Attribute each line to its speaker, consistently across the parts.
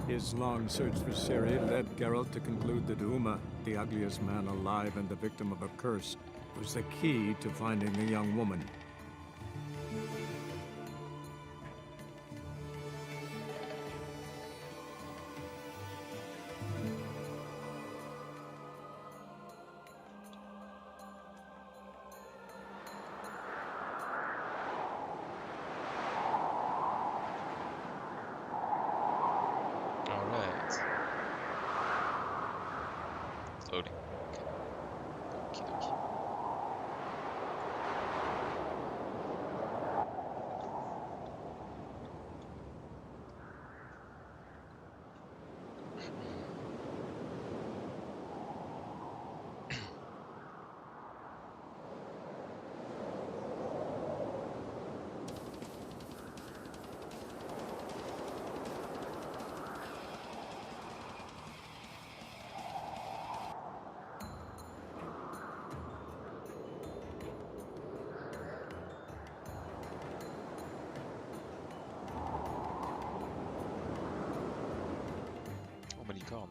Speaker 1: His long search for Ciri led Geralt to conclude that Uma, the ugliest man alive and the victim of a curse, was the key to finding the young woman.
Speaker 2: Alright. It's loading. Okay. Okie dokie. Oh, ma licorne.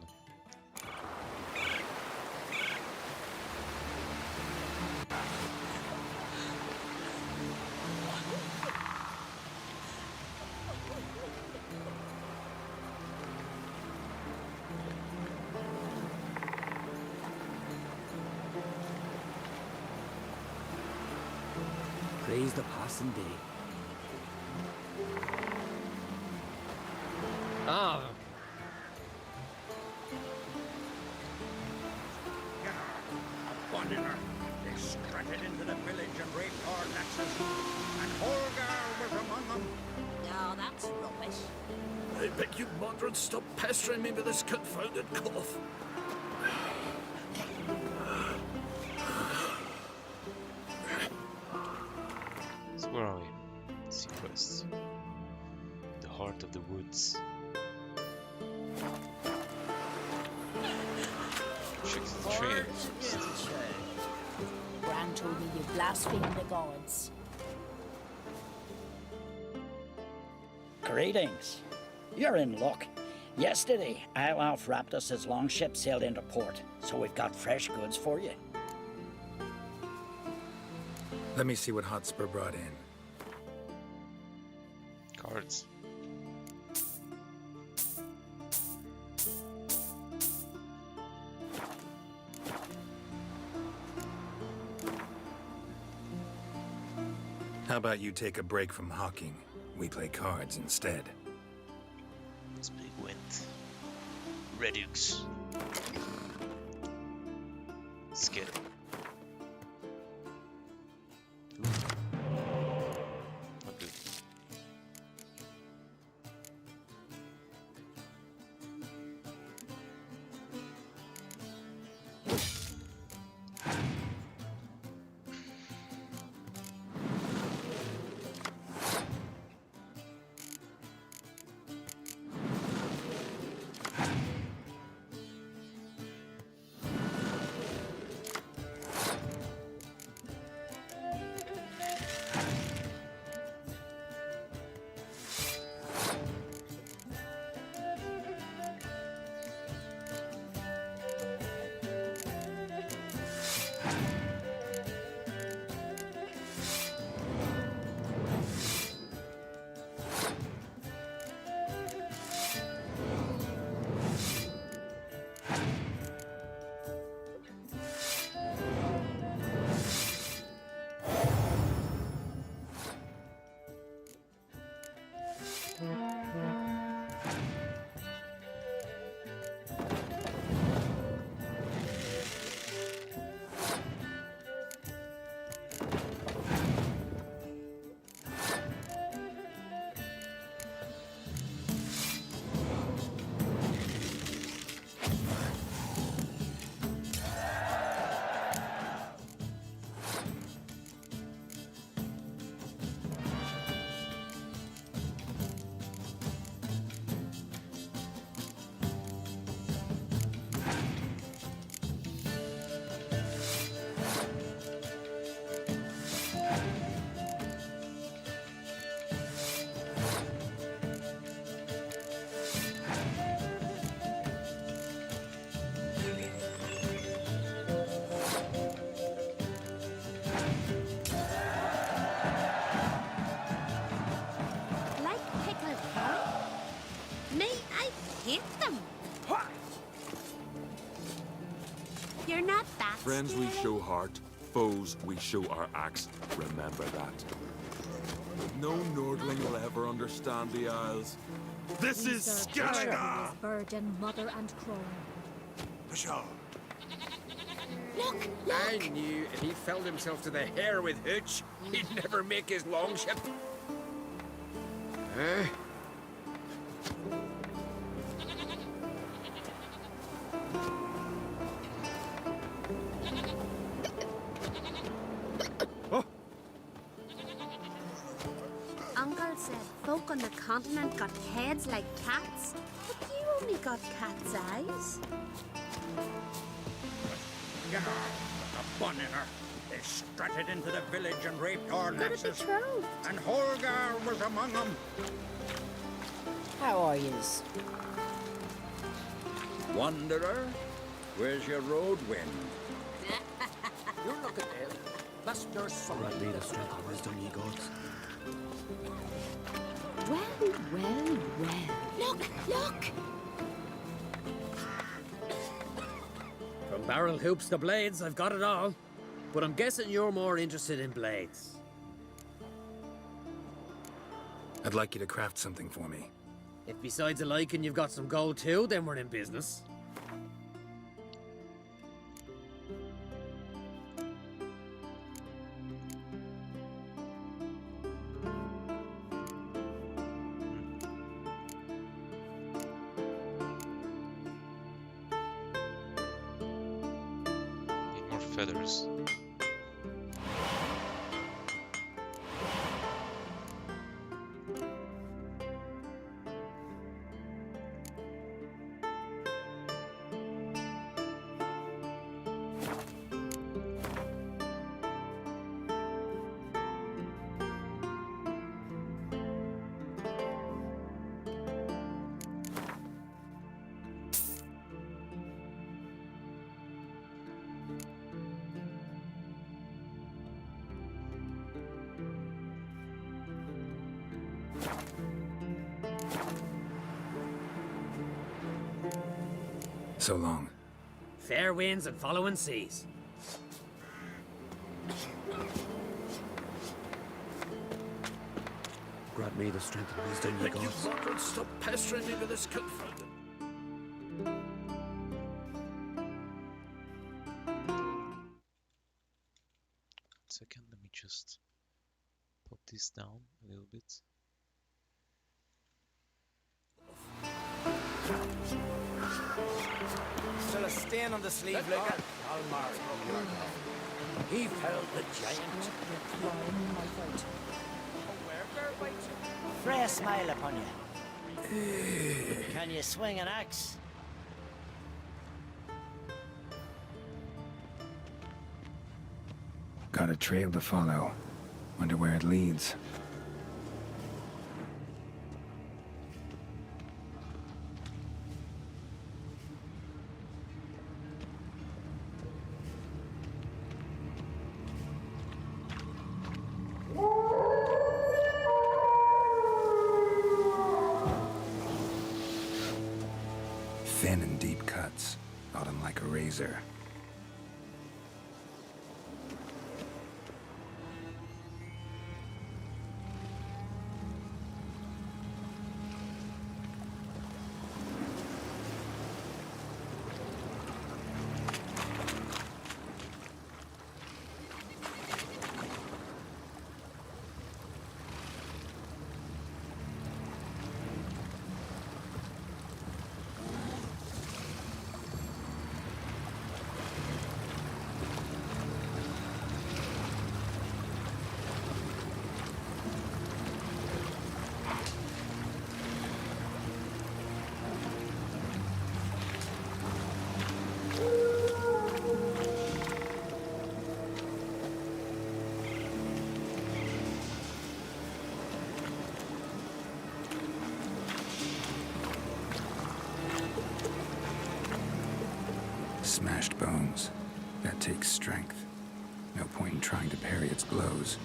Speaker 3: Praise the passing day. Ah,
Speaker 4: Wanderer. They strutted into the village and raped our laxes. And Holgar was among them.
Speaker 5: No, that's rubbish.
Speaker 6: I beg you, moderate, stop pestering me with this confounded cough.
Speaker 2: So where are we? Sequest. The heart of the woods. Check the trail first.
Speaker 5: Bran told me you blaspheme the gods.
Speaker 3: greetings. You're in luck. Yesterday, Iolaf Raptus's longship sailed into port, so we've got fresh goods for you.
Speaker 7: Let me see what Hotspur brought in.
Speaker 2: Cards.
Speaker 7: How about you take a break from hawking? We play cards instead.
Speaker 2: It's big wind. Redux. Skill. Not good.
Speaker 5: You're not that
Speaker 8: Friends we
Speaker 5: scary.
Speaker 8: show heart, foes we show our axe. Remember that. No Nordling will ever understand the Isles. This
Speaker 5: We
Speaker 8: is
Speaker 5: serve
Speaker 8: Skellige!
Speaker 5: his virgin mother and crone. Look,
Speaker 6: I
Speaker 5: look!
Speaker 6: knew if he filled himself to the hair with hooch, he'd never make his longship. Eh?
Speaker 5: Uncle said folk on the continent got heads like cats, but you only got cat's eyes.
Speaker 4: Yeah, a bun in her. They strutted into the village and raped our
Speaker 5: Got a
Speaker 4: lasses.
Speaker 5: betrothed.
Speaker 4: And Holgar was among them.
Speaker 3: How are yous?
Speaker 4: Wanderer, where's your road wind?
Speaker 6: You look at them. That's your son.
Speaker 9: Grant me the strength and wisdom, ye gods.
Speaker 5: Well, well, well. Look, look!
Speaker 9: From barrel hoops to blades, I've got it all. But I'm guessing you're more interested in blades.
Speaker 7: I'd like you to craft something for me.
Speaker 9: If besides a liking you've got some gold too, then we're in business.
Speaker 2: Need more feathers.
Speaker 7: So long.
Speaker 9: Fair winds and following seas. Grant me the strength and wisdom, ye
Speaker 6: Think you
Speaker 9: gods.
Speaker 6: modern stop pestering me with this confounded...
Speaker 2: Second, let me just put this down a little bit.
Speaker 6: Still a stain on the sleeve, like it.
Speaker 3: He felled the giant. Freya smile upon you. Can you swing an axe?
Speaker 7: Got a trail to follow. Wonder where it leads. Thin and deep cuts. Bottom like a razor. Smashed bones. That takes strength. No point in trying to parry its blows.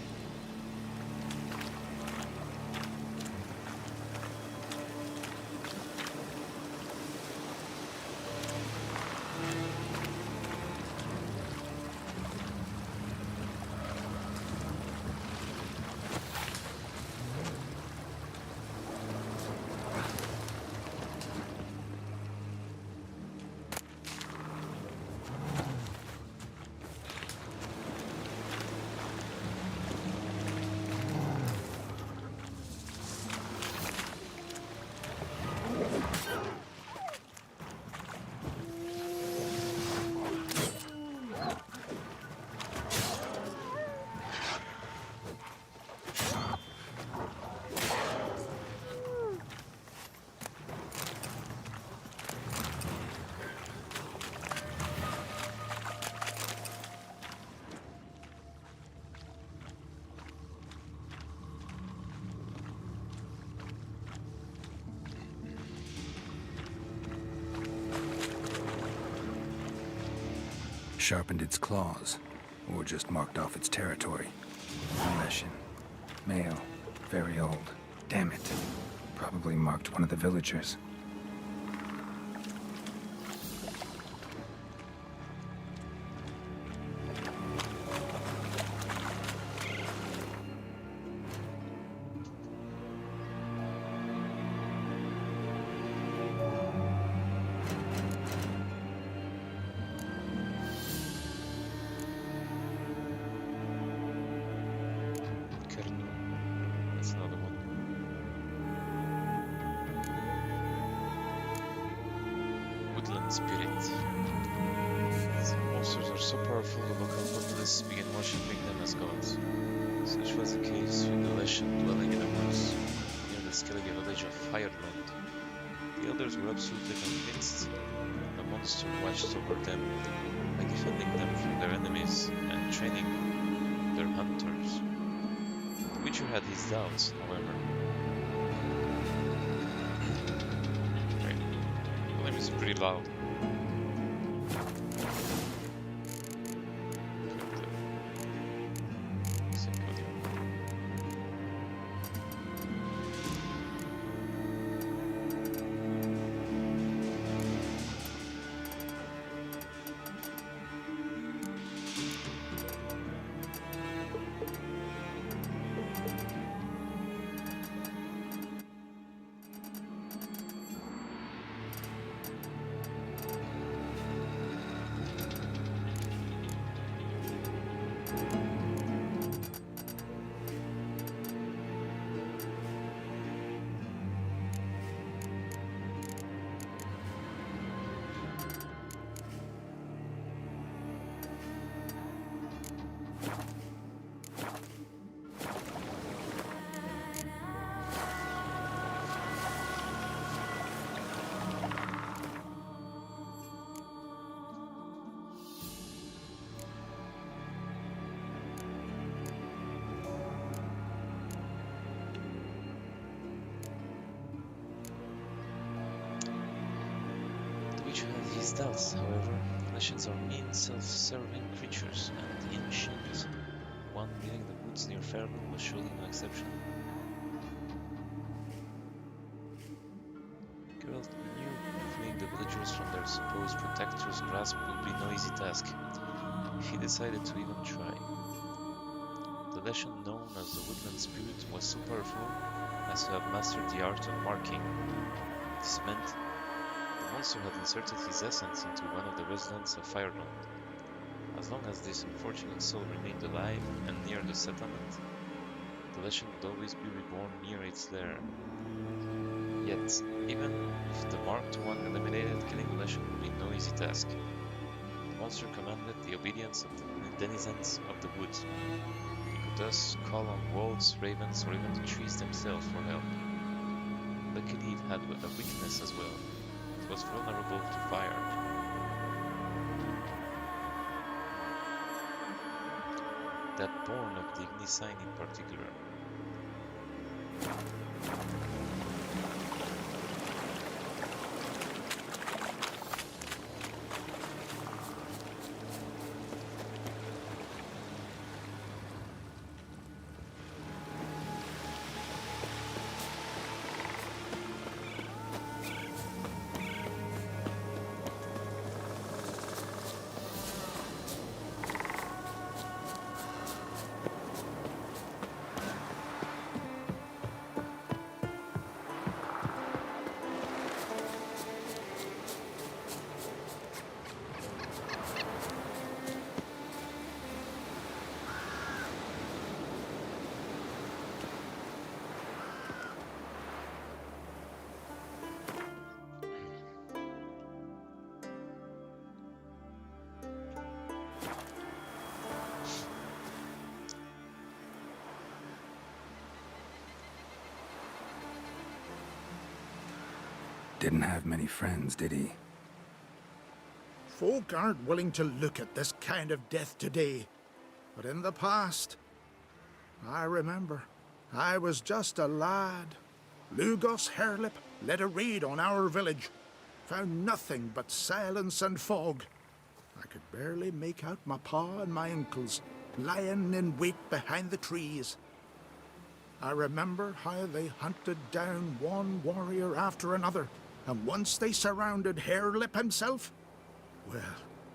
Speaker 7: sharpened its claws, or just marked off its territory. Leshen. Male. Very old. Damn it. Probably marked one of the villagers.
Speaker 2: That's another one. Woodland Spirit. Some monsters are so powerful the local populace began worshipping them as gods. Such was the case with the Leshen dwelling in the woods near the Skellige village of Fireland. The elders were absolutely convinced the monster watched over them by defending them from their enemies and training their hunters. The Witcher had his doubts, however. Okay. The volume is pretty loud. His doubts, however, Leshens are mean, self-serving creatures, and the ancient one leading the woods near Fairland was surely no exception. Geralt knew freeing the villagers from their supposed protector's grasp would be no easy task, if he decided to even try. The Leshen known as the Woodland Spirit was so powerful as to have mastered the art of marking. This meant the monster had inserted his essence into one of the residents of Fireland. As long as this unfortunate soul remained alive and near the settlement, the Leshen would always be reborn near its lair. Yet, even if the marked one eliminated, killing the Leshen would be no easy task. The monster commanded the obedience of the denizens of the woods. He could thus call on wolves, ravens, or even the trees themselves for help. Luckily, it had a weakness as well. It was vulnerable to fire. That born of the Igni sign in particular.
Speaker 7: Didn't have many friends, did he?
Speaker 6: Folk aren't willing to look at this kind of death today. But in the past, I remember, I was just a lad. Lugos Hairlip led a raid on our village. Found nothing but silence and fog. I could barely make out my pa and my uncles lying in wait behind the trees. I remember how they hunted down one warrior after another, and once they surrounded Hairlip himself, well,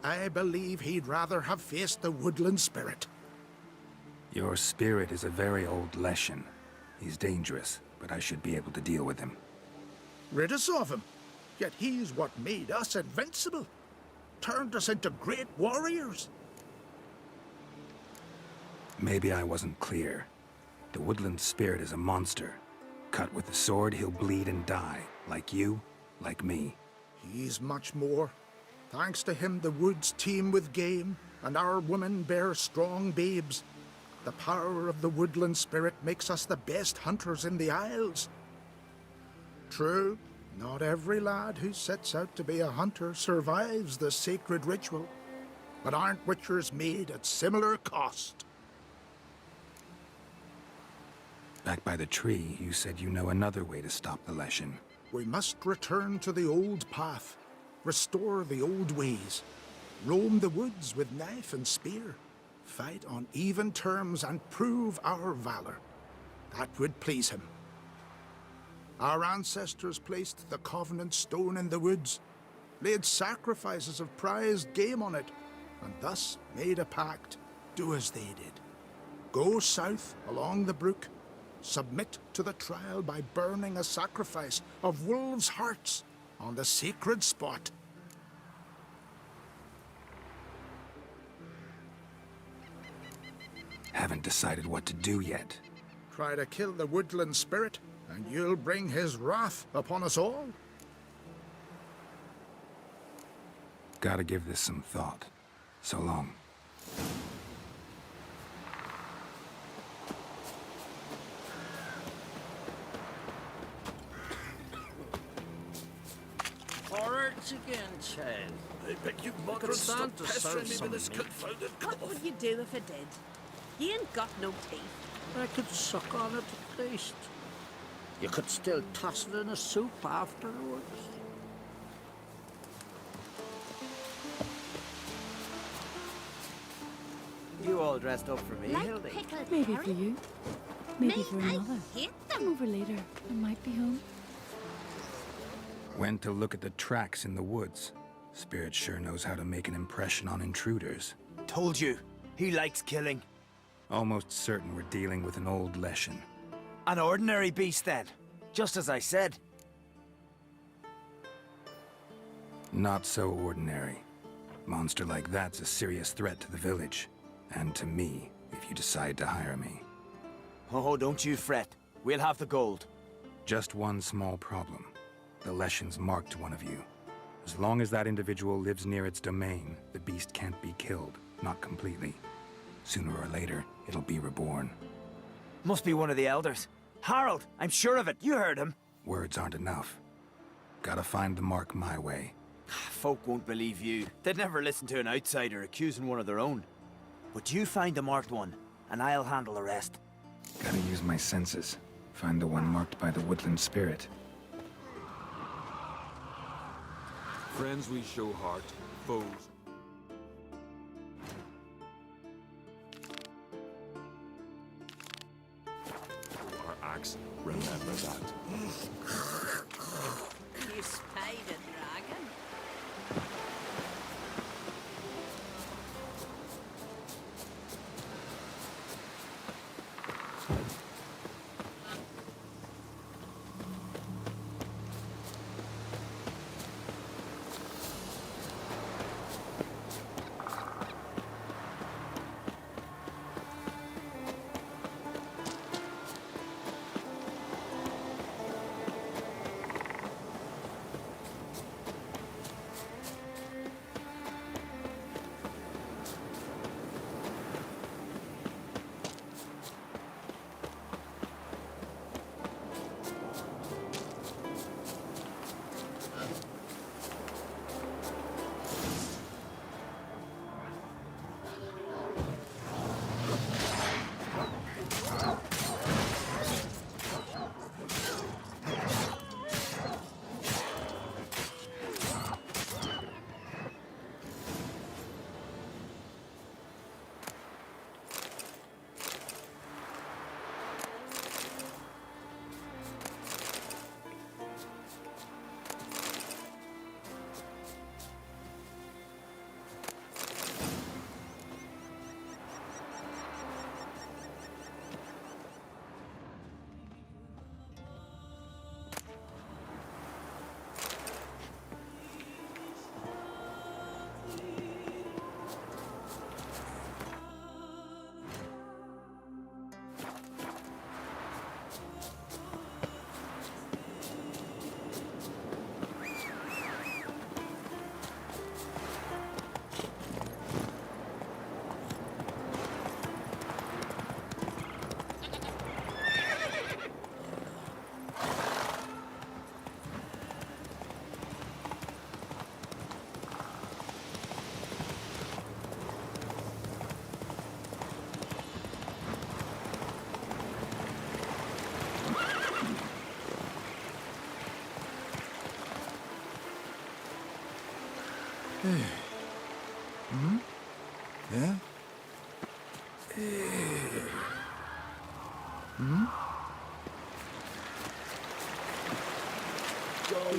Speaker 6: I believe he'd rather have faced the woodland spirit.
Speaker 7: Your spirit is a very old Leshen. He's dangerous, but I should be able to deal with him.
Speaker 6: Rid us of him. Yet he's what made us invincible. Turned us into great warriors.
Speaker 7: Maybe I wasn't clear. The woodland spirit is a monster. Cut with the sword, he'll bleed and die. Like you, like me.
Speaker 6: He's much more. Thanks to him, the woods teem with game, and our women bear strong babes. The power of the woodland spirit makes us the best hunters in the Isles. True, not every lad who sets out to be a hunter survives the sacred ritual, but aren't witchers made at similar cost?
Speaker 7: Back by the tree, you said you know another way to stop the Leshen.
Speaker 6: We must return to the old path, restore the old ways, roam the woods with knife and spear, fight on even terms and prove our valor. That would please him. Our ancestors placed the Covenant Stone in the woods, laid sacrifices of prized game on it, and thus made a pact, do as they did. Go south along the brook, submit to the trial by burning a sacrifice of wolves' hearts on the sacred spot.
Speaker 7: Haven't decided what to do yet.
Speaker 6: Try to kill the woodland spirit, and you'll bring his wrath upon us all.
Speaker 7: Gotta give this some thought. So long.
Speaker 9: Forwards again, child.
Speaker 6: I bet you
Speaker 9: could
Speaker 6: moderate
Speaker 9: stand
Speaker 6: stop
Speaker 9: to serve
Speaker 6: pestering me
Speaker 9: some
Speaker 6: with this
Speaker 9: meat.
Speaker 6: confounded
Speaker 5: What
Speaker 6: cough.
Speaker 5: would you do if it did? You ain't got no teeth.
Speaker 9: I could suck on it at least. You could still toss it in a soup afterwards.
Speaker 10: You all dressed up for me,
Speaker 5: Like
Speaker 10: Hildy?
Speaker 5: pickled
Speaker 11: Maybe
Speaker 5: herring?
Speaker 11: for you. Maybe
Speaker 5: Me,
Speaker 11: for
Speaker 5: I
Speaker 11: another.
Speaker 5: hate
Speaker 11: Come
Speaker 5: them.
Speaker 11: over later. I might be home.
Speaker 7: Went to look at the tracks in the woods. Spirit sure knows how to make an impression on intruders.
Speaker 10: Told you. He likes killing.
Speaker 7: Almost certain we're dealing with an old Leshen.
Speaker 10: An ordinary beast, then. Just as I said.
Speaker 7: Not so ordinary. Monster like that's a serious threat to the village. And to me, if you decide to hire me.
Speaker 10: Oh, don't you fret. We'll have the gold.
Speaker 7: Just one small problem. The Leshen's marked one of you. As long as that individual lives near its domain, the beast can't be killed. Not completely. Sooner or later, it'll be reborn.
Speaker 10: Must be one of the elders. Harold, I'm sure of it. You heard him.
Speaker 7: Words aren't enough. Gotta find the mark my way.
Speaker 10: Folk won't believe you. They'd never listen to an outsider accusing one of their own. But you find the marked one, and I'll handle the rest.
Speaker 7: Gotta use my senses. Find the one marked by the woodland spirit.
Speaker 8: Friends we show heart, foes. Our axe, remember that.
Speaker 5: You spied a dragon?
Speaker 6: Yeah?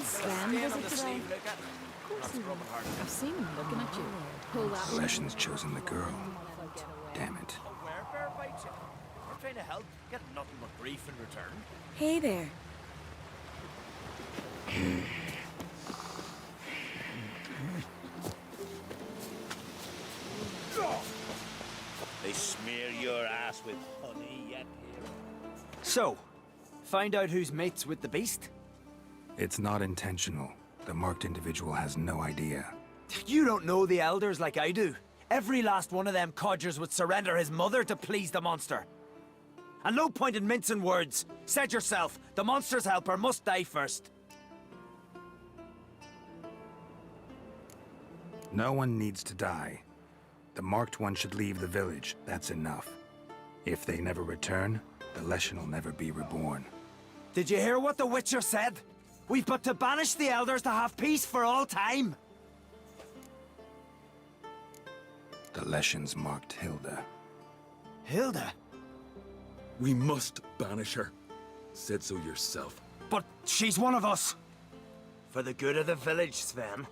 Speaker 11: Sven, is it today? I've seen him looking at you. Pull that
Speaker 7: The Leshen's chosen the girl. Damn it.
Speaker 10: We're trying to help. Get nothing but grief in return.
Speaker 11: Hey there.
Speaker 4: They smear your ass with honey yet here.
Speaker 10: So, find out who's mates with the beast?
Speaker 7: It's not intentional. The marked individual has no idea.
Speaker 10: You don't know the elders like I do. Every last one of them codgers would surrender his mother to please the monster. And no point in mincing words. Said yourself, the monster's helper must die first.
Speaker 7: No one needs to die. The marked one should leave the village. That's enough. If they never return, the Leshen will never be reborn.
Speaker 10: Did you hear what the Witcher said? We've but to banish the elders to have peace for all time.
Speaker 7: The Leshen's marked Hilda.
Speaker 10: Hilda?
Speaker 8: We must banish her. Said so yourself.
Speaker 10: But she's one of us. For the good of the village, Sven.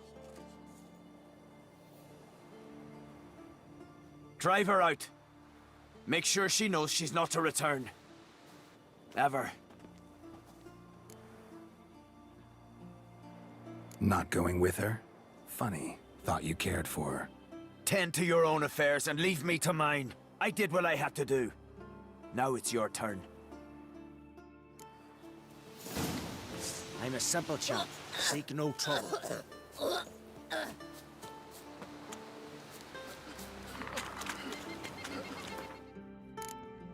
Speaker 10: Drive her out. Make sure she knows she's not to return. Ever.
Speaker 7: Not going with her? Funny. Thought you cared for her.
Speaker 10: Tend to your own affairs and leave me to mine. I did what I had to do. Now it's your turn.
Speaker 4: I'm a simple chap. Seek no trouble.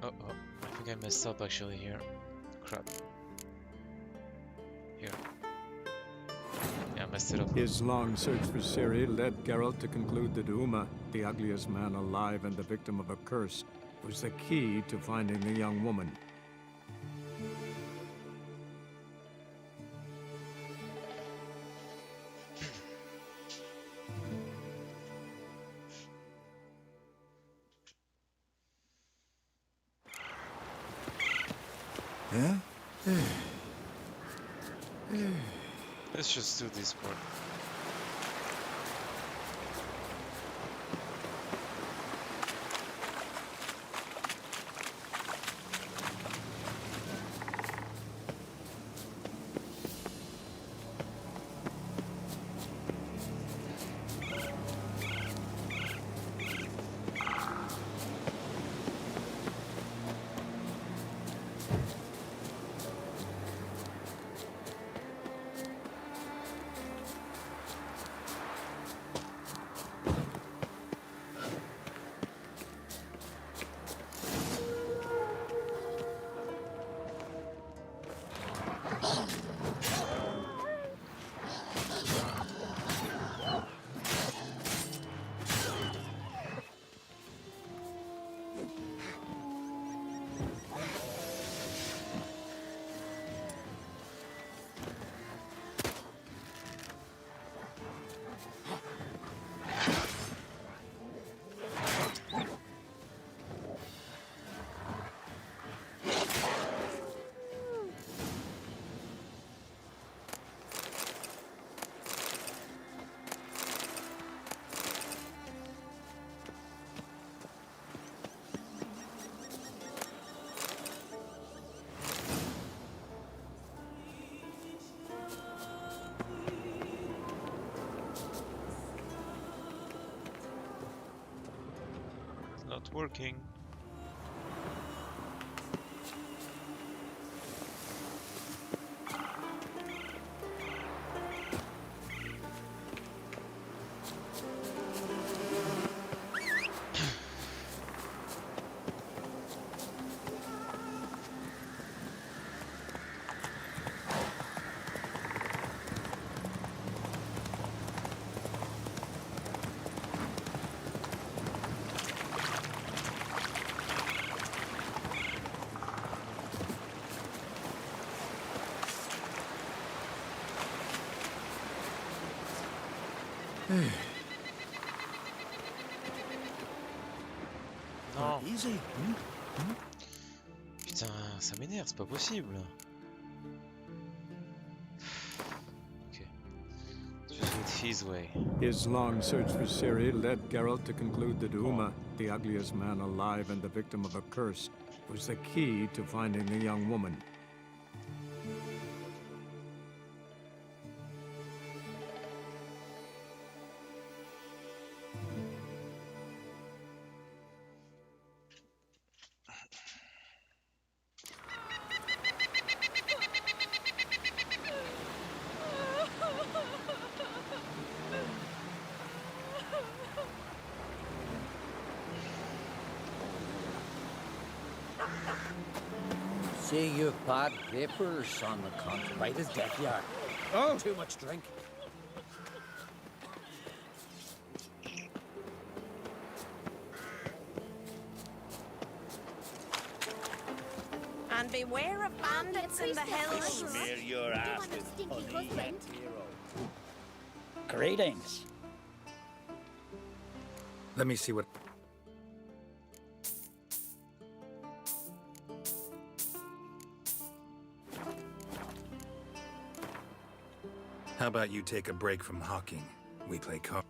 Speaker 2: Uh-oh. I think I messed up actually here. Crap. Here. Yeah, I messed it up.
Speaker 1: His long search for Ciri led Geralt to conclude that Uma, the ugliest man alive and the victim of a curse, was the key to finding the young woman.
Speaker 6: Yeah?
Speaker 2: Let's just do this part. Not working.
Speaker 6: easy.
Speaker 2: Putain, ça m'énerve, c'est pas possible. Ok. Just do it his way.
Speaker 1: His long search for Ciri led Geralt to conclude that Uma, the ugliest man alive and the victim of a curse, was the key to finding the young woman.
Speaker 9: See, you've bad vapors on the cunt. Right as death you are. Oh! Too much drink.
Speaker 12: And beware of bandits in the hills.
Speaker 4: Smear your ass with
Speaker 5: stinky
Speaker 4: honey,
Speaker 5: husband.
Speaker 4: hero.
Speaker 3: Greetings.
Speaker 7: Let me see what... How about you take a break from hawking? We play cards.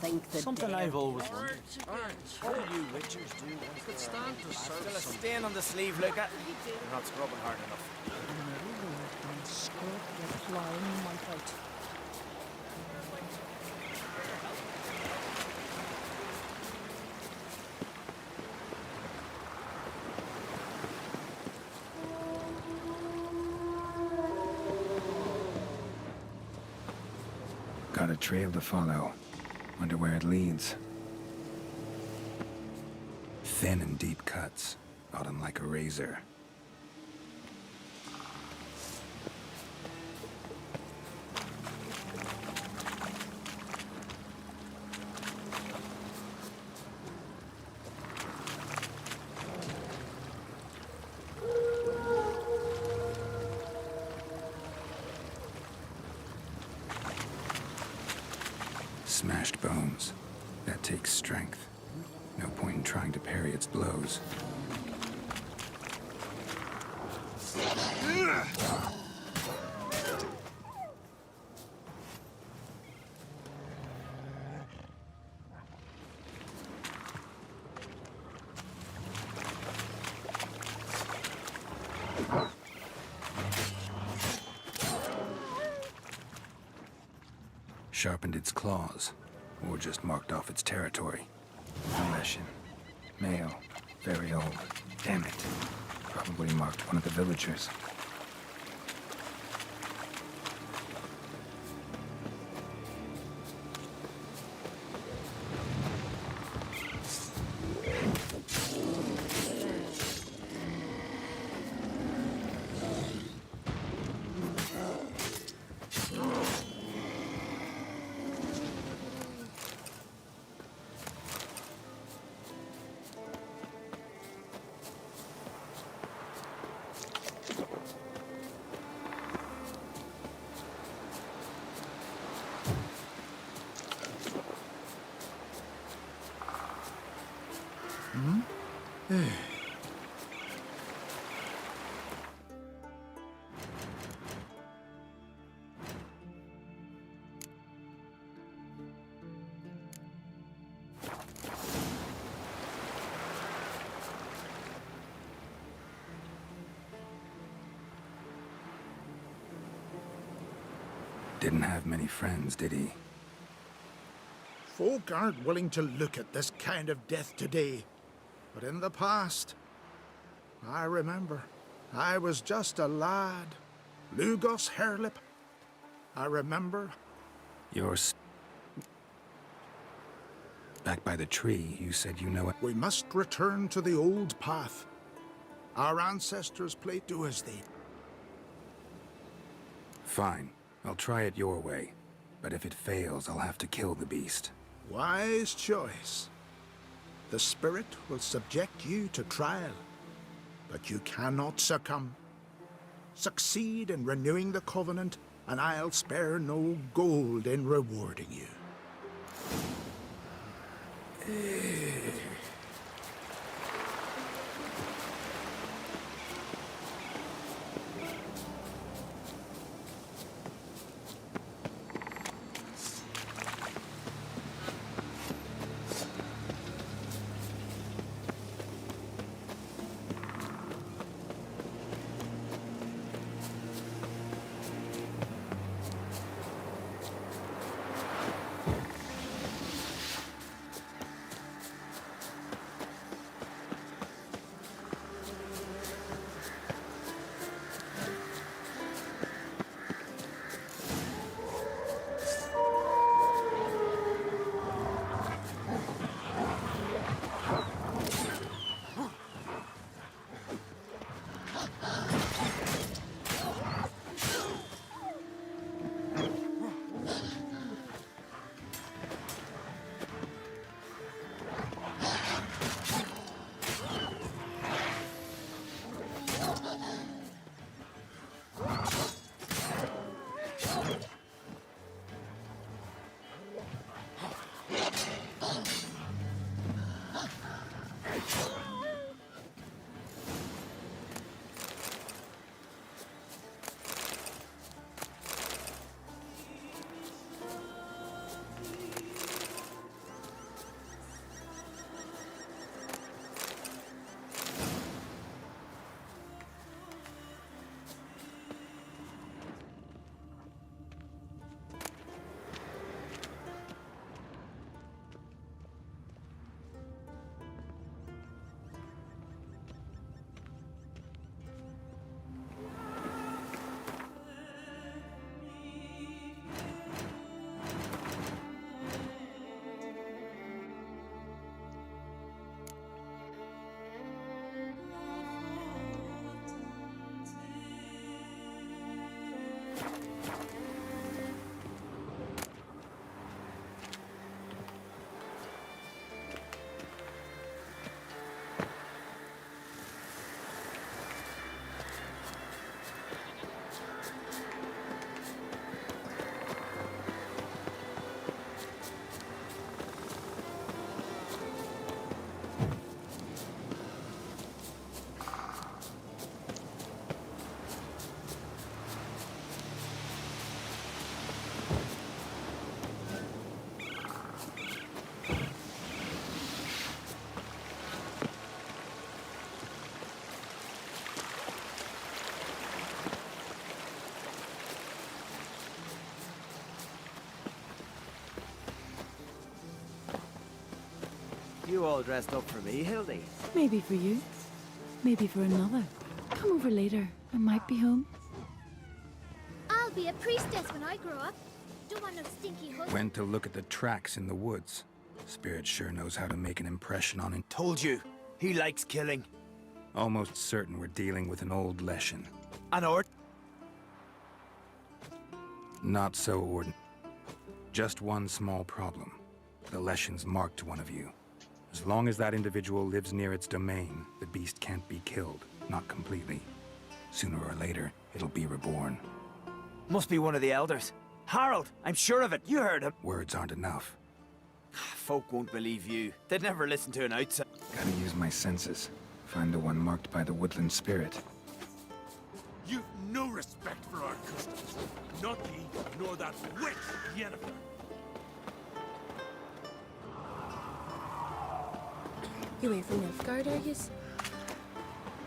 Speaker 5: think the
Speaker 10: Something
Speaker 5: dead
Speaker 10: I've always
Speaker 5: did it.
Speaker 10: wondered. What do you witchers do once
Speaker 9: Could stand to serve
Speaker 10: Still a
Speaker 9: some.
Speaker 10: stain on the sleeve, look at. You're not scrubbing hard enough.
Speaker 11: Scrub your flying might out.
Speaker 7: Got a trail to follow. Wonder where it leads. Thin and deep cuts. Bottom like a razor. Smashed bones. That takes strength. No point in trying to parry its blows. Sharpened its claws, or just marked off its territory. Leshen. Male. Very old. Damn it. Probably marked one of the villagers. Didn't have many friends, did he?
Speaker 6: Folk aren't willing to look at this kind of death today. But in the past, I remember, I was just a lad. Lugos Hairlip. I remember.
Speaker 7: Back by the tree, you said you know it.
Speaker 6: We must return to the old path. Our ancestors played do as they...
Speaker 7: Fine. I'll try it your way. But if it fails, I'll have to kill the beast.
Speaker 6: Wise choice. The spirit will subject you to trial, but you cannot succumb. Succeed in renewing the covenant, and I'll spare no gold in rewarding you.
Speaker 10: You all dressed up for me, Hildy?
Speaker 11: Maybe for you. Maybe for another. Come over later. I might be home.
Speaker 5: I'll be a priestess when I grow up. Don't want no stinky husband.
Speaker 7: Went to look at the tracks in the woods. Spirit sure knows how to make an impression on it.
Speaker 10: Told you. He likes killing.
Speaker 7: Almost certain we're dealing with an old Leshen.
Speaker 10: An ord?
Speaker 7: Not so ordinary. Just one small problem. The Leshen's marked one of you. As long as that individual lives near its domain, the beast can't be killed. Not completely. Sooner or later, it'll be reborn.
Speaker 10: Must be one of the elders. Harold, I'm sure of it. You heard him.
Speaker 7: Words aren't enough.
Speaker 10: Folk won't believe you. They'd never listen to an outsider.
Speaker 7: Gotta use my senses. Find the one marked by the woodland spirit.
Speaker 8: You've no respect for our customs. Not ye, nor that witch, Yennefer.
Speaker 12: You ain't from Nilfgaard, are yous?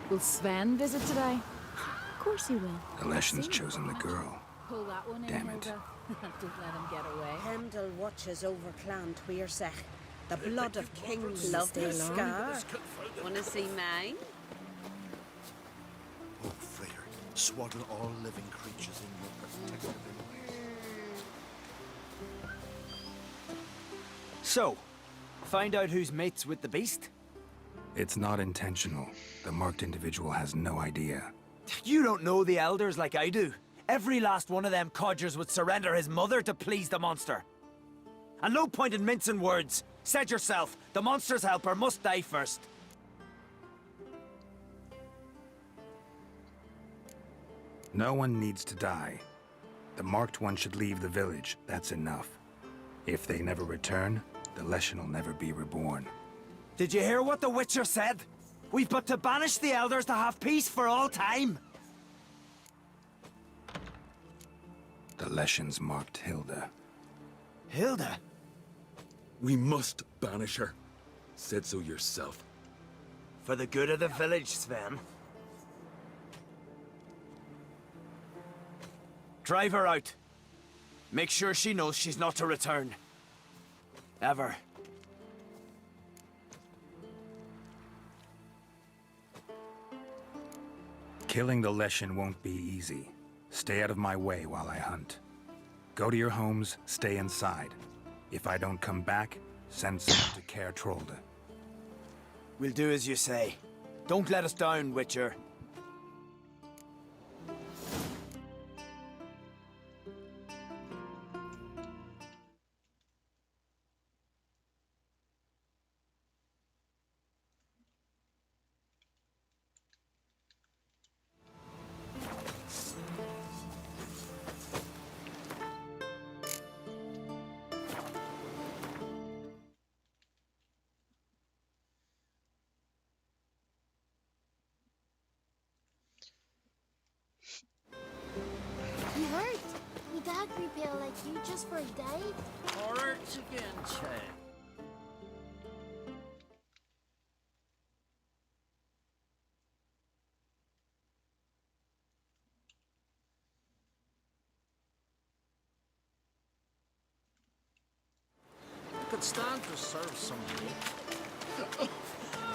Speaker 11: Will Sven visit today? Of course he will.
Speaker 7: The Leshen's chosen the girl.
Speaker 11: Pull that one in,
Speaker 7: Damn it.
Speaker 11: Hilda. Don't let him get away.
Speaker 12: Hemdall watches over Clan Tweersech. The blood of kings love the scar.
Speaker 13: Wanna see mine?
Speaker 4: Oh, Freyr, swaddle all living creatures in your protective embrace.
Speaker 10: So, find out who's mates with the beast?
Speaker 7: It's not intentional. The marked individual has no idea.
Speaker 10: You don't know the elders like I do. Every last one of them codgers would surrender his mother to please the monster. And no point in mincing words. Said yourself, the monster's helper must die first.
Speaker 7: No one needs to die. The marked one should leave the village. That's enough. If they never return, the Leshen will never be reborn.
Speaker 10: Did you hear what the Witcher said? We've but to banish the elders to have peace for all time.
Speaker 7: The Leshen's marked Hilda.
Speaker 10: Hilda?
Speaker 8: We must banish her. Said so yourself.
Speaker 10: For the good of the village, Sven. Drive her out. Make sure she knows she's not to return. Ever.
Speaker 7: Killing the Leshen won't be easy. Stay out of my way while I hunt. Go to your homes, stay inside. If I don't come back, send someone to Care Trolde.
Speaker 10: We'll do as you say. Don't let us down, Witcher.
Speaker 5: You hurt. Me dad repel like you just for a day.
Speaker 4: Alright again, Chad. I could stand to serve some meat.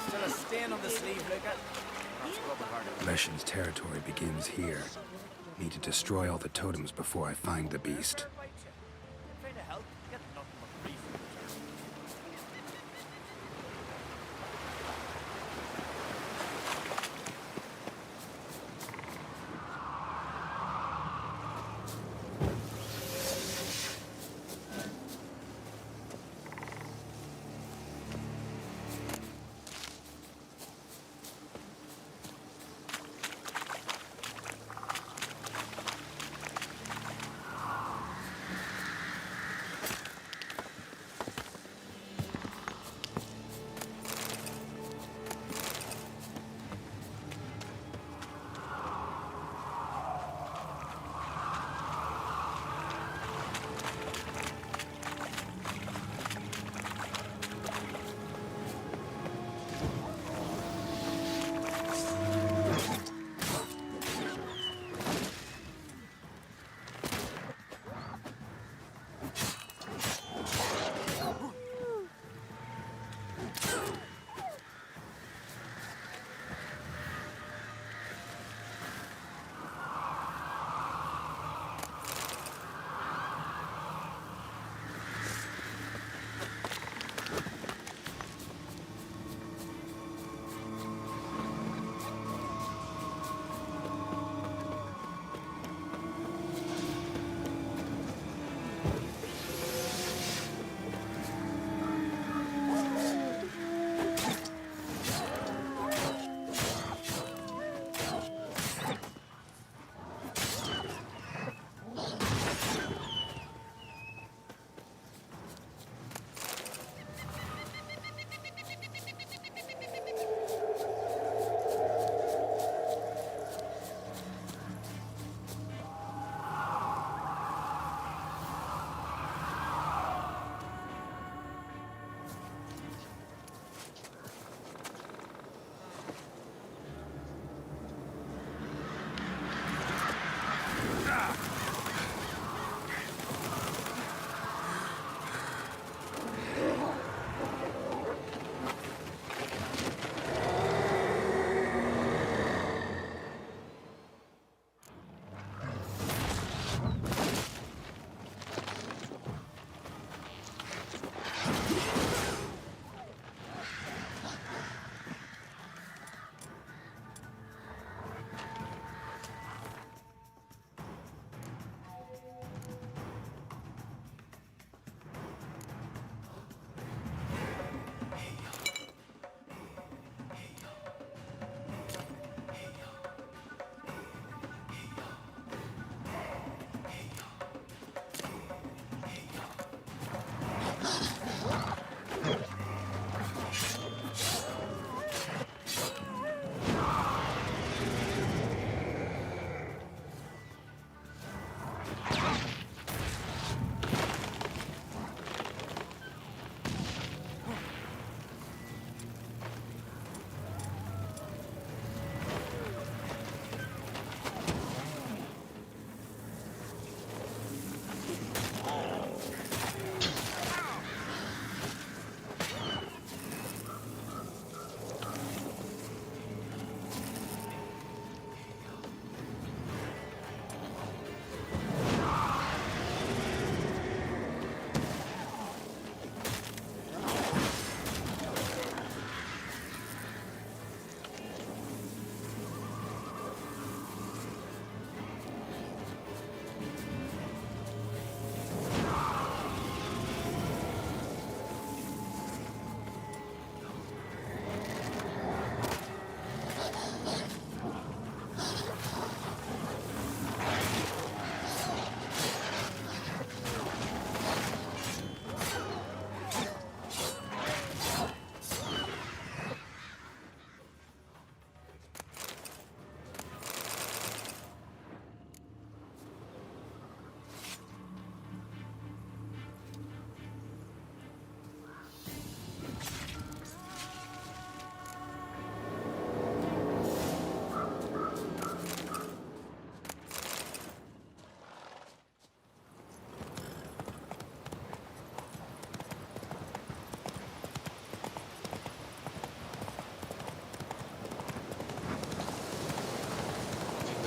Speaker 10: Still a stain on the sleeve, look at.
Speaker 7: Leshen's territory begins here. Need to destroy all the totems before I find the beast.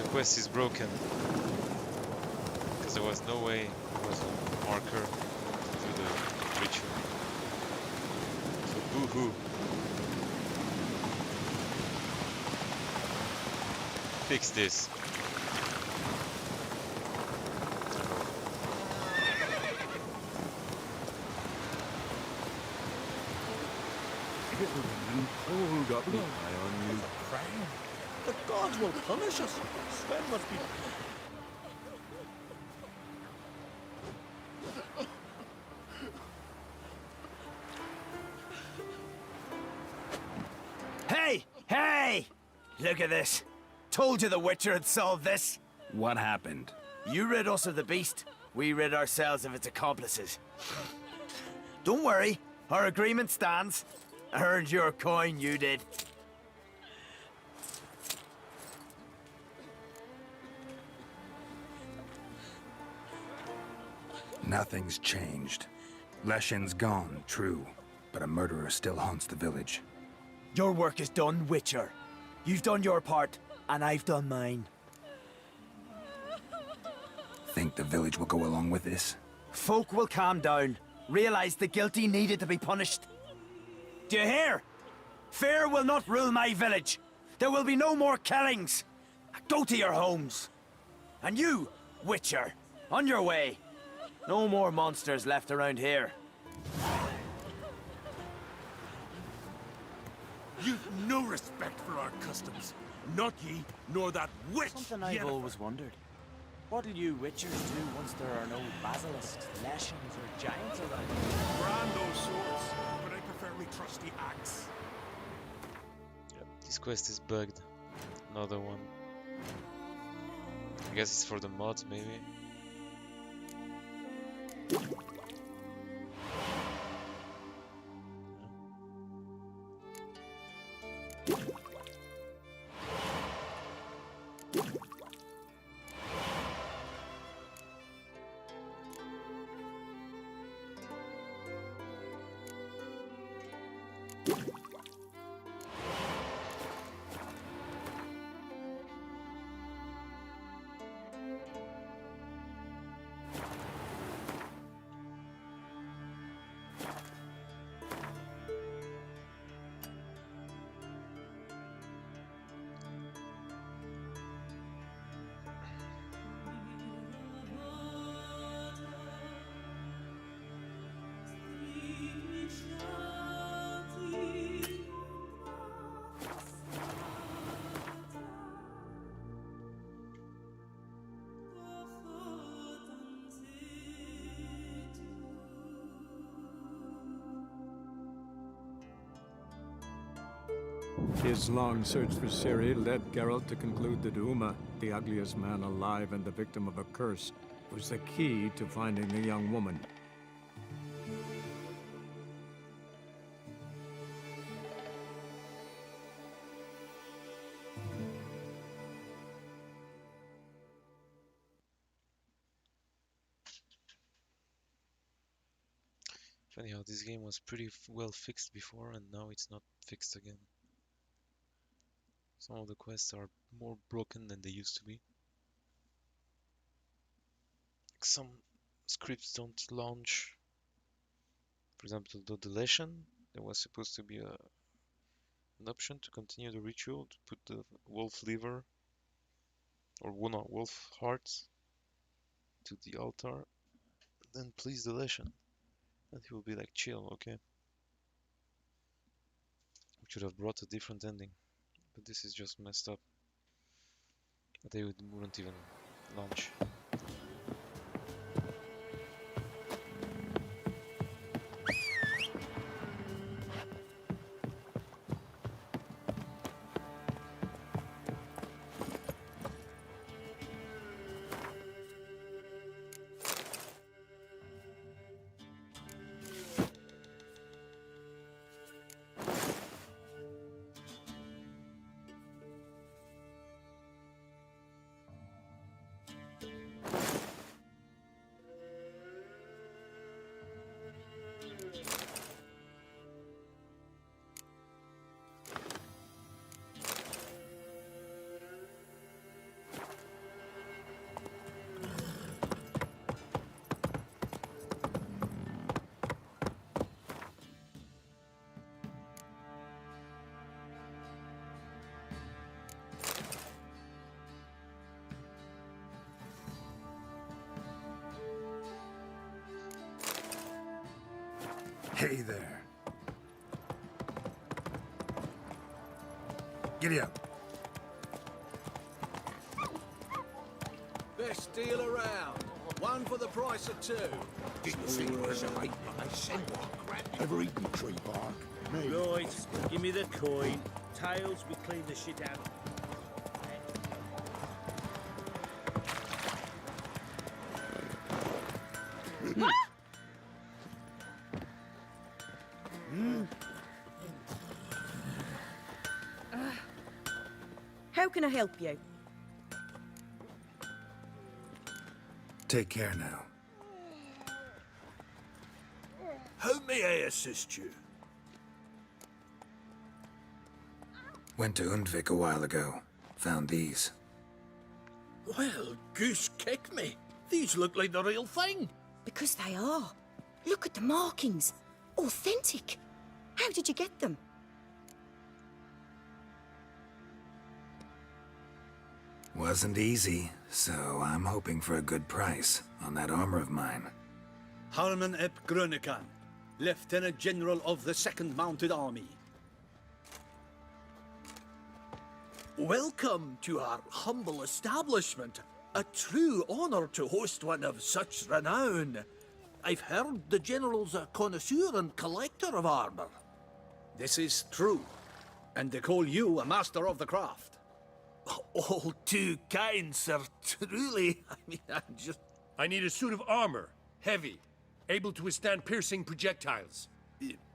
Speaker 2: quest is broken. Because there was no way there was a marker to do the ritual. So boo-hoo. Fix this.
Speaker 8: Hold up my eye on you.
Speaker 4: The gods will punish us. Sven must be...
Speaker 10: Hey! Hey! Look at this. Told you the Witcher had solved this.
Speaker 7: What happened?
Speaker 10: You rid us of the beast. We rid ourselves of its accomplices. Don't worry. Our agreement stands. I earned your coin, you did.
Speaker 7: Nothing's changed. Leshin's gone, true, but a murderer still haunts the village.
Speaker 10: Your work is done, Witcher. You've done your part, and I've done mine.
Speaker 7: Think the village will go along with this?
Speaker 10: Folk will calm down, realize the guilty needed to be punished. Do you hear? Fear will not rule my village. There will be no more killings. Go to your homes. And you, Witcher, on your way. No more monsters left around here.
Speaker 8: You've no respect for our customs. Not ye, nor that witch.
Speaker 10: Something I've always wondered. What'll you Witchers do once there are no basilisks, leshens, or giants around?
Speaker 8: Brand those swords, but I prefer my trusty axe.
Speaker 2: Yep, this quest is bugged. Another one. I guess it's for the mods, maybe.
Speaker 1: His long search for Ciri led Geralt to conclude that Uma, the ugliest man alive and the victim of a curse, was the key to finding the young woman.
Speaker 2: Funny how this game was pretty well fixed before and now it's not fixed again. Some of the quests are more broken than they used to be. Some scripts don't launch. For example, the deletion, there was supposed to be an option to continue the ritual, to put the wolf liver or wolf hearts to the altar, then please deletion. And he will be like, chill, okay? Which would have brought a different ending. But this is just messed up. They wouldn't even launch.
Speaker 7: Hey there. Giddy up.
Speaker 4: Best deal around. One for the price of two.
Speaker 6: Didn't see it was a mate, but I said what? Ever eaten tree bark? Me.
Speaker 4: Right, give me the coin. Tails, we clean the shit out.
Speaker 12: How can I help you?
Speaker 7: Take care now.
Speaker 4: How may I assist you?
Speaker 7: Went to Undvik a while ago. Found these.
Speaker 4: Well, goose kick me. These look like the real thing.
Speaker 12: Because they are. Look at the markings. Authentic. How did you get them?
Speaker 7: Wasn't easy, so I'm hoping for a good price on that armor of mine.
Speaker 4: Harman Ep Grönekan, Lieutenant General of the 2nd Mounted Army. Welcome to our humble establishment. A true honor to host one of such renown. I've heard the General's a connoisseur and collector of armor. This is true, and they call you a master of the craft. All too kind, sir. Truly,
Speaker 14: I need a suit of armor, heavy, able to withstand piercing projectiles.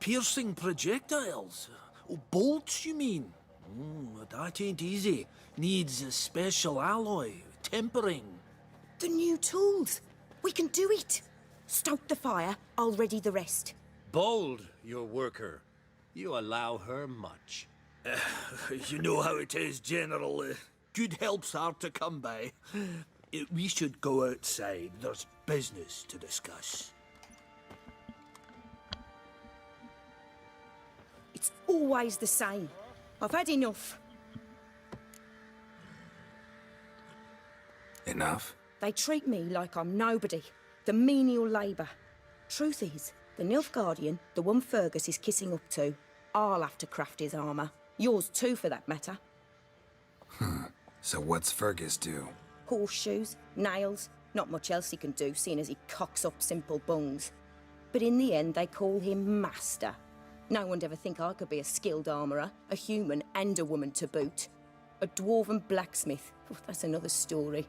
Speaker 4: Piercing projectiles? Oh, bolts, you mean? That ain't easy. Needs a special alloy, tempering.
Speaker 12: The new tools. We can do it. Stoke the fire, I'll ready the rest.
Speaker 14: Bold, your worker. You allow her much.
Speaker 4: You know how it is, General. Good help's hard to come by. We should go outside. There's business to discuss.
Speaker 12: It's always the same. I've had enough.
Speaker 7: Enough?
Speaker 12: They treat me like I'm nobody. The menial labour. Truth is, the Nilfgaardian, the one Fergus is kissing up to, I'll have to craft his armour. Yours too, for that matter.
Speaker 7: So what's Fergus do?
Speaker 12: Horseshoes, nails, not much else he can do, seeing as he cocks up simple bungs. But in the end, they call him Master. No one'd ever think I could be a skilled armourer, a human and a woman to boot. A dwarven blacksmith, that's another story.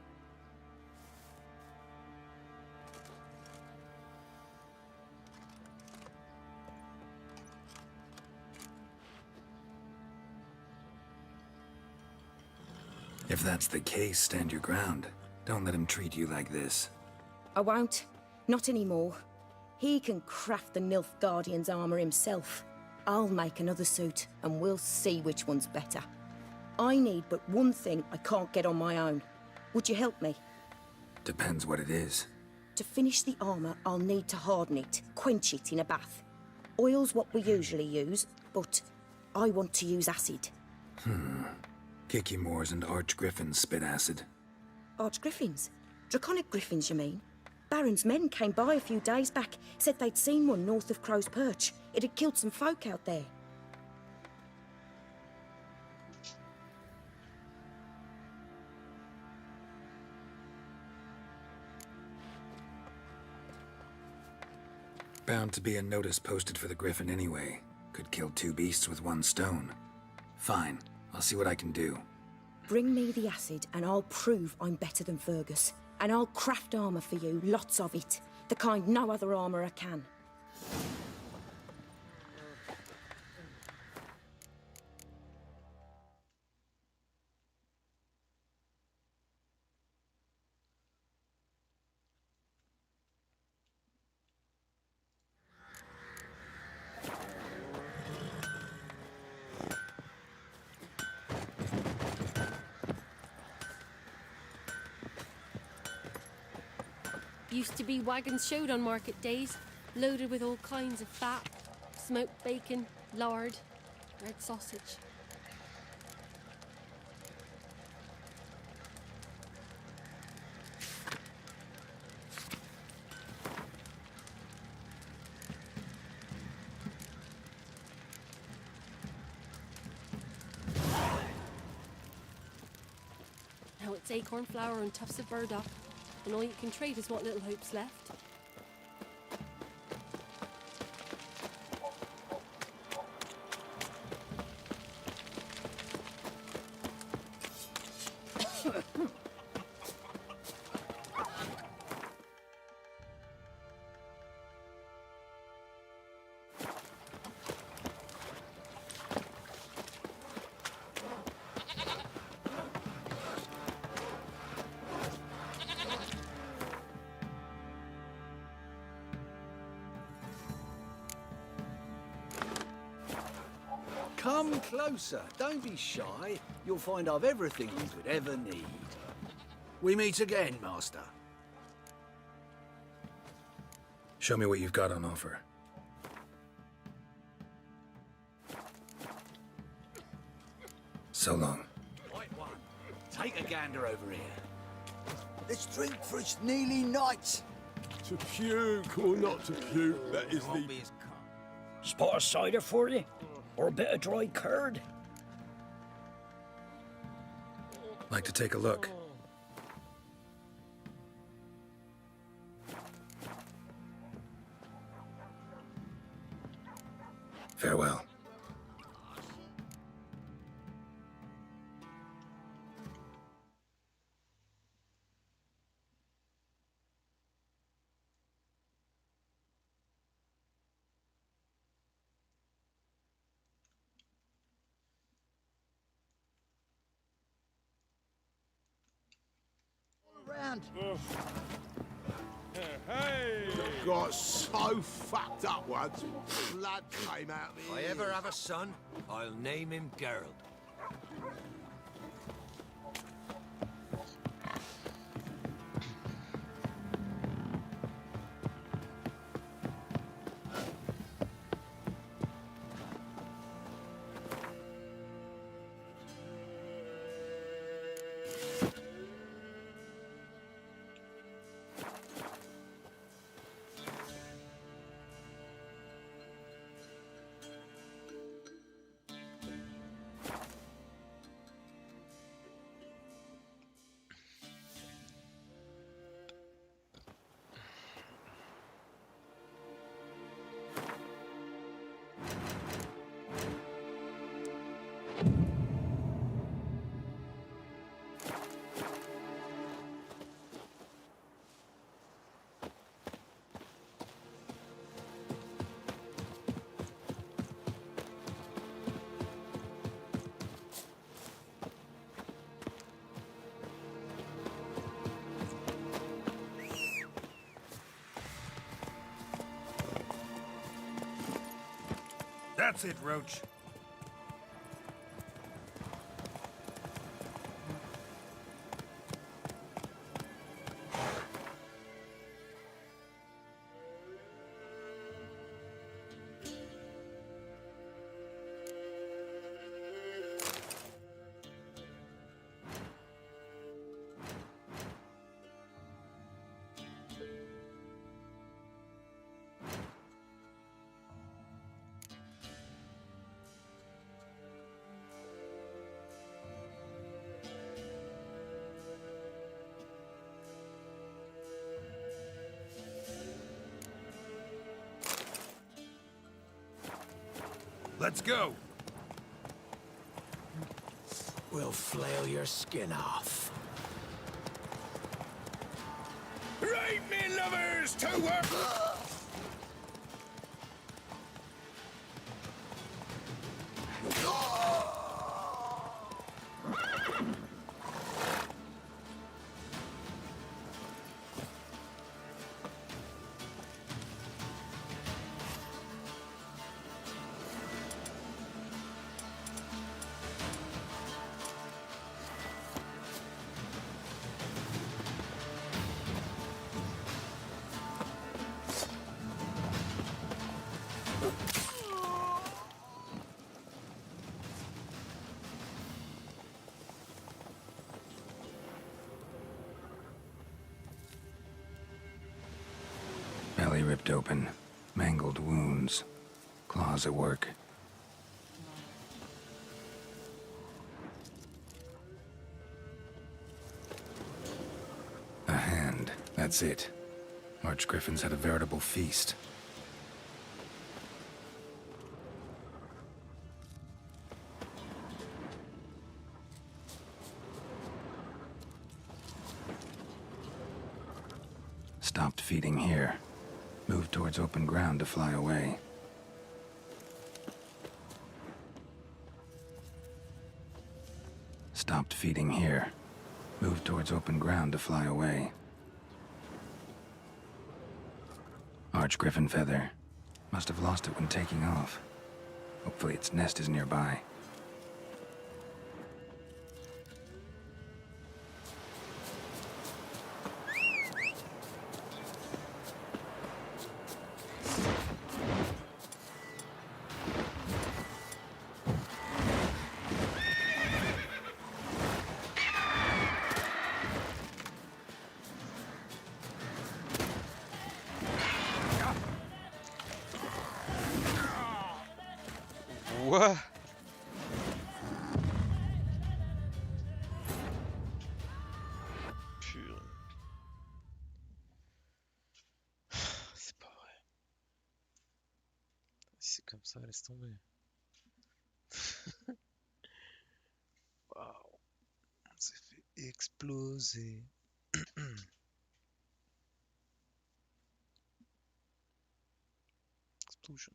Speaker 7: If that's the case, stand your ground. Don't let him treat you like this.
Speaker 12: I won't. Not anymore. He can craft the Nilfgaardian's armour himself. I'll make another suit, and we'll see which one's better. I need but one thing I can't get on my own. Would you help me?
Speaker 7: Depends what it is.
Speaker 12: To finish the armour, I'll need to harden it, quench it in a bath. Oil's what we usually use, but I want to use acid.
Speaker 7: Kicky Moors and Archgriffins spit acid.
Speaker 12: Archgriffins? Draconic griffins, you mean? Baron's men came by a few days back, said they'd seen one north of Crow's Perch. It had killed some folk out there.
Speaker 7: Bound to be a notice posted for the Griffin anyway. Could kill two beasts with one stone. Fine, I'll see what I can do.
Speaker 12: Bring me the acid and I'll prove I'm better than Fergus. And I'll craft armour for you, lots of it. The kind no other armourer can.
Speaker 15: Used to be wagons showed on market days, loaded with all kinds of fat, smoked bacon, lard, red sausage. nuts, acorn flour, and tufts of burdock, and all you can trade is what little hope's left.
Speaker 4: Come closer. Don't be shy. You'll find I've everything you could ever need. We meet again, Master.
Speaker 7: Show me what you've got on offer. So long.
Speaker 4: Right one. Take a gander over here. Let's drink for its nearly night.
Speaker 14: To puke or not to puke, that is the...
Speaker 3: Spot of cider for you? Or a bit of dry curd?
Speaker 7: Like to take a look. Farewell.
Speaker 4: Around.
Speaker 14: Hey!
Speaker 6: Got so fucked up once, blood came out of me.
Speaker 16: If I ever have a son, I'll name him Geralt.
Speaker 14: That's it, Roach. Let's go.
Speaker 16: We'll flail your skin off.
Speaker 14: Right, me lovers, to work!
Speaker 7: Belly ripped open, mangled wounds, claws at work. That's it. Archgriffins had a veritable feast. Stopped feeding here. Moved towards open ground to fly away. Stopped feeding here. Moved towards open ground to fly away. Archgriffin feather. Must have lost it when taking off. Hopefully its nest is nearby.
Speaker 2: What? Purée. C'est pas vrai. Si c'est comme ça, laisse tomber. Waouh. On s'est fait exploser. Explosion.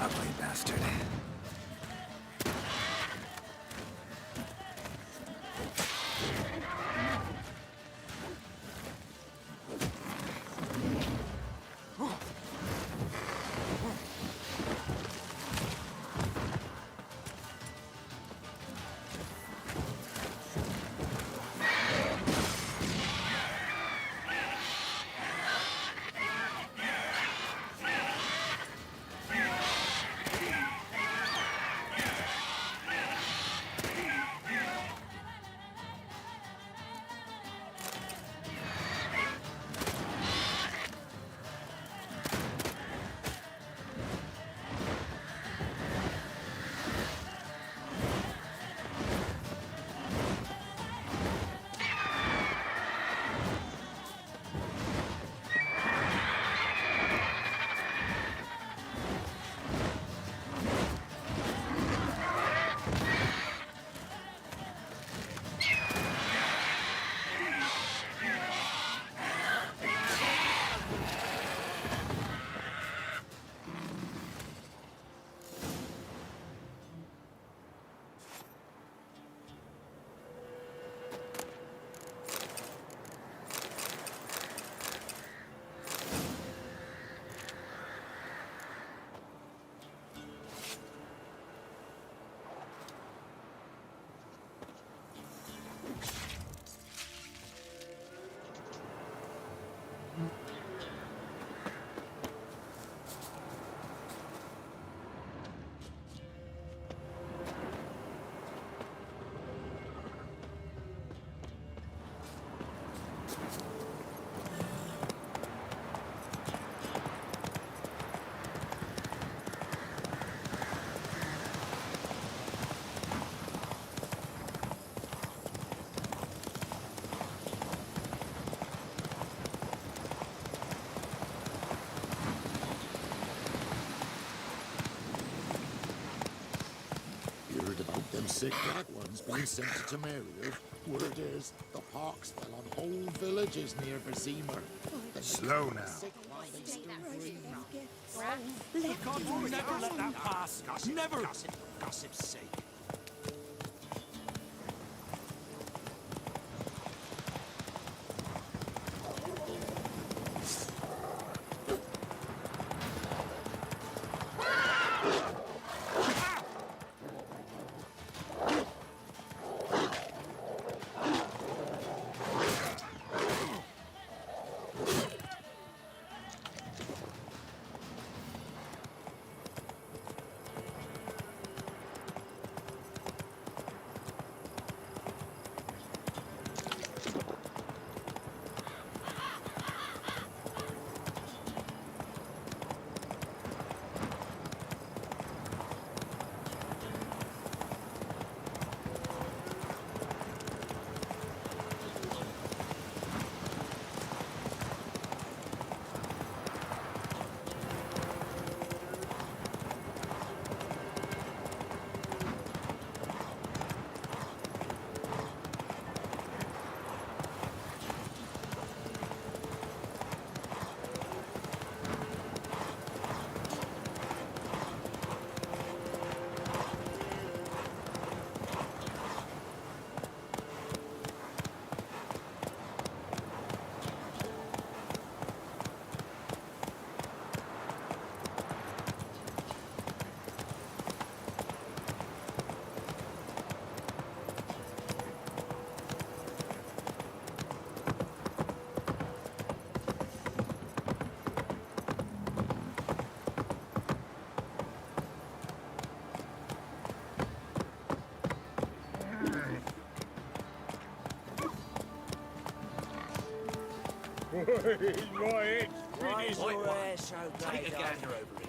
Speaker 7: Ugly bastard.
Speaker 17: Them sick black ones being sent to Temeria. Word is, the pox fell on whole villages near Vizima.
Speaker 6: Slow now.
Speaker 16: God will never let that pass. Never! Gossip's sake. Why is your hair so
Speaker 4: Take a
Speaker 16: grey,
Speaker 4: gander over here.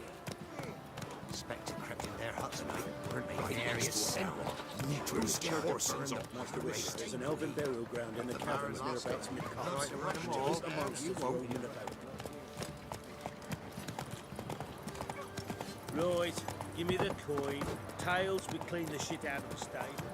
Speaker 16: Spectre crept in their huts, mate. Weren't making areas scent.
Speaker 17: Neutron's horses on
Speaker 16: Master Race.
Speaker 17: There's an elven burial ground in the caverns nearabouts Midcast. Those amongst you roaming about.
Speaker 18: Right, give me the coin. Tails, we clean the shit out of the stable.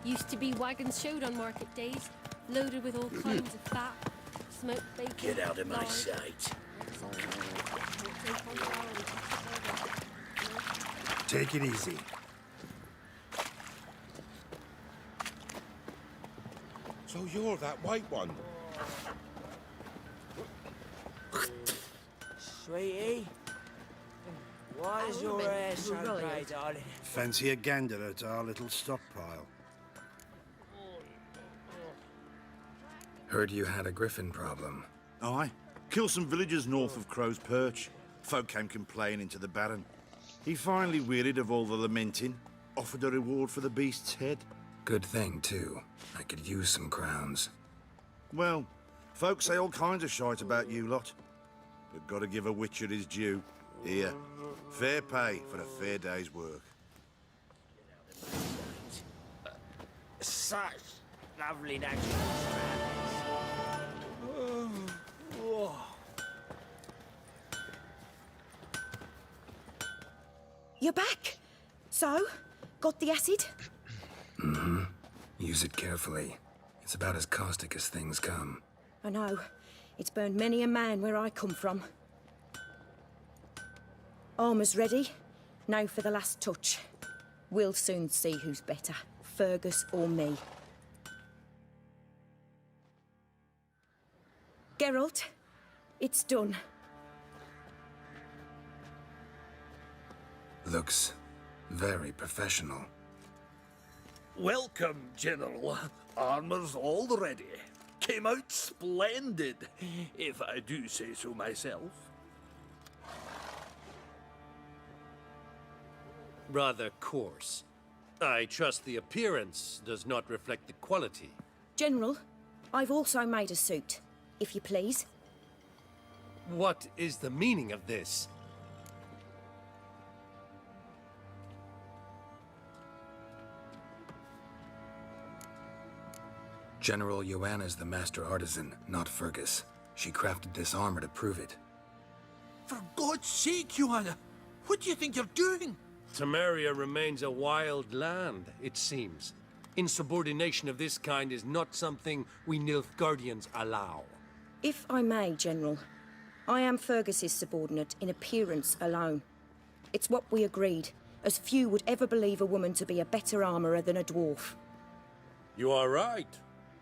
Speaker 15: Used to be wagons showed on market days, loaded with all kinds of fat, smoked bacon.
Speaker 18: Get out of my
Speaker 15: lard.
Speaker 18: sight.
Speaker 7: Take it easy.
Speaker 17: So you're that white one?
Speaker 16: Sweetie, why is your hair so grey, darling?
Speaker 19: Fancy a gander at our little stockpile.
Speaker 7: Heard you had a griffin problem.
Speaker 19: Aye. Killed some villagers north of Crow's Perch. Folk came complaining to the Baron. He finally wearied of all the lamenting, offered a reward for the beast's head.
Speaker 7: Good thing, too. I could use some crowns.
Speaker 19: Well, folk say all kinds of shite about you lot. But gotta give a witcher his due. Here, fair pay for a fair day's work.
Speaker 16: Such lovely natural surroundings.
Speaker 12: You're back. So, got the acid?
Speaker 7: Mm-hmm. Use it carefully. It's about as caustic as things come.
Speaker 12: I know. It's burned many a man where I come from. Armour's ready. Now for the last touch. We'll soon see who's better, Fergus or me. Geralt, it's done.
Speaker 7: Looks very professional.
Speaker 4: Welcome, General. Armour's all ready. Came out splendid, if I do say so myself.
Speaker 14: Rather coarse. I trust the appearance does not reflect the quality.
Speaker 12: General, I've also made a suit, if you please.
Speaker 14: What is the meaning of this?
Speaker 7: General Joanna's the master artisan, not Fergus. She crafted this armor to prove it.
Speaker 4: For God's sake, Joanna, what do you think you're doing?
Speaker 14: Temeria remains a wild land, it seems. Insubordination of this kind is not something we Nilfgaardians allow.
Speaker 12: If I may, General, I am Fergus's subordinate in appearance alone. It's what we agreed, as few would ever believe a woman to be a better armourer than a dwarf.
Speaker 14: You are right.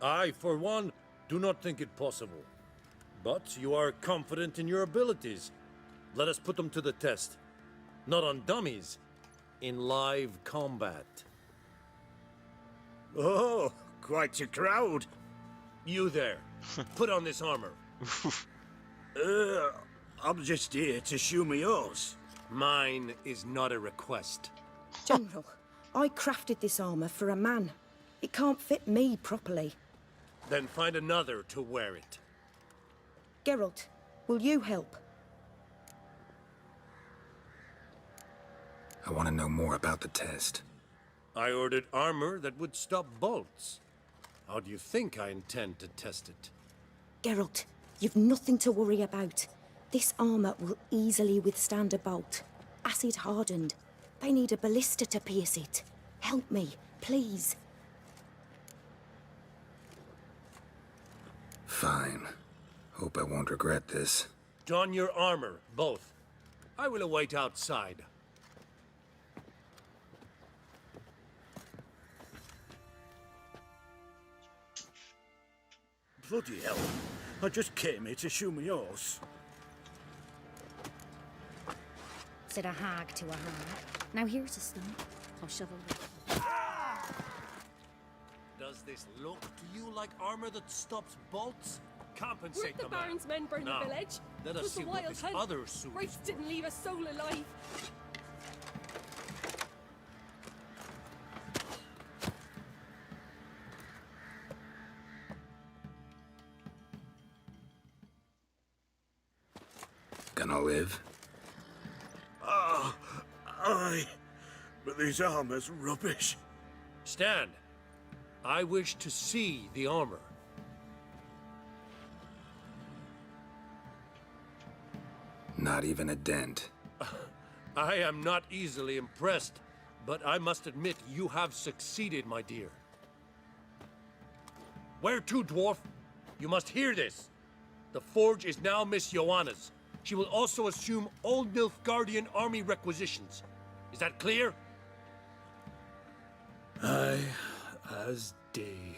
Speaker 14: I, for one, do not think it possible. But you are confident in your abilities. Let us put them to the test. Not on dummies, in live combat.
Speaker 18: Oh, quite a crowd.
Speaker 14: You there, put on this armor.
Speaker 18: I'm just here to show me yours.
Speaker 14: Mine is not a request.
Speaker 12: General, I crafted this armour for a man. It can't fit me properly.
Speaker 14: Then find another to wear it.
Speaker 12: Geralt, will you help?
Speaker 7: I want to know more about the test.
Speaker 14: I ordered armor that would stop bolts. How do you think I intend to test it?
Speaker 12: Geralt, you've nothing to worry about. This armour will easily withstand a bolt. Acid hardened. They need a ballista to pierce it. Help me, please.
Speaker 7: Fine. Hope I won't regret this.
Speaker 14: Don your armor, both. I will await outside.
Speaker 18: Bloody hell. I just came here to show me yours.
Speaker 20: Said a hag to a hag. Now here's a stone. I'll shovel it.
Speaker 14: Does this look to you like armor that stops bolts? Compensate
Speaker 15: Weren't the
Speaker 14: man.
Speaker 15: Baron's men burn
Speaker 14: Now,
Speaker 15: the village?
Speaker 14: let
Speaker 15: It
Speaker 14: us
Speaker 15: was
Speaker 14: see
Speaker 15: a
Speaker 14: what
Speaker 15: wild
Speaker 14: this
Speaker 15: hunt.
Speaker 14: other suit
Speaker 15: Wraiths didn't leave a soul alive.
Speaker 7: Gonna live?
Speaker 18: Ah, aye. But this armor's rubbish.
Speaker 14: Stand. I wish to see the armor.
Speaker 7: Not even a dent.
Speaker 14: I am not easily impressed, but I must admit you have succeeded, my dear. Where to, dwarf? You must hear this. The forge is now Miss Joanna's. She will also assume Old Nilfgaardian army requisitions. Is that clear?
Speaker 18: Aye, as day.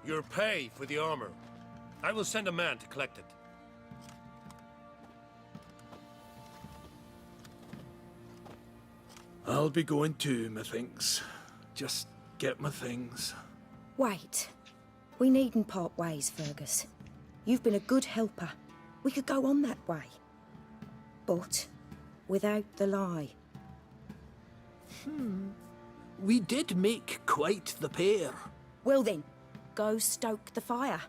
Speaker 14: Your pay for the armor. I will send a man to collect it.
Speaker 18: I'll be going too, methinks. Just get my things.
Speaker 12: Wait. We needn't part ways, Fergus. You've been a good helper. We could go on that way. But without the lie.
Speaker 4: We did make quite the pair.
Speaker 12: Well then, go stoke the fire.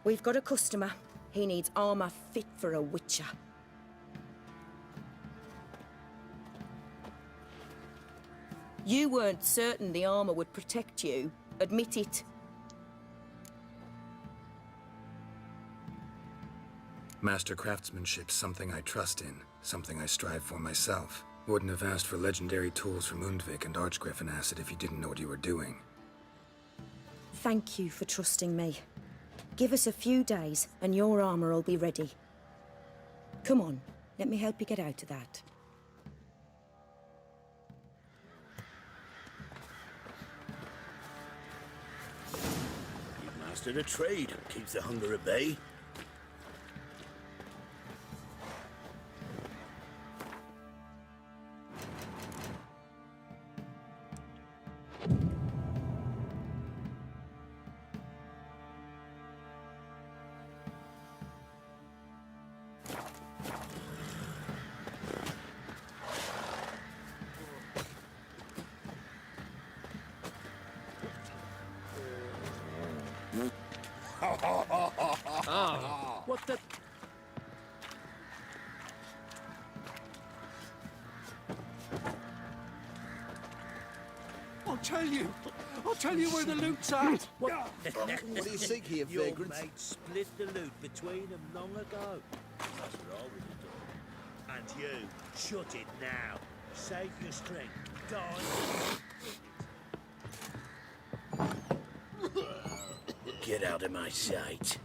Speaker 12: We've got a customer. He needs armour fit for a witcher. You weren't certain the armour would protect you. Admit it.
Speaker 7: Master craftsmanship's something I trust in, something I strive for myself. Wouldn't have asked for legendary tools from Undvik and Archgriffin Acid if you didn't know what you were doing.
Speaker 12: Thank you for trusting me. Give us a few days and your armour will be ready. Come on, let me help you get out of that.
Speaker 18: You've mastered a trade. Keeps the hunger at bay.
Speaker 9: Ah, what the...
Speaker 4: I'll tell you where the loot's at.
Speaker 18: What
Speaker 4: do you seek here,
Speaker 18: Your
Speaker 4: vagrants?
Speaker 18: mate split the loot between them long ago. That's what I would have done. And you, shut it now. Save your strength. Die. Get out of my sight.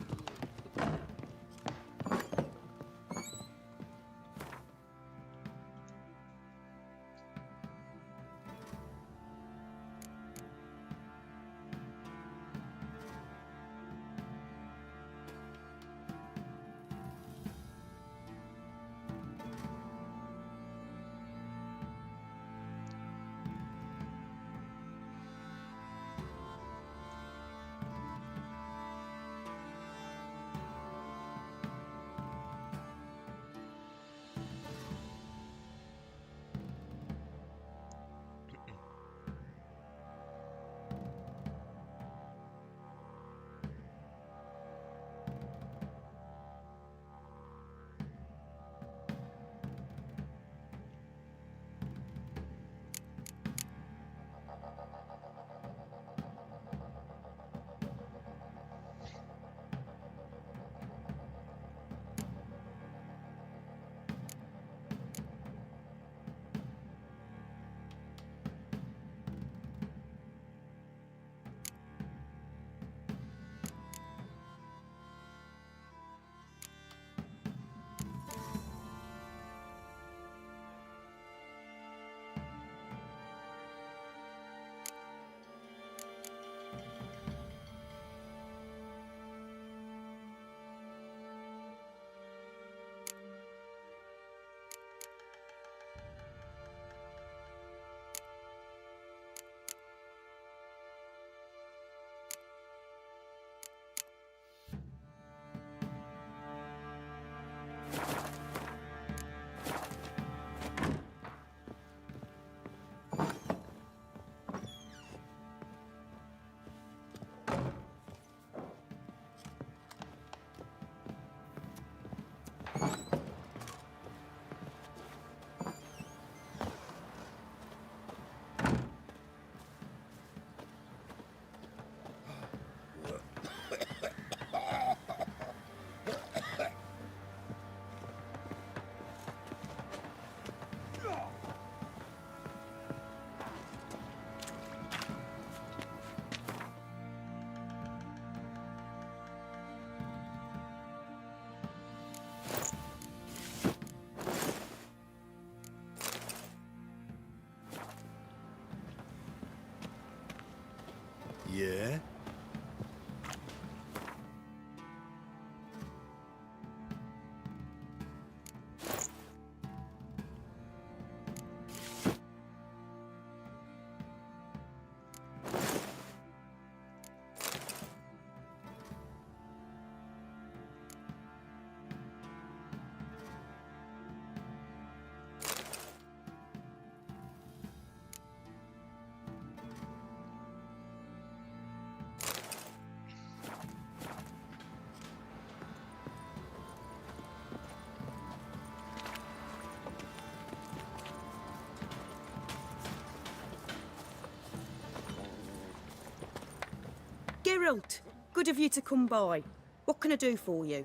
Speaker 12: Geralt, good of you to come by. What can I do for you?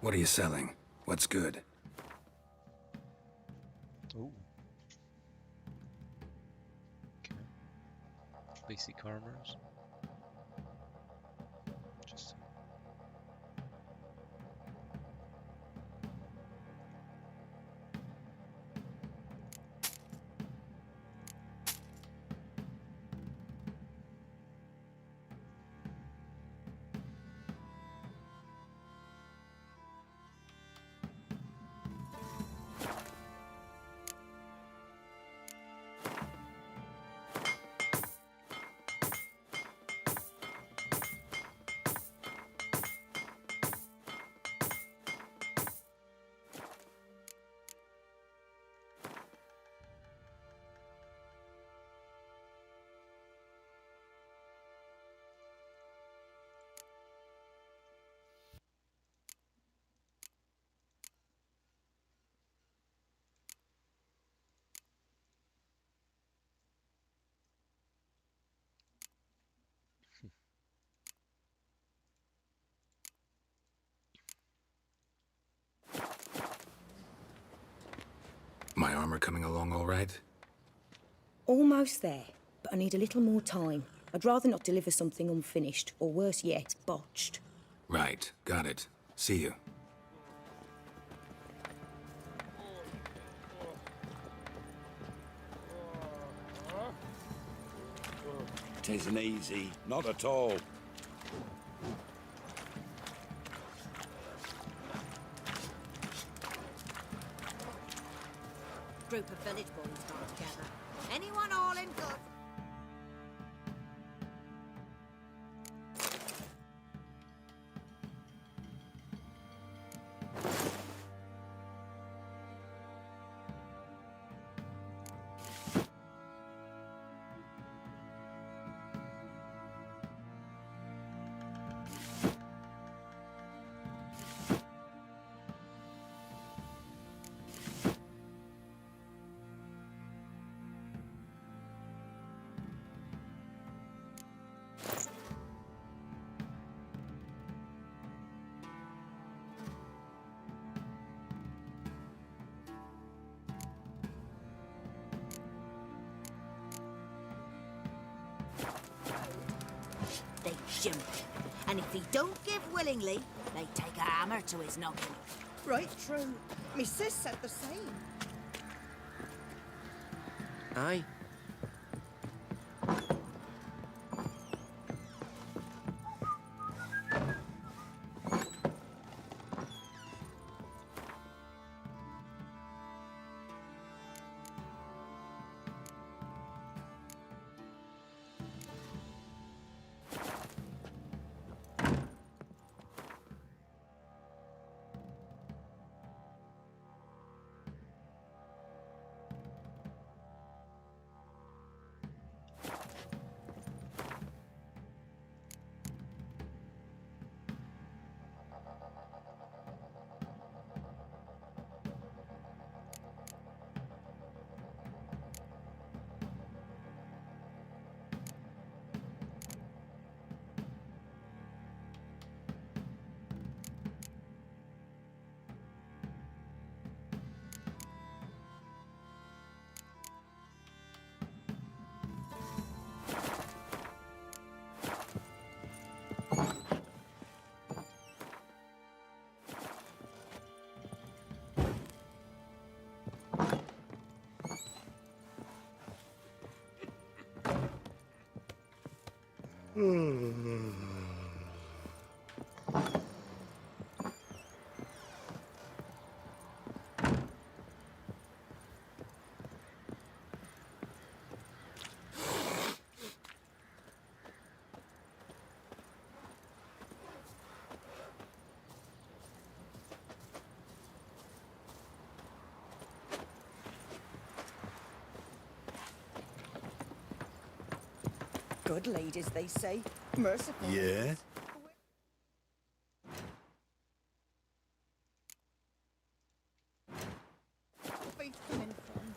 Speaker 7: What are you selling? What's good?
Speaker 2: Ooh. Okay. Basic armors. Interesting.
Speaker 7: My armor coming along all right?
Speaker 12: Almost there, but I need a little more time. I'd rather not deliver something unfinished, or worse yet, botched.
Speaker 7: Right, got it. See you.
Speaker 17: Tisn't easy, not at all.
Speaker 21: Group of village boys got together. Anyone all in good? They jump him. And if he don't give willingly, they take a hammer to his noggin.
Speaker 16: Right true. Me sis said the same.
Speaker 9: Aye.
Speaker 16: Good ladies, they say. Merciful.
Speaker 17: Yeah?
Speaker 16: Faith coming from.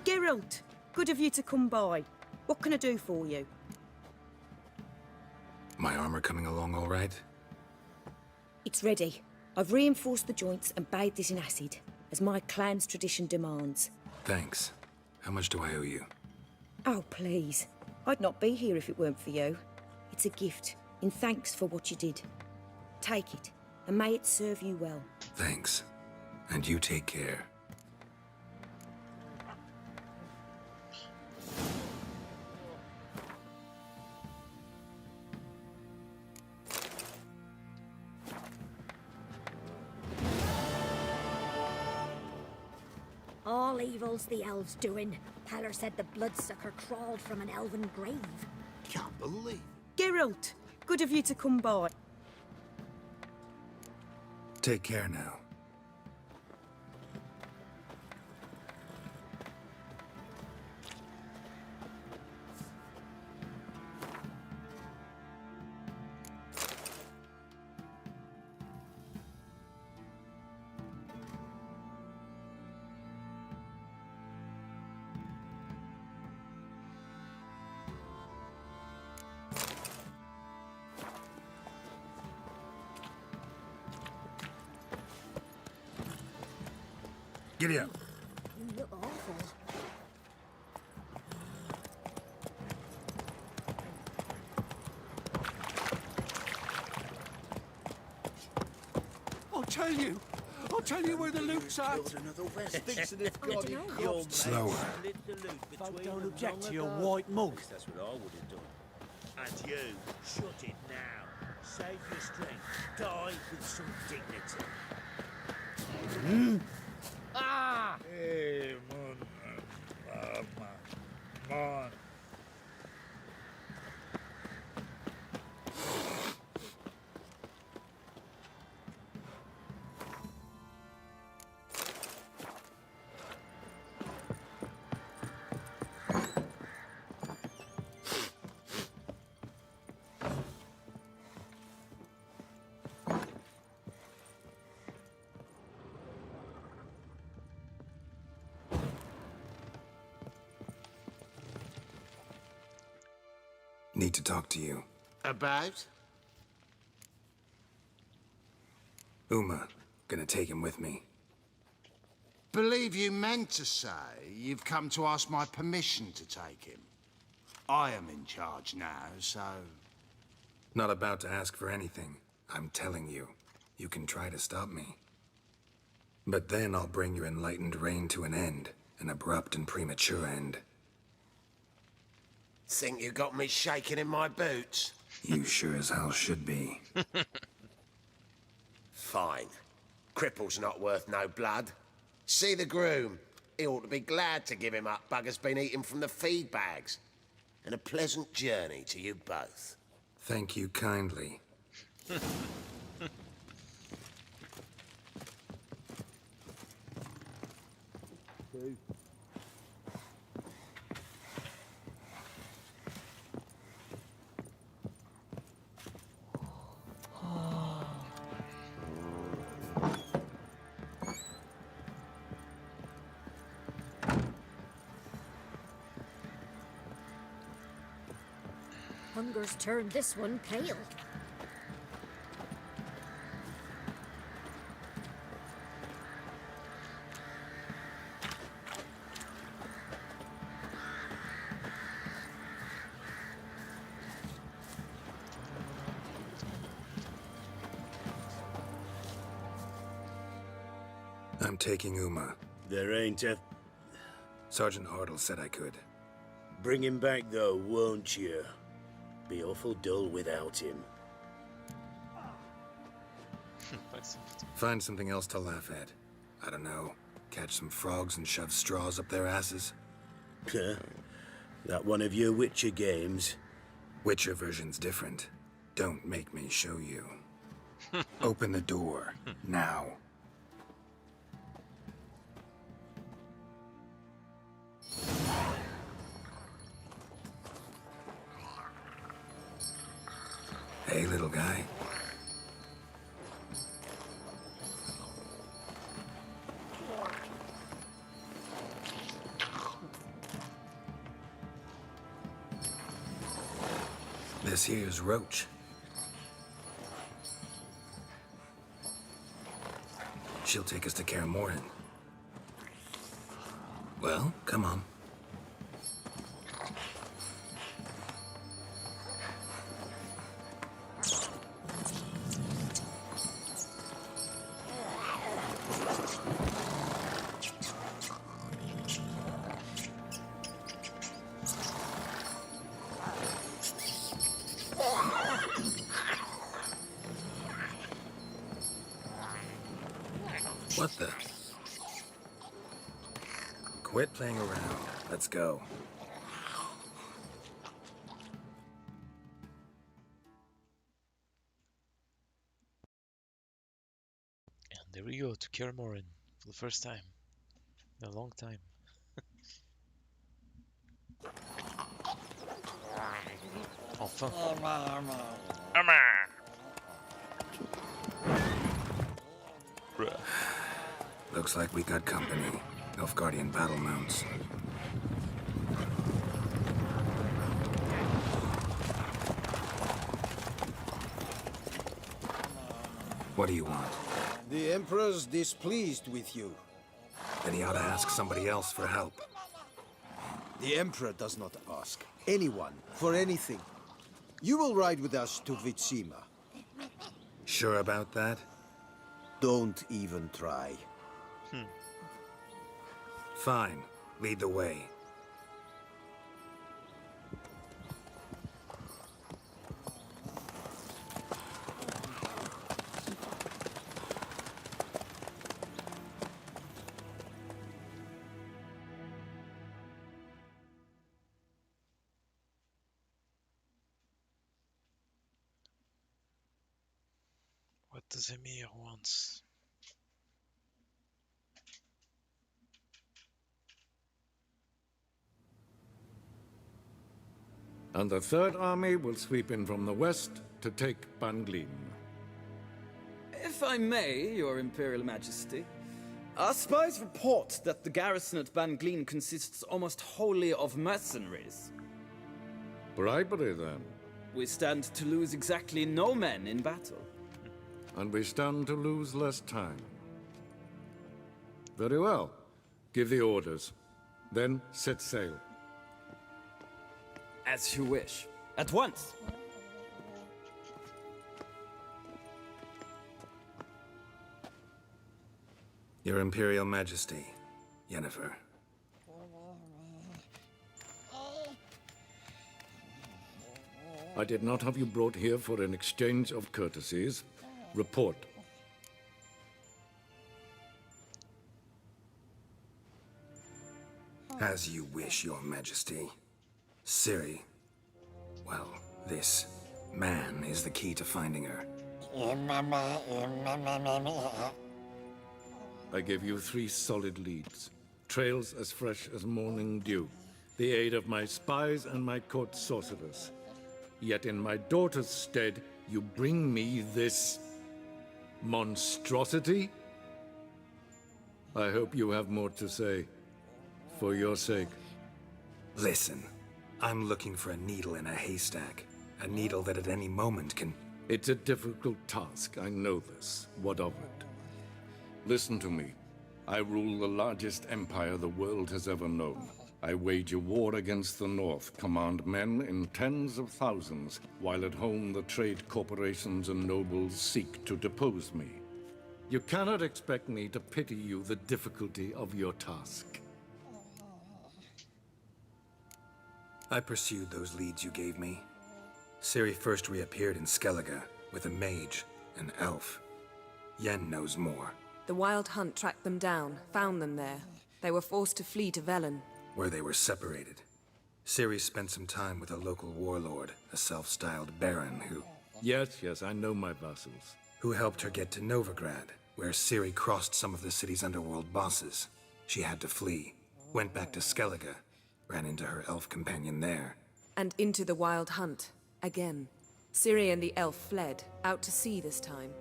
Speaker 12: Geralt, good of you to come by. What can I do for you?
Speaker 7: My armor coming along all right?
Speaker 12: It's ready. I've reinforced the joints and bathed it in acid, as my clan's tradition demands.
Speaker 7: Thanks. How much do I owe you?
Speaker 12: Oh, please. I'd not be here if it weren't for you. It's a gift, in thanks for what you did. Take it, and may it serve you well.
Speaker 7: Thanks. And you take care.
Speaker 20: All evil's the elves doing. Peller said the bloodsucker crawled from an elven grave.
Speaker 17: Can't believe.
Speaker 12: Geralt, good of you to come by.
Speaker 7: Take care now.
Speaker 6: Giddy up.
Speaker 20: You look awful.
Speaker 4: I'll tell you where the loot's at.
Speaker 7: Slower.
Speaker 18: Folk don't object to your white mug. That's what I would have done. And you, shut it now. Save your strength. Die with some dignity.
Speaker 17: Ah!
Speaker 18: Hey, man.
Speaker 7: Need to talk to you.
Speaker 17: About?
Speaker 7: Uma. Gonna take him with me.
Speaker 17: Believe you meant to say you've come to ask my permission to take him. I am in charge now, so...
Speaker 7: Not about to ask for anything. I'm telling you. You can try to stop me. But then I'll bring your enlightened reign to an end. An abrupt and premature end.
Speaker 11: Think you got me shaking in my boots?
Speaker 7: You sure as hell should be.
Speaker 11: Fine. Cripple's not worth no blood. See the groom. He ought to be glad to give him up. Bugger's been eating from the feed bags. And a pleasant journey to you both.
Speaker 7: Thank you kindly.
Speaker 20: Hunger's turned this one pale.
Speaker 7: I'm taking Uma.
Speaker 18: There ain't a...
Speaker 7: Sergeant Hartle said I could.
Speaker 18: Bring him back, though, won't you? Be awful dull without him.
Speaker 7: Find something else to laugh at. I don't know. Catch some frogs and shove straws up their asses.
Speaker 18: That one of your Witcher games?
Speaker 7: Witcher version's different. Don't make me show you. Open the door. Now. Hey, little guy. This here's Roach. She'll take us to Kaer Morhen. Well, come on. What the? Quit playing around. Let's go.
Speaker 2: And there we go, to Kaer Morhen for the first time in a long time. Enfin.
Speaker 7: Looks like we got company. Nilfgaardian battle mounts. What do you want?
Speaker 13: The Emperor's displeased with you.
Speaker 7: Then he ought to ask somebody else for help.
Speaker 13: The Emperor does not ask anyone for anything. You will ride with us to Vitsima.
Speaker 7: Sure about that?
Speaker 13: Don't even try.
Speaker 7: Fine. Lead the way.
Speaker 2: What does Emir want?
Speaker 1: And the Third Army will sweep in from the west to take Banglin.
Speaker 22: If I may, Your Imperial Majesty, our spies report that the garrison at Banglin consists almost wholly of mercenaries.
Speaker 1: Bribery, then.
Speaker 22: We stand to lose exactly no men in battle.
Speaker 1: And we stand to lose less time. Very well. Give the orders. Then set sail.
Speaker 22: As you wish. At once.
Speaker 7: Your Imperial Majesty, Yennefer.
Speaker 1: I did not have you brought here for an exchange of courtesies. Report.
Speaker 7: As you wish, Your Majesty. Ciri. Well, this man is the key to finding her.
Speaker 1: I gave you 3 solid leads. Trails as fresh as morning dew. The aid of my spies and my court sorcerers. Yet in my daughter's stead, you bring me this monstrosity? I hope you have more to say. For your sake.
Speaker 7: Listen, I'm looking for a needle in a haystack. A needle that at any moment can...
Speaker 1: It's a difficult task, I know this. What of it? Listen to me. I rule the largest empire the world has ever known. I wage a war against the North, command men in tens of thousands, while at home the trade corporations and nobles seek to depose me. You cannot expect me to pity you the difficulty of your task.
Speaker 7: I pursued those leads you gave me. Ciri first reappeared in Skellige with a mage, an elf. Yen knows more.
Speaker 5: The Wild Hunt tracked them down, found them there. They were forced to flee to Velen.
Speaker 7: Where they were separated. Ciri spent some time with a local warlord, a self-styled baron who...
Speaker 1: Yes, I know my vassals.
Speaker 7: Who helped her get to Novigrad, where Ciri crossed some of the city's underworld bosses. She had to flee, went back to Skellige, ran into her elf companion there.
Speaker 5: And into the Wild Hunt, again. Ciri and the elf fled, out to sea this time.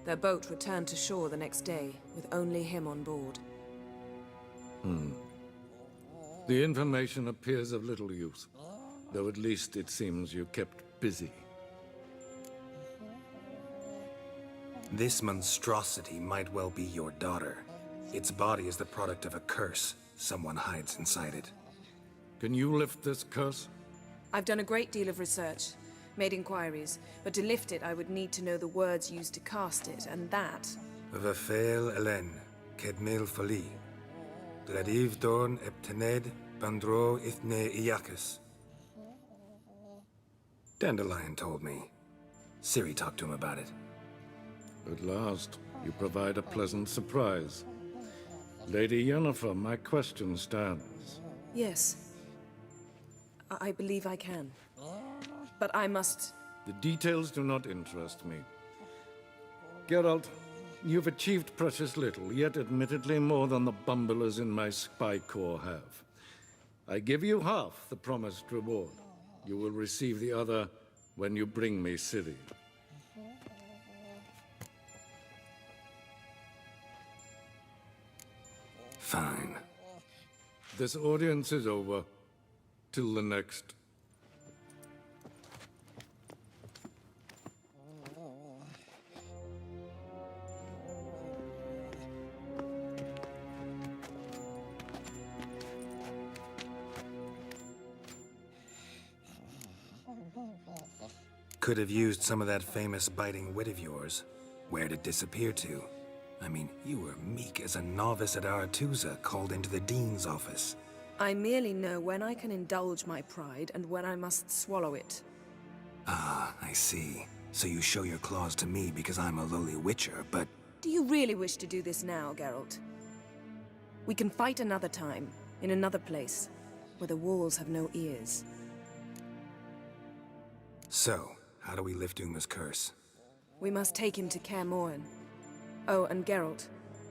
Speaker 5: Their boat returned to shore the next day, with only him on board.
Speaker 1: The information appears of little use, though at least it seems you kept busy.
Speaker 7: This monstrosity might well be your daughter. Its body is the product of a curse. Someone hides inside it.
Speaker 1: Can you lift this curse?
Speaker 5: I've done a great deal of research, made inquiries, but to lift it I would need to know the words used to cast it, and that...
Speaker 7: Vafel Elen, Kedmil Fali. Gladiv Dorn Ep15 Bandro Ithne Iacus. Dandelion told me. Ciri talked to him about it.
Speaker 1: At last, you provide a pleasant surprise. Lady Yennefer, my question stands.
Speaker 5: Yes. I believe I can. But I must...
Speaker 1: The details do not interest me. Geralt, you've achieved precious little, yet admittedly more than the bumblers in my spy corps have. I give you half the promised reward. You will receive the other when you bring me Ciri.
Speaker 7: Fine.
Speaker 1: This audience is over. Till the next.
Speaker 7: Could have used some of that famous biting wit of yours. Where'd it disappear to? I mean, you were meek as a novice at Aretusa, called into the Dean's office.
Speaker 5: I merely know when I can indulge my pride and when I must swallow it.
Speaker 7: Ah, I see. So you show your claws to me because I'm a lowly witcher, but...
Speaker 5: Do you really wish to do this now, Geralt? We can fight another time, in another place, where the walls have no ears.
Speaker 7: So, how do we lift Uma's curse?
Speaker 5: We must take him to Kaer Morhen. Oh, and Geralt,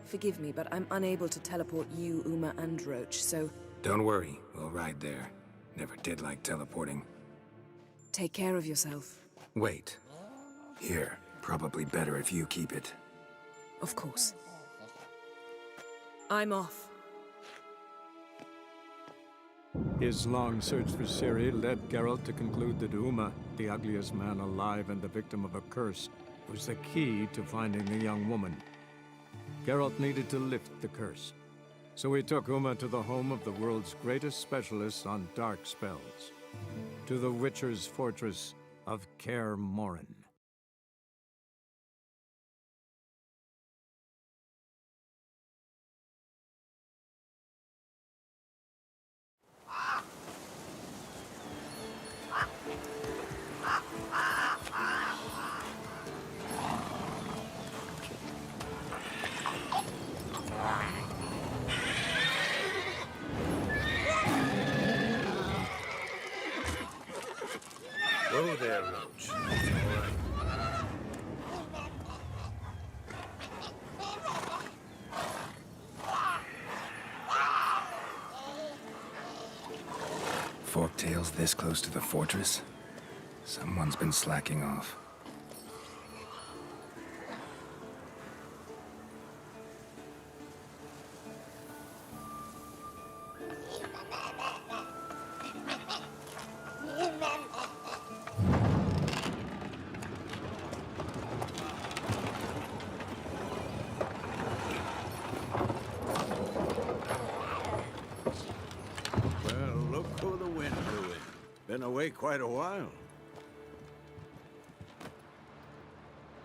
Speaker 5: forgive me, but I'm unable to teleport you, Uma, and Roach, so...
Speaker 7: Don't worry, we'll ride there. Never did like teleporting.
Speaker 5: Take care of yourself.
Speaker 7: Wait. Here, probably better if you keep it.
Speaker 5: Of course. I'm off.
Speaker 10: His long search for Ciri led Geralt to conclude that Uma, the ugliest man alive and the victim of a curse, was the key to finding the young woman. Geralt needed to lift the curse, so he took Uma to the home of the world's greatest specialist on dark spells, to the Witcher's fortress of Kaer Morhen.
Speaker 14: Whoa there, Roach. All right.
Speaker 7: Forktail's this close to the fortress? Someone's been slacking off.
Speaker 18: Well, look who the wind blew in. Been away quite a while.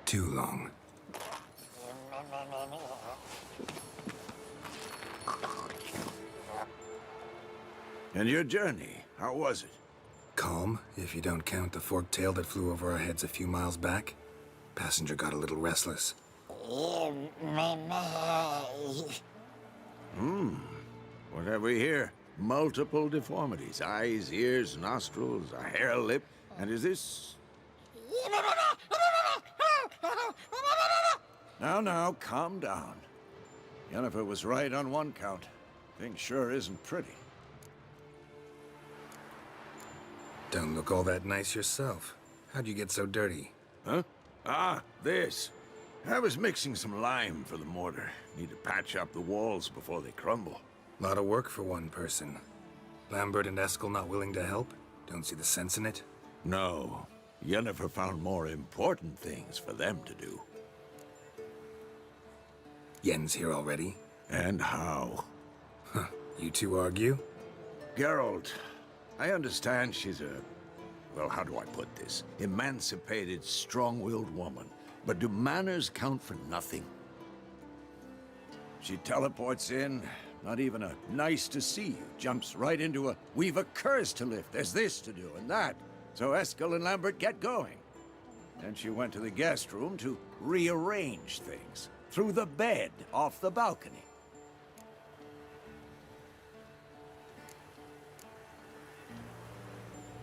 Speaker 7: Too long.
Speaker 18: And your journey, how was it?
Speaker 7: Calm, if you don't count the forktail that flew over our heads a few miles back. Passenger got a little restless.
Speaker 3: What have we here? Multiple deformities. Eyes, ears, nostrils, a hair lip. And is this... Now, calm down. Yennefer was right on one count. Thing sure isn't pretty.
Speaker 7: Don't look all that nice yourself. How'd you get so dirty?
Speaker 3: Huh? Ah, this. I was mixing some lime for the mortar. Need to patch up the walls before they crumble.
Speaker 7: Lot of work for one person. Lambert and Eskel not willing to help? Don't see the sense in it?
Speaker 3: No. Yennefer found more important things for them to do.
Speaker 7: Yen's here already?
Speaker 3: And how?
Speaker 7: Huh. You two argue?
Speaker 3: Geralt, I understand she's a... well, how do I put this? Emancipated, strong-willed woman. But do manners count for nothing? She teleports in, not even a nice to see you. Jumps right into a, we've a curse to lift, there's this to do and that. So Eskel and Lambert get going. Then she went to the guest room to rearrange things. Through the bed, off the balcony.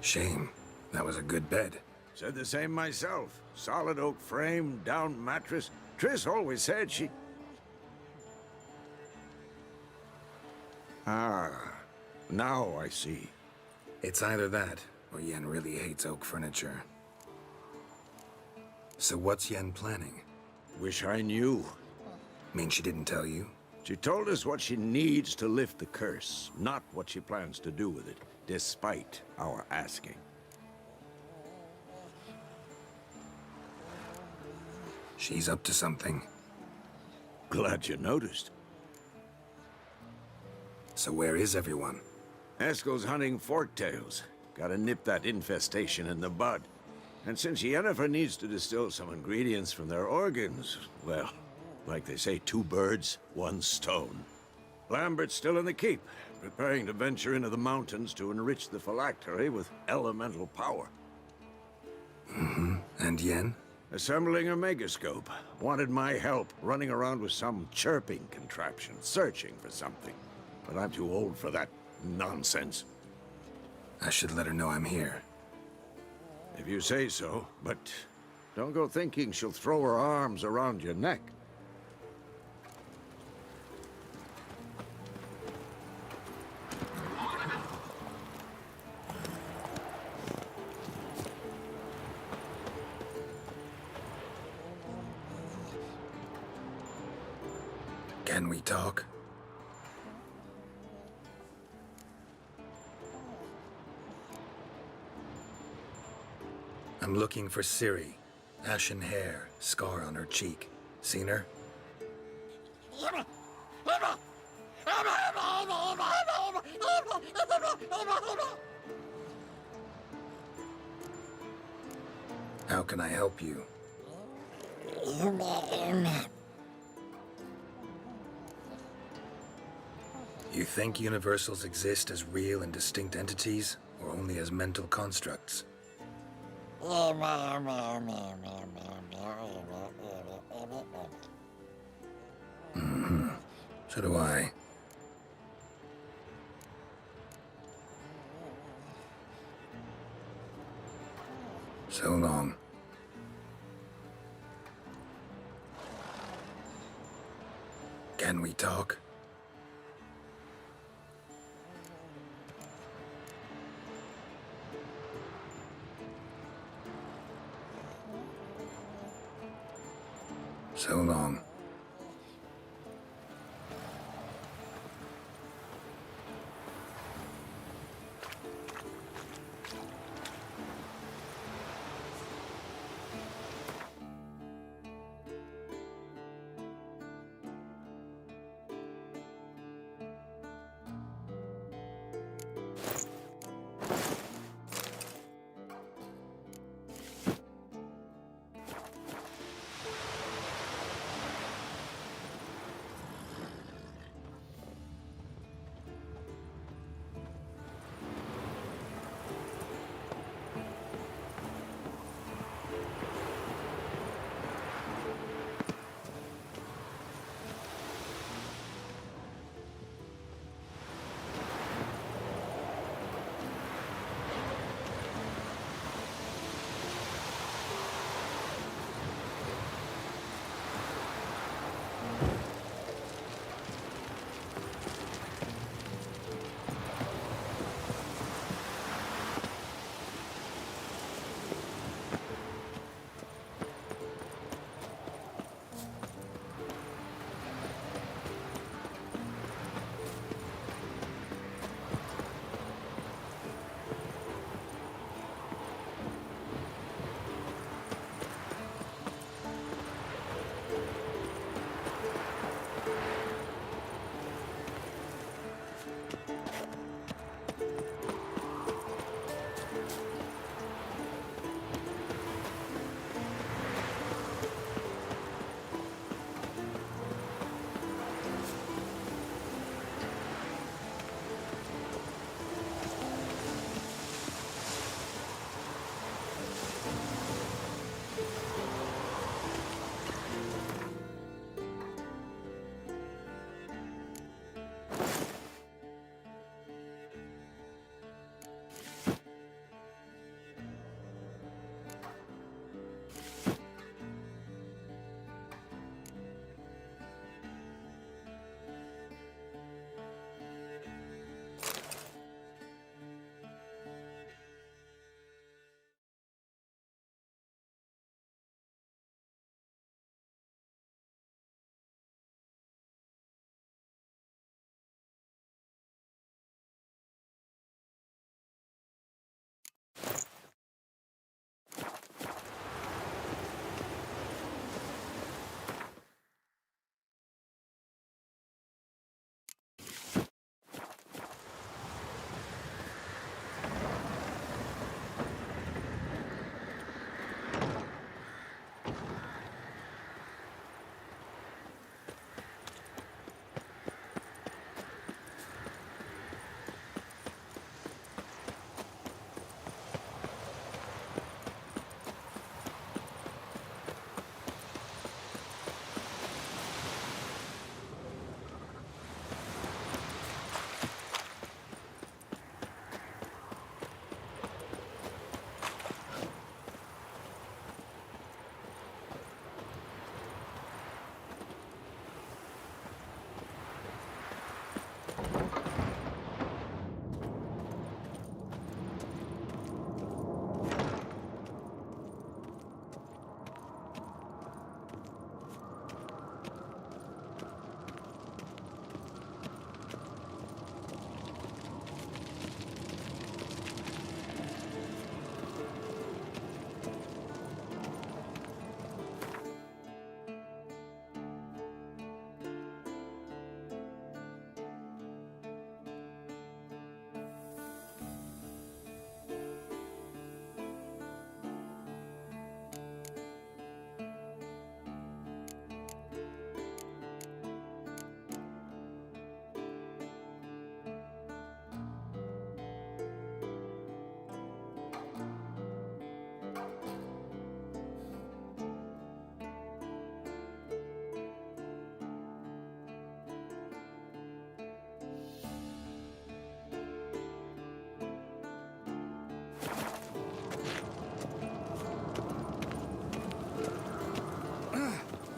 Speaker 7: Shame. That was a good bed.
Speaker 3: Said the same myself. Solid oak frame, down mattress. Triss always said she... Ah, now I see.
Speaker 7: It's either that, or Yen really hates oak furniture. So what's Yen planning?
Speaker 3: Wish I knew.
Speaker 7: Mean she didn't tell you?
Speaker 3: She told us what she needs to lift the curse, not what she plans to do with it, despite our asking.
Speaker 7: She's up to something.
Speaker 3: Glad you noticed.
Speaker 7: So where is everyone?
Speaker 3: Eskel's hunting forktails. Gotta nip that infestation in the bud. And since Yennefer needs to distill some ingredients from their organs, well, like they say, 2 birds, 1 stone. Lambert's still in the keep, preparing to venture into the mountains to enrich the phylactery with elemental power.
Speaker 7: Mm-hmm. And Yen?
Speaker 3: Assembling a megascope. Wanted my help, running around with some chirping contraption, searching for something. But I'm too old for that nonsense.
Speaker 7: I should let her know I'm here.
Speaker 3: If you say so, but don't go thinking she'll throw her arms around your neck.
Speaker 7: Can we talk? I'm looking for Ciri. Ashen hair, scar on her cheek. Seen her? How can I help you? You think universals exist as real and distinct entities, or only as mental constructs? Mm-hmm. So do I. So long. Can we talk? So long.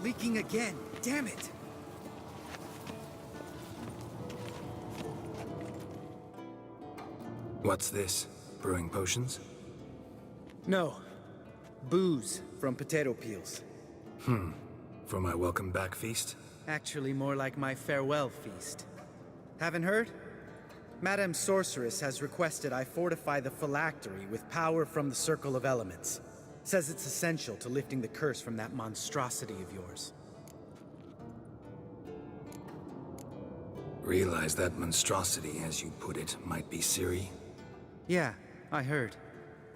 Speaker 7: leaking again. Damn it! What's this? Brewing potions?
Speaker 8: No. Booze from potato peels.
Speaker 7: For my welcome back feast?
Speaker 8: Actually, more like my farewell feast. Haven't heard? Madame Sorceress has requested I fortify the phylactery with power from the Circle of Elements. Says it's essential to lifting the curse from that monstrosity of yours.
Speaker 7: Realize that monstrosity, as you put it, might be Ciri?
Speaker 8: Yeah, I heard.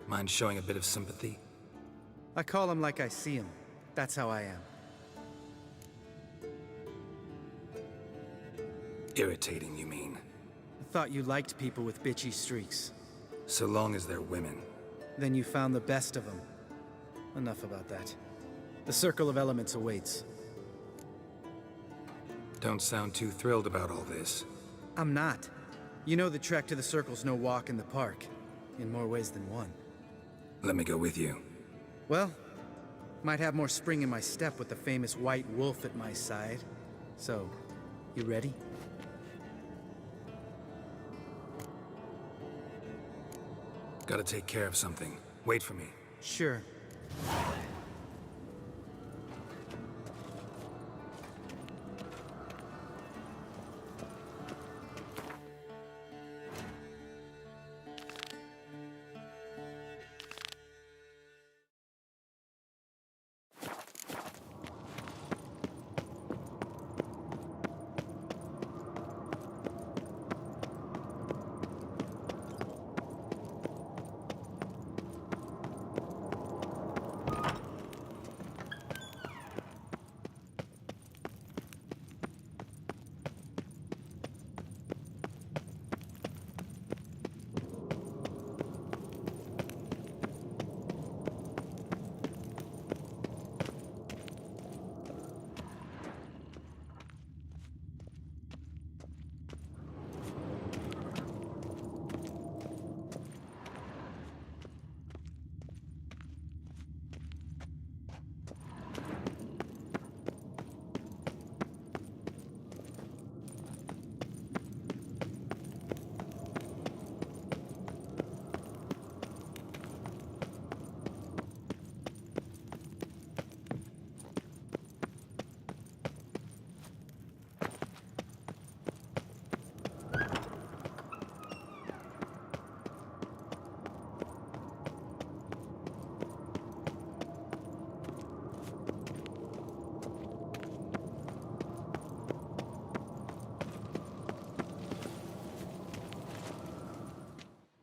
Speaker 7: Mind showing a bit of sympathy?
Speaker 8: I call him like I see him. That's how I am.
Speaker 7: Irritating, you mean?
Speaker 8: I thought you liked people with bitchy streaks.
Speaker 7: So long as they're women.
Speaker 8: Then you found the best of them. Enough about that. The Circle of Elements awaits.
Speaker 7: Don't sound too thrilled about all this.
Speaker 8: I'm not. You know the trek to the Circle's no walk in the park. In more ways than one.
Speaker 7: Let me go with you.
Speaker 8: Well, might have more spring in my step with the famous White Wolf at my side. So, you ready?
Speaker 7: Gotta take care of something. Wait for me.
Speaker 8: Sure.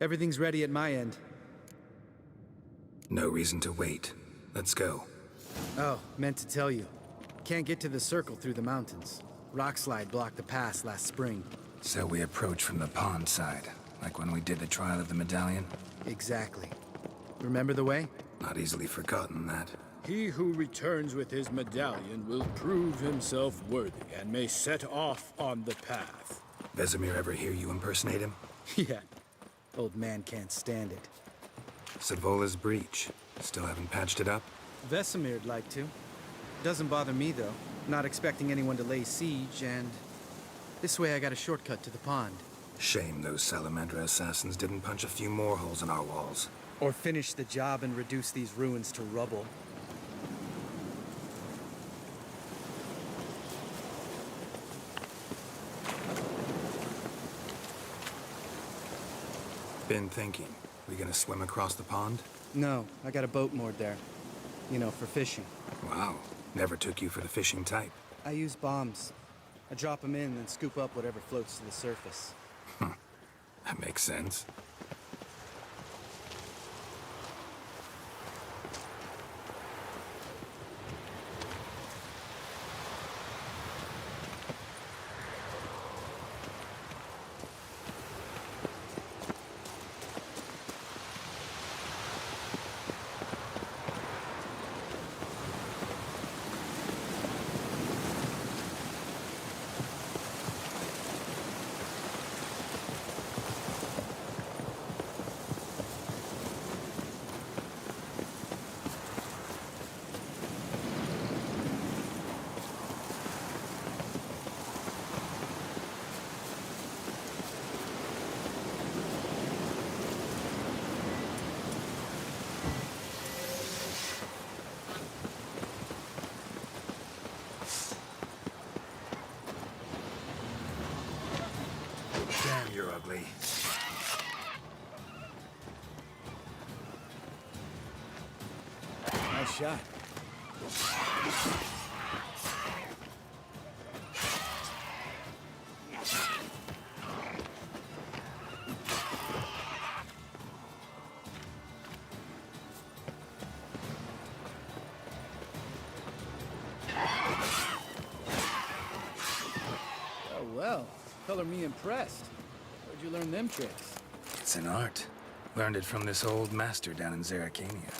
Speaker 8: Everything's ready at my end.
Speaker 7: No reason to wait. Let's go.
Speaker 8: Oh, meant to tell you. Can't get to the Circle through the mountains. Rockslide blocked the pass last spring.
Speaker 7: So we approach from the pond side, like when we did the trial of the medallion?
Speaker 8: Exactly. Remember the way?
Speaker 7: Not easily forgotten, that.
Speaker 19: He who returns with his medallion will prove himself worthy and may set off on the path.
Speaker 7: Vesemir ever hear you impersonate him?
Speaker 8: Yeah. Old man can't stand it.
Speaker 7: Savola's breach. Still haven't patched it up?
Speaker 8: Vesemir'd like to. Doesn't bother me, though. Not expecting anyone to lay siege, and... this way I got a shortcut to the pond.
Speaker 7: Shame those Salamandra assassins didn't punch a few more holes in our walls.
Speaker 8: Or finish the job and reduce these ruins to rubble.
Speaker 7: Been thinking. We gonna swim across the pond?
Speaker 8: No, I got a boat moored there. You know, for fishing.
Speaker 7: Wow. Never took you for the fishing type.
Speaker 8: I use bombs. I drop them in and scoop up whatever floats to the surface.
Speaker 7: That makes sense. ugly.
Speaker 19: Nice shot. Oh, well. Color me impressed. Where'd you learn them tricks?
Speaker 7: It's an art. Learned it from this old master down in Zerrikania.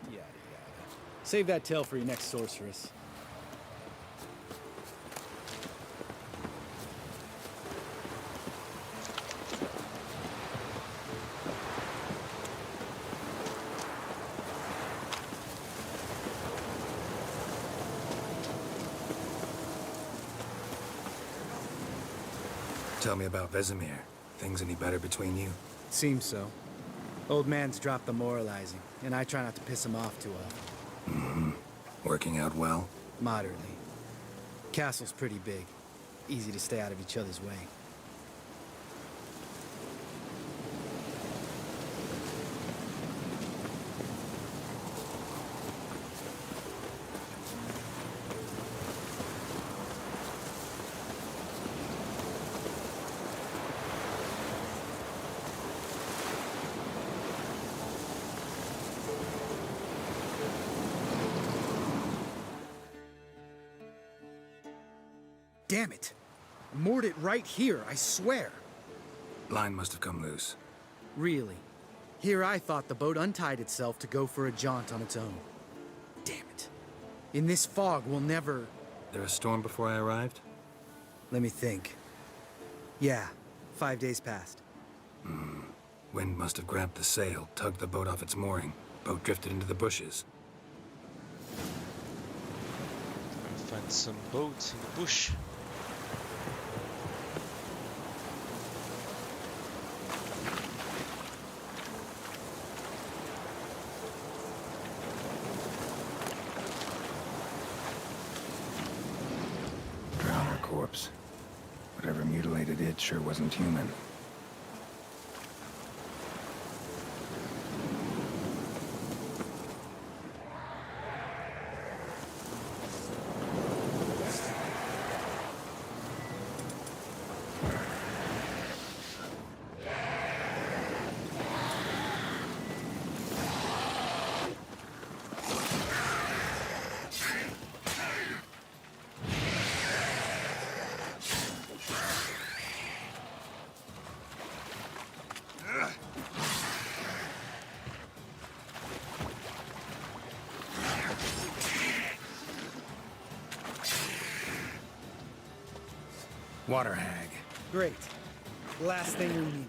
Speaker 19: Yada yada. Save that tale for your next sorceress.
Speaker 7: Tell me about Vesemir. Things any better between you?
Speaker 8: Seems so. Old man's dropped the moralizing, and I try not to piss him off too often.
Speaker 7: Mm-hmm. Working out well?
Speaker 8: Moderately. Castle's pretty big. Easy to stay out of each other's way. Damn it! Moored it right here, I swear.
Speaker 7: Line must have come loose.
Speaker 8: Really? Here I thought the boat untied itself to go for a jaunt on its own. Damn it. In this fog, we'll never...
Speaker 7: There a storm before I arrived?
Speaker 8: Let me think. Yeah, 5 days passed.
Speaker 7: Wind must have grabbed the sail, tugged the boat off its mooring. Boat drifted into the bushes.
Speaker 2: I'll find some boats in the bush.
Speaker 7: Corpse. Whatever mutilated it sure wasn't human. Water hag.
Speaker 8: Great. Last thing we needed.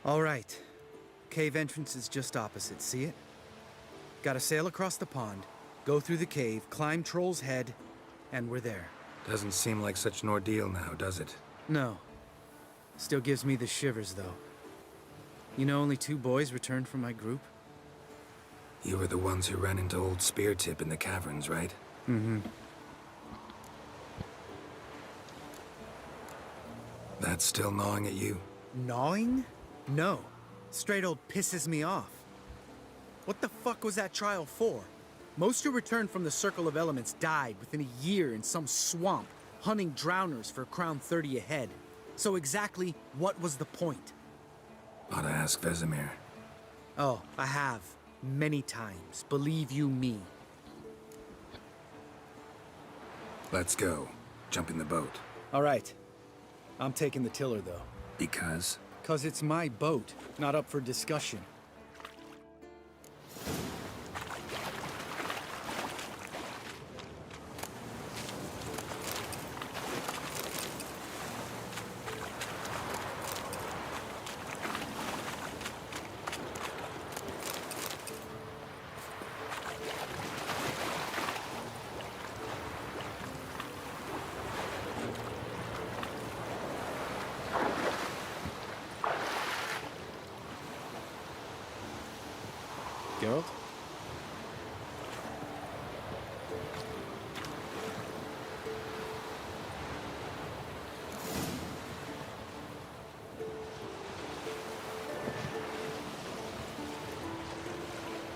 Speaker 8: All right. Cave entrance is just opposite, see it? Gotta sail across the pond, go through the cave, climb Troll's Head, and we're there.
Speaker 7: Doesn't seem like such an ordeal now, does it?
Speaker 8: No. Still gives me the shivers, though. You know only 2 boys returned from my group?
Speaker 7: You were the ones who ran into old Speartip in the caverns, right?
Speaker 8: Mm-hmm.
Speaker 7: That's still gnawing at you?
Speaker 8: Gnawing? No. Straight old pisses me off. What the fuck was that trial for? Most who returned from the Circle of Elements died within a year in some swamp, hunting drowners for Crown 30 a head. So exactly what was the point?
Speaker 7: Ought to ask Vesemir.
Speaker 8: Oh, I have. Many times. Believe you me.
Speaker 7: Let's go. Jump in the boat.
Speaker 8: All right. I'm taking the tiller, though.
Speaker 7: Because?
Speaker 8: 'Cause it's my boat, not up for discussion. Geralt?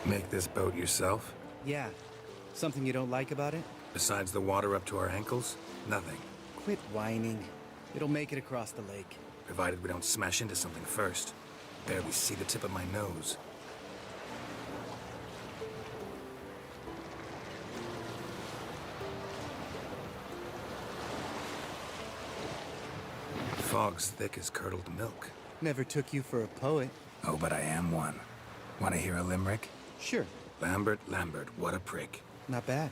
Speaker 7: Make this boat yourself?
Speaker 8: Yeah. Something you don't like about it?
Speaker 7: Besides the water up to our ankles? Nothing.
Speaker 8: Quit whining. It'll make it across the lake.
Speaker 7: Provided we don't smash into something first. Barely see the tip of my nose. Fog's thick as curdled milk.
Speaker 8: Never took you for a poet.
Speaker 7: Oh, but I am one. Want to hear a limerick?
Speaker 8: Sure.
Speaker 7: Lambert, Lambert, what a prick.
Speaker 8: Not bad.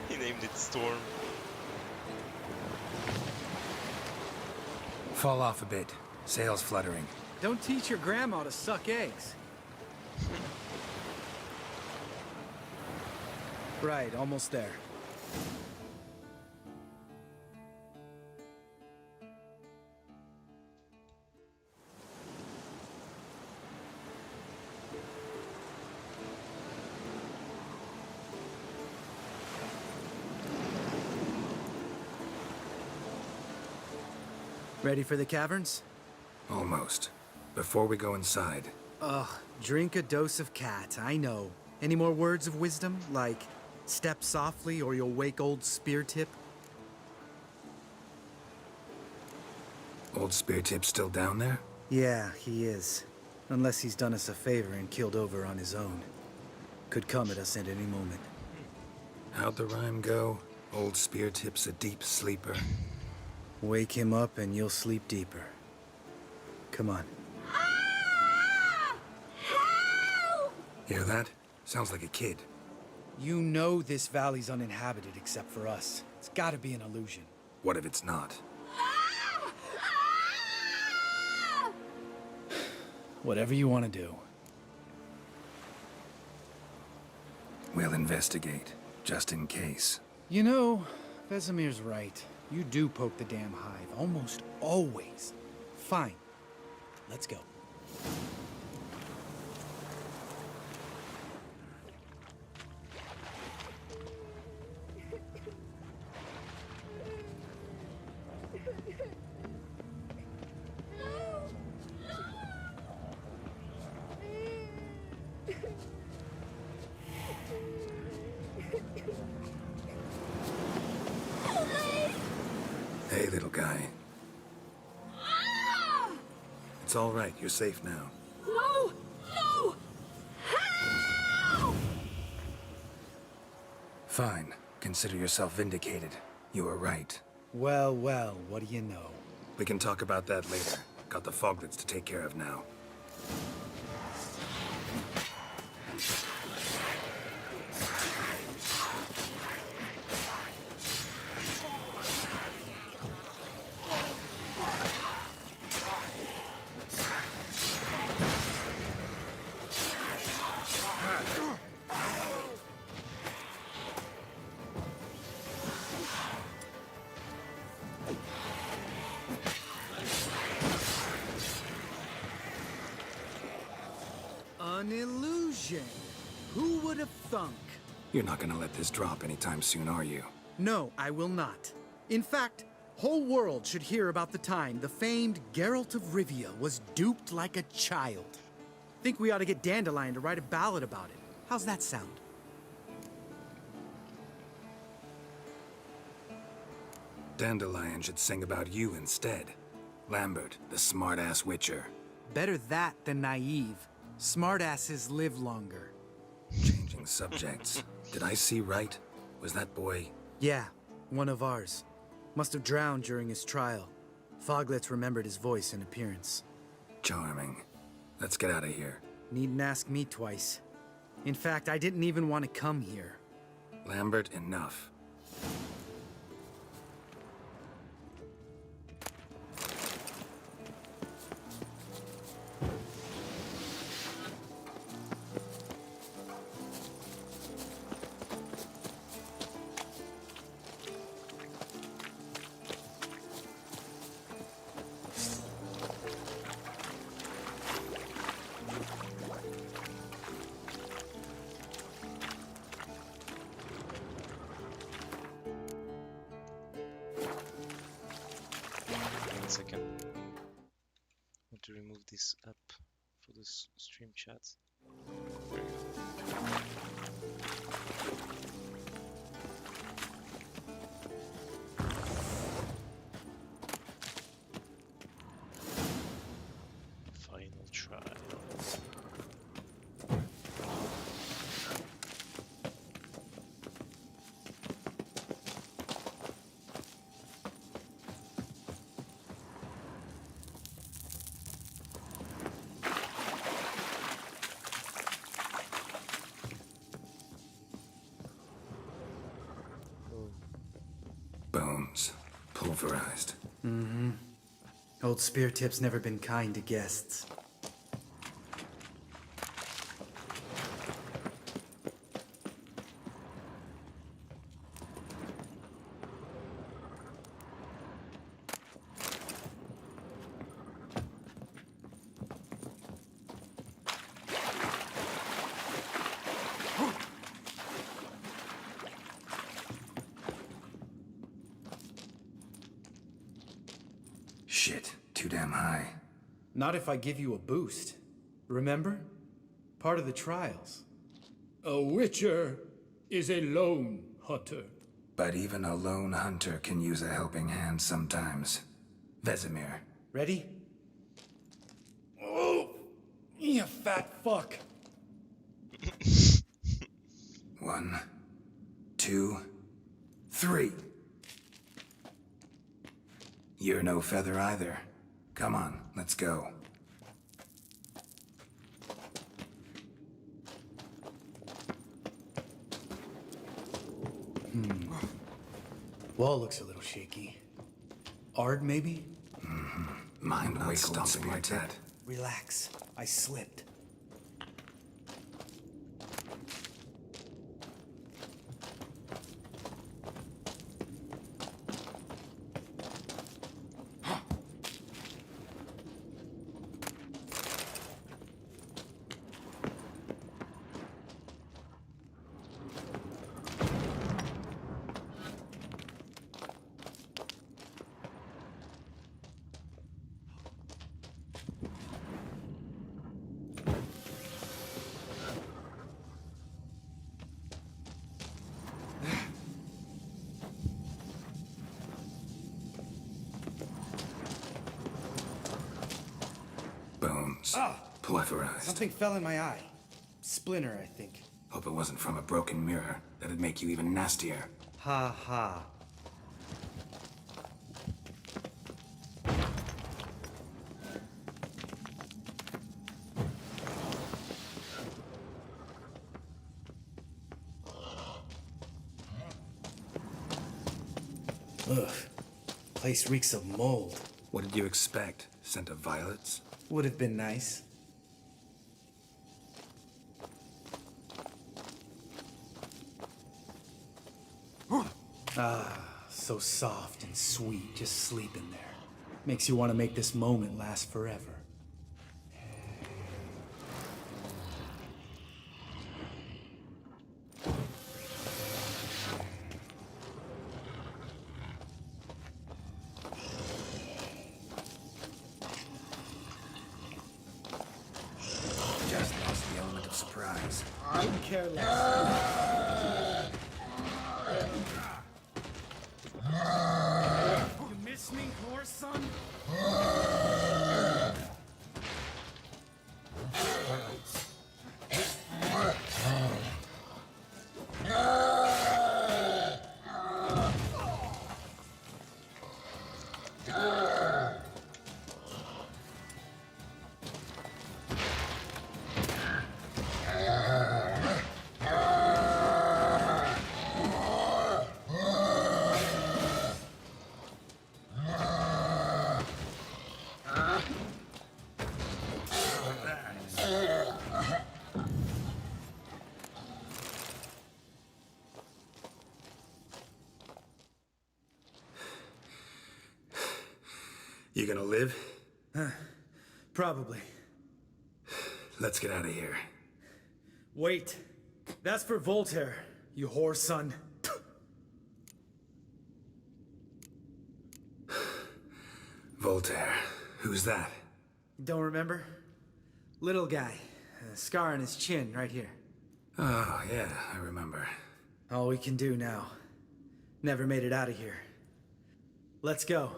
Speaker 2: He named it Storm.
Speaker 7: Fall off a bit. Sails fluttering.
Speaker 8: Don't teach your grandma to suck eggs. Right, almost there. Ready for the caverns?
Speaker 7: Almost. Before we go inside.
Speaker 8: Ugh, drink a dose of cat, I know. Any more words of wisdom, like step softly or you'll wake old Speartip?
Speaker 7: Old Speartip's still down there?
Speaker 8: Yeah, he is. Unless he's done us a favor and killed over on his own. Could come at us at any moment.
Speaker 7: How'd the rhyme go? Old Speartip's a deep sleeper.
Speaker 8: Wake him up and you'll sleep deeper. Come on.
Speaker 7: Hear that? Sounds like a kid.
Speaker 8: You know this valley's uninhabited except for us. It's gotta be an illusion.
Speaker 7: What if it's not?
Speaker 8: Whatever you want to do.
Speaker 7: We'll investigate, just in case.
Speaker 8: You know, Vesemir's right. You do poke the damn hive, almost always. Fine. Let's go.
Speaker 7: Hey, little guy. It's all right. You're safe now.
Speaker 16: No! No!
Speaker 7: Fine. Consider yourself vindicated. You were right.
Speaker 8: Well, well, what do you know?
Speaker 7: We can talk about that later. Got the foglets to take care of now.
Speaker 8: An illusion. Who would have thunk?
Speaker 7: You're not gonna let this drop anytime soon, are you?
Speaker 8: No, I will not. In fact, whole world should hear about the time the famed Geralt of Rivia was duped like a child. Think we ought to get Dandelion to write a ballad about it. How's that sound?
Speaker 7: Dandelion should sing about you instead. Lambert, the smart-ass witcher.
Speaker 8: Better that than naive. Smartasses live longer.
Speaker 7: Changing subjects. Did I see right? Was that boy...
Speaker 8: Yeah, one of ours. Must have drowned during his trial. Foglets remembered his voice and appearance.
Speaker 7: Charming. Let's get out of here.
Speaker 8: Needn't ask me twice. In fact, I didn't even want to come here.
Speaker 7: Lambert, enough.
Speaker 2: 1 second. I want to remove this app for the stream chat. There you go. Final try.
Speaker 7: Bones. Pulverized.
Speaker 8: Mm-hmm. Old Spear Tip's never been kind to guests.
Speaker 7: Shit, too damn high.
Speaker 8: Not if I give you a boost. Remember? Part of the trials.
Speaker 19: A witcher is a lone hunter.
Speaker 7: But even a lone hunter can use a helping hand sometimes. Vesemir.
Speaker 8: Ready? Oh, you fat fuck.
Speaker 7: 1, 2, 3. You're no feather either. Come on, let's go.
Speaker 8: Wall looks a little shaky. Ard, maybe?
Speaker 7: Mind not stomping like that.
Speaker 8: Relax. I slipped.
Speaker 7: Bones.
Speaker 8: Ah!
Speaker 7: Pulverized.
Speaker 8: Something fell in my eye. Splinter, I think.
Speaker 7: Hope it wasn't from a broken mirror. That'd make you even nastier.
Speaker 8: Ha ha. Ugh. Place reeks of mold.
Speaker 7: What did you expect? Scent of violets?
Speaker 8: Would have been nice. Ah, so soft and sweet, just sleeping there. Makes you want to make this moment last forever.
Speaker 7: Just lost the element of surprise.
Speaker 8: I'm careless. You miss me, poor son?
Speaker 7: You gonna live?
Speaker 8: Probably.
Speaker 7: Let's get out of here.
Speaker 8: Wait. That's for Voltaire, you whore son.
Speaker 7: Voltaire. Who's that?
Speaker 8: Don't remember? Little guy. A scar on his chin, right here.
Speaker 7: Oh, yeah, I remember.
Speaker 8: All we can do now. Never made it out of here. Let's go.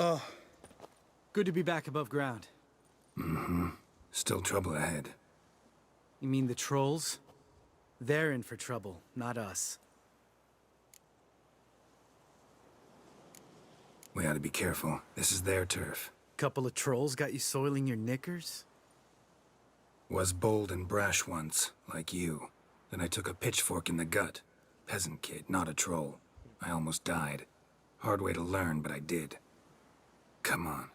Speaker 8: Oh, good to be back above ground.
Speaker 7: Mm-hmm. Still trouble ahead.
Speaker 8: You mean the trolls? They're in for trouble, not us.
Speaker 7: We ought to be careful. This is their turf.
Speaker 8: Couple of trolls got you soiling your knickers?
Speaker 7: Was bold and brash once, like you. Then I took a pitchfork in the gut. Peasant kid, not a troll. I almost died. Hard way to learn, but I did. Come on.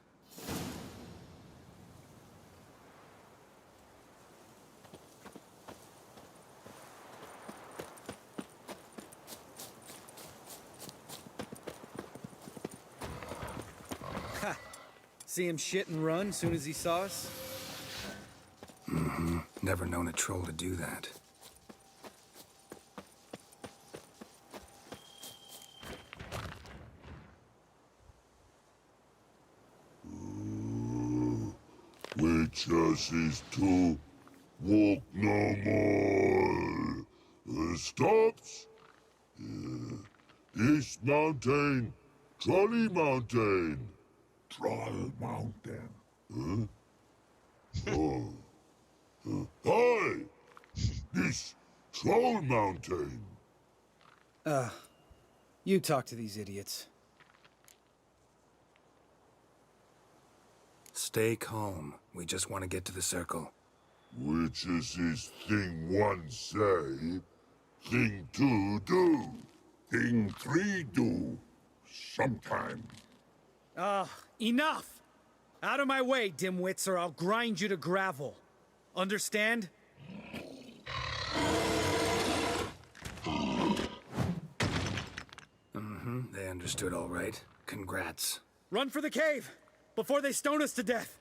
Speaker 8: Ha! See him shit and run soon as he saw us?
Speaker 7: Mm-hmm. Never known a troll to do that.
Speaker 15: Witches to walk no more. Stops. East Mountain, Trolley Mountain. Troll Mountain. Huh? Oh. Hi! This Troll Mountain.
Speaker 8: You talk to these idiots.
Speaker 7: Stay calm. We just want to get to the circle.
Speaker 15: Which is this thing one say, thing two do, thing three do, sometime.
Speaker 8: Enough! Out of my way, dimwits, or I'll grind you to gravel. Understand?
Speaker 7: Mm-hmm. They understood all right. Congrats.
Speaker 8: Run for the cave! Before they stone us to death!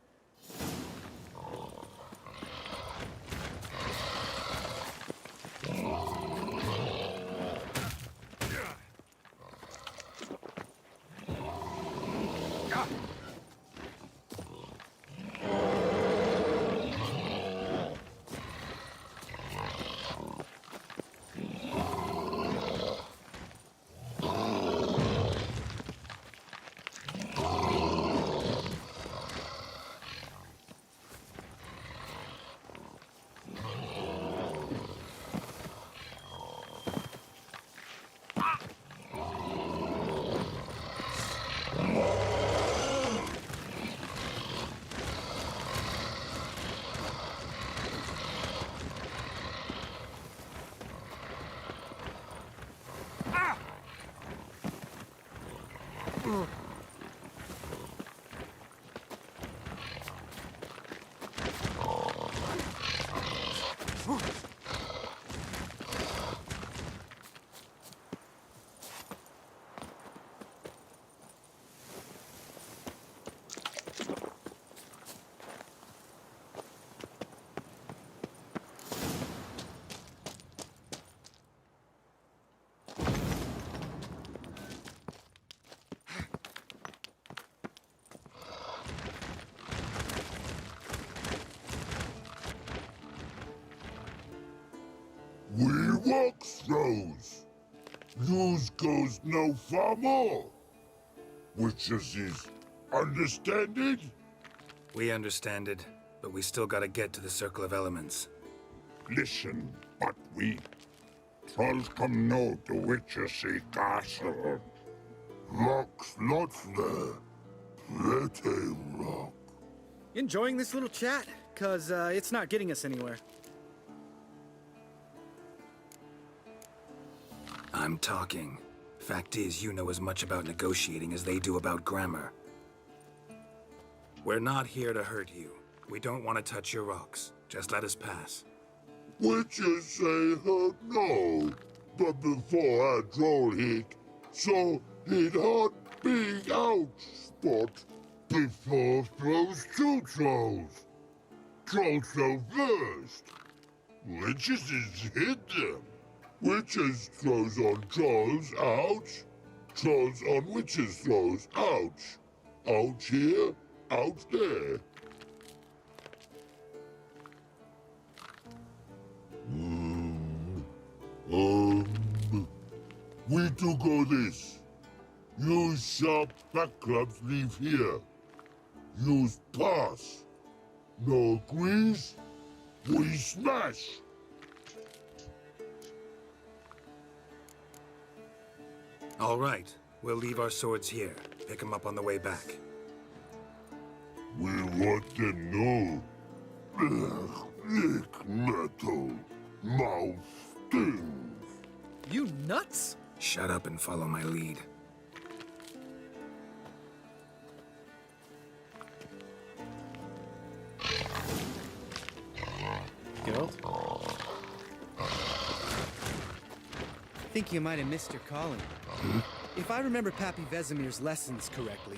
Speaker 15: rock throws. Use goes no far more. Witches is understand it?
Speaker 7: We understand it, but we still gotta get to the Circle of Elements.
Speaker 15: Listen, but we trolls come know the witches is castle. Rocks lots there. Pretty rock.
Speaker 8: Enjoying this little chat? Cause it's not getting us anywhere.
Speaker 7: I'm talking. Fact is, you know as much about negotiating as they do about grammar. We're not here to hurt you. We don't want to touch your rocks. Just let us pass.
Speaker 15: Witches say hurt no, but before a troll hit, so it hurt big out spot before throws two trolls. Trolls go first. Witches is hit them. Witches throws on trolls, ouch. Trolls on witches throws, ouch. Ouch here, ouch there. We do go this. Use sharp back clubs leave here. Use pass. No agrees, we smash.
Speaker 7: All right, we'll leave our swords here. Pick them up on the way back.
Speaker 15: We want them know. Lick metal. Mouth stings.
Speaker 8: You nuts?
Speaker 7: Shut up and follow my lead.
Speaker 8: Geralt? I think you might have missed your calling. If I remember Pappy Vesemir's lessons correctly,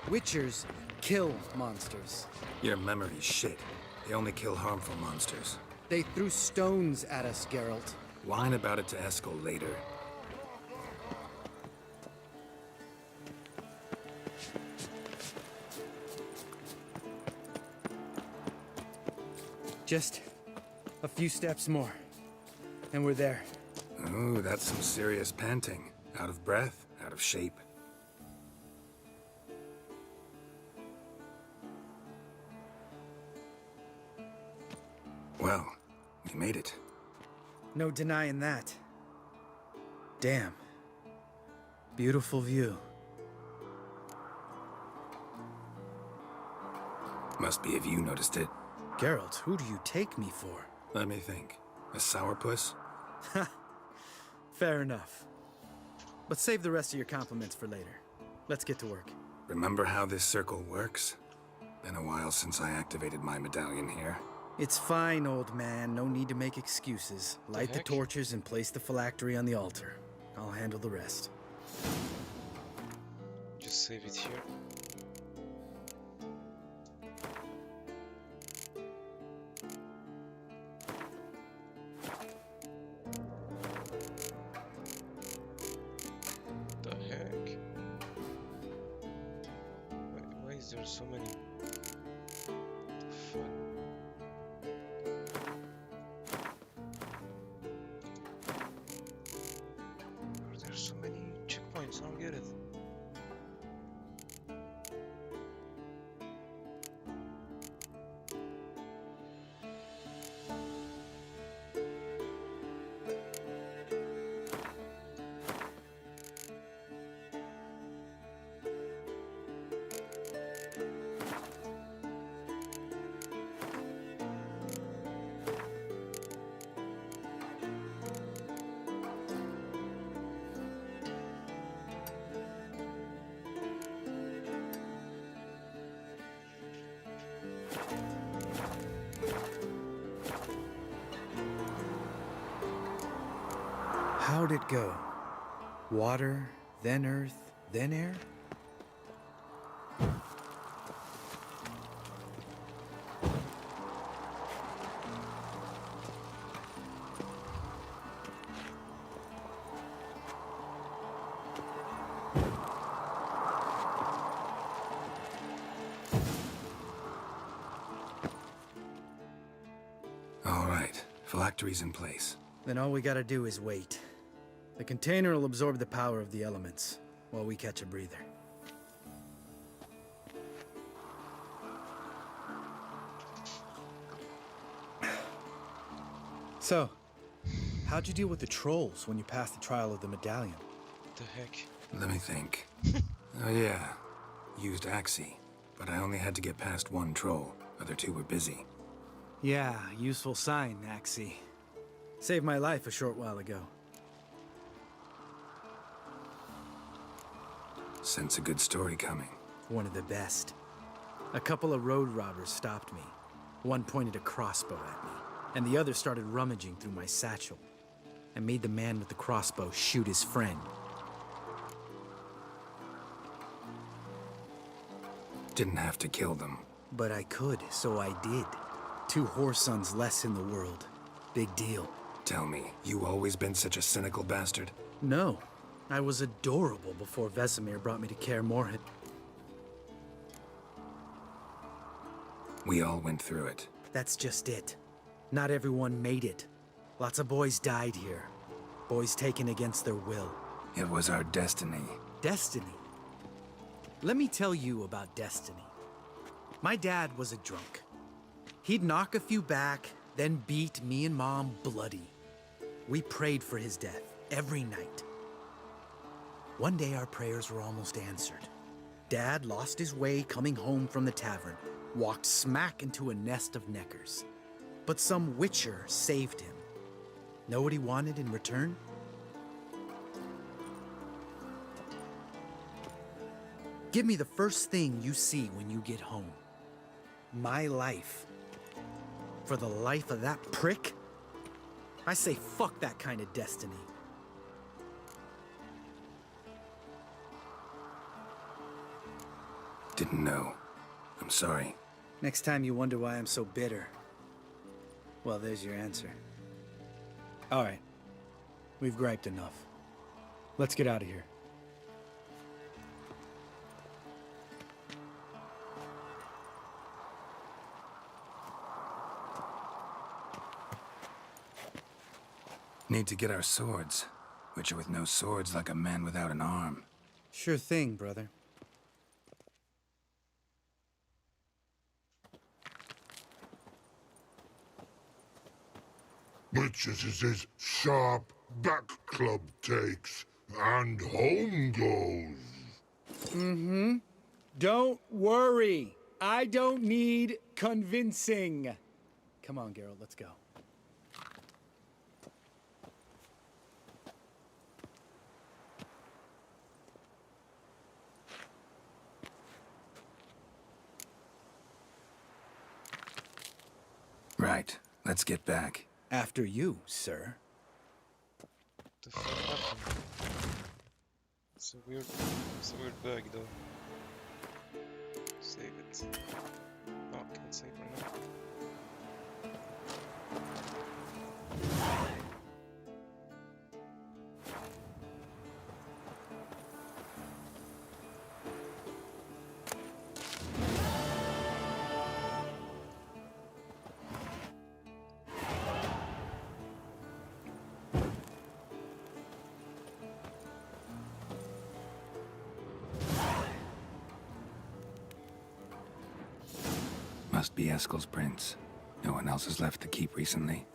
Speaker 8: Witchers kill monsters.
Speaker 7: Your memory's shit. They only kill harmful monsters.
Speaker 8: They threw stones at us, Geralt.
Speaker 7: Whine about it to Eskel later.
Speaker 8: Just a few steps more, and we're there.
Speaker 7: Ooh, that's some serious panting. Out of breath, out of shape. Well, we made it.
Speaker 8: No denying that. Damn. Beautiful view.
Speaker 7: Must be if you noticed it.
Speaker 8: Geralt, who do you take me for?
Speaker 7: Let me think. A sourpuss?
Speaker 8: Fair enough. But save the rest of your compliments for later. Let's get to work.
Speaker 7: Remember how this circle works? Been a while since I activated my medallion here.
Speaker 8: It's fine, old man. No need to make excuses. Light the torches and place the phylactery on the altar. I'll handle the rest.
Speaker 2: Just save it here. The heck? Why is there so many? The fuck? There's so many checkpoints, I don't get it.
Speaker 8: How'd it go? Water, then earth, then air?
Speaker 7: All right, phylactery's in place.
Speaker 8: Then all we gotta do is wait. The container will absorb the power of the elements, while we catch a breather. So, how'd you deal with the trolls when you passed the trial of the medallion?
Speaker 2: The heck?
Speaker 7: Let me think. Oh yeah, used Axie, but I only had to get past one troll. Other two were busy.
Speaker 8: Yeah, useful sign, Axie. Saved my life a short while ago.
Speaker 7: Sense a good story coming.
Speaker 8: One of the best. A couple of road robbers stopped me. One pointed a crossbow at me, and the other started rummaging through my satchel. I made the man with the crossbow shoot his friend.
Speaker 7: Didn't have to kill them.
Speaker 8: But I could, so I did. 2 horse sons less in the world. Big deal.
Speaker 7: Tell me, you always been such a cynical bastard?
Speaker 8: No. I was adorable before Vesemir brought me to Kaer Morhen.
Speaker 7: We all went through it.
Speaker 8: That's just it. Not everyone made it. Lots of boys died here. Boys taken against their will.
Speaker 7: It was our destiny.
Speaker 8: Destiny? Let me tell you about destiny. My dad was a drunk. He'd knock a few back, then beat me and Mom bloody. We prayed for his death every night. One day our prayers were almost answered. Dad lost his way coming home from the tavern, walked smack into a nest of neckers. But some witcher saved him. Know what he wanted in return? Give me the first thing you see when you get home. My life. For the life of that prick? I say fuck that kind of destiny.
Speaker 7: Didn't know. I'm sorry.
Speaker 8: Next time you wonder why I'm so bitter, well, there's your answer. All right. We've griped enough. Let's get out of here.
Speaker 7: Need to get our swords. Witcher with no swords like a man without an arm.
Speaker 8: Sure thing, brother.
Speaker 15: Witches is his sharp back club takes, and home goes.
Speaker 19: Mm-hmm. Don't worry. I don't need convincing.
Speaker 8: Come on, Geralt, let's go.
Speaker 7: Right. Let's get back.
Speaker 8: After you, sir.
Speaker 2: The fuck happened? It's a weird bug though. Save it. Oh, can't save right now.
Speaker 7: Must be Eskel's prints. No one else has left the keep recently.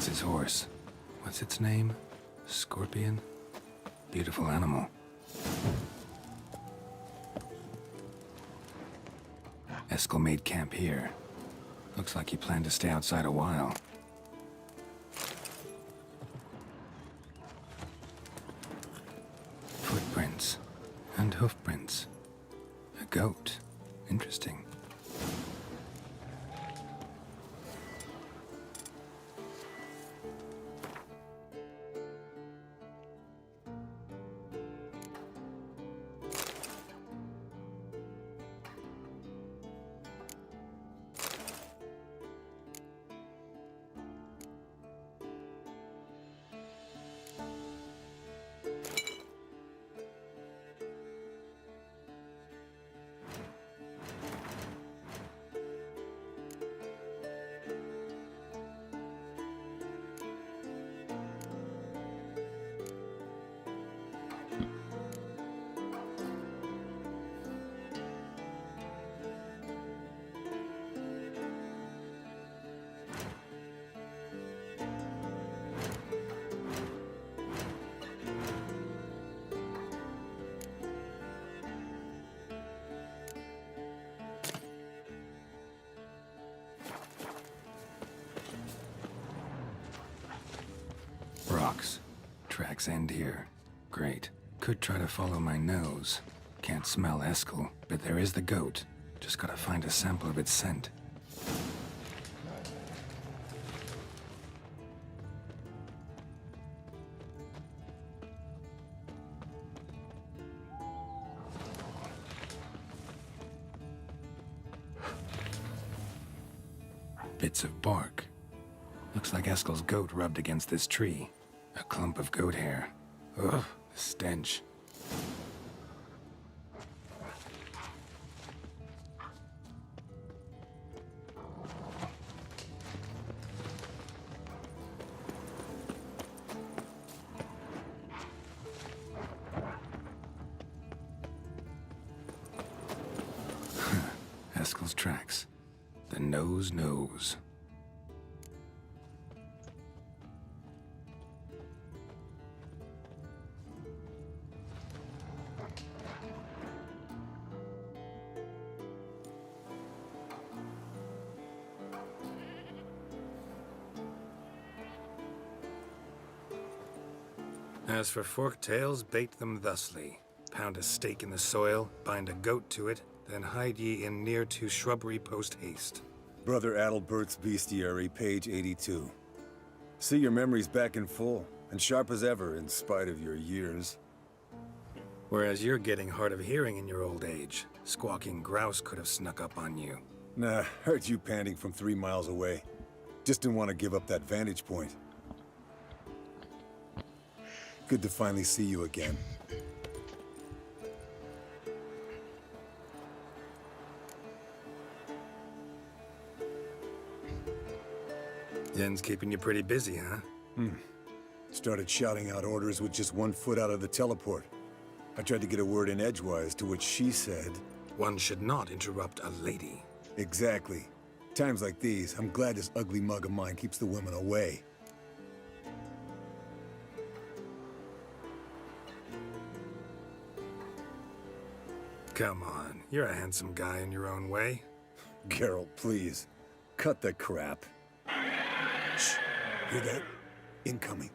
Speaker 7: That's his horse. What's its name? Scorpion? Beautiful animal. Eskel made camp here. Looks like he planned to stay outside a while. Footprints. And hoofprints. A goat. Interesting. Rocks. Tracks end here. Great. Could try to follow my nose. Can't smell Eskel, but there is the goat. Just gotta find a sample of its scent. Bits of bark. Looks like Eskel's goat rubbed against this tree. A clump of goat hair. Ugh, the stench. Eskel's tracks. The nose knows. As for forked tails, bait them thusly. Pound a stake in the soil, bind a goat to it, then hide ye in near to shrubbery post haste.
Speaker 9: Brother Adalbert's Bestiary, page 82. See your memories back in full, and sharp as ever in spite of your years.
Speaker 7: Whereas you're getting hard of hearing in your old age. Squawking grouse could have snuck up on you.
Speaker 9: Nah, heard you panting from 3 miles away. Just didn't want to give up that vantage point. Good to finally see you again.
Speaker 7: Yen's keeping you pretty busy, huh?
Speaker 9: Started shouting out orders with just 1 foot out of the teleport. I tried to get a word in edgewise, to which she said...
Speaker 7: One should not interrupt a lady.
Speaker 9: Exactly. Times like these, I'm glad this ugly mug of mine keeps the women away.
Speaker 7: Come on, you're a handsome guy in your own way.
Speaker 9: Geralt, please. Cut the crap. Shh. Hear that? Incoming.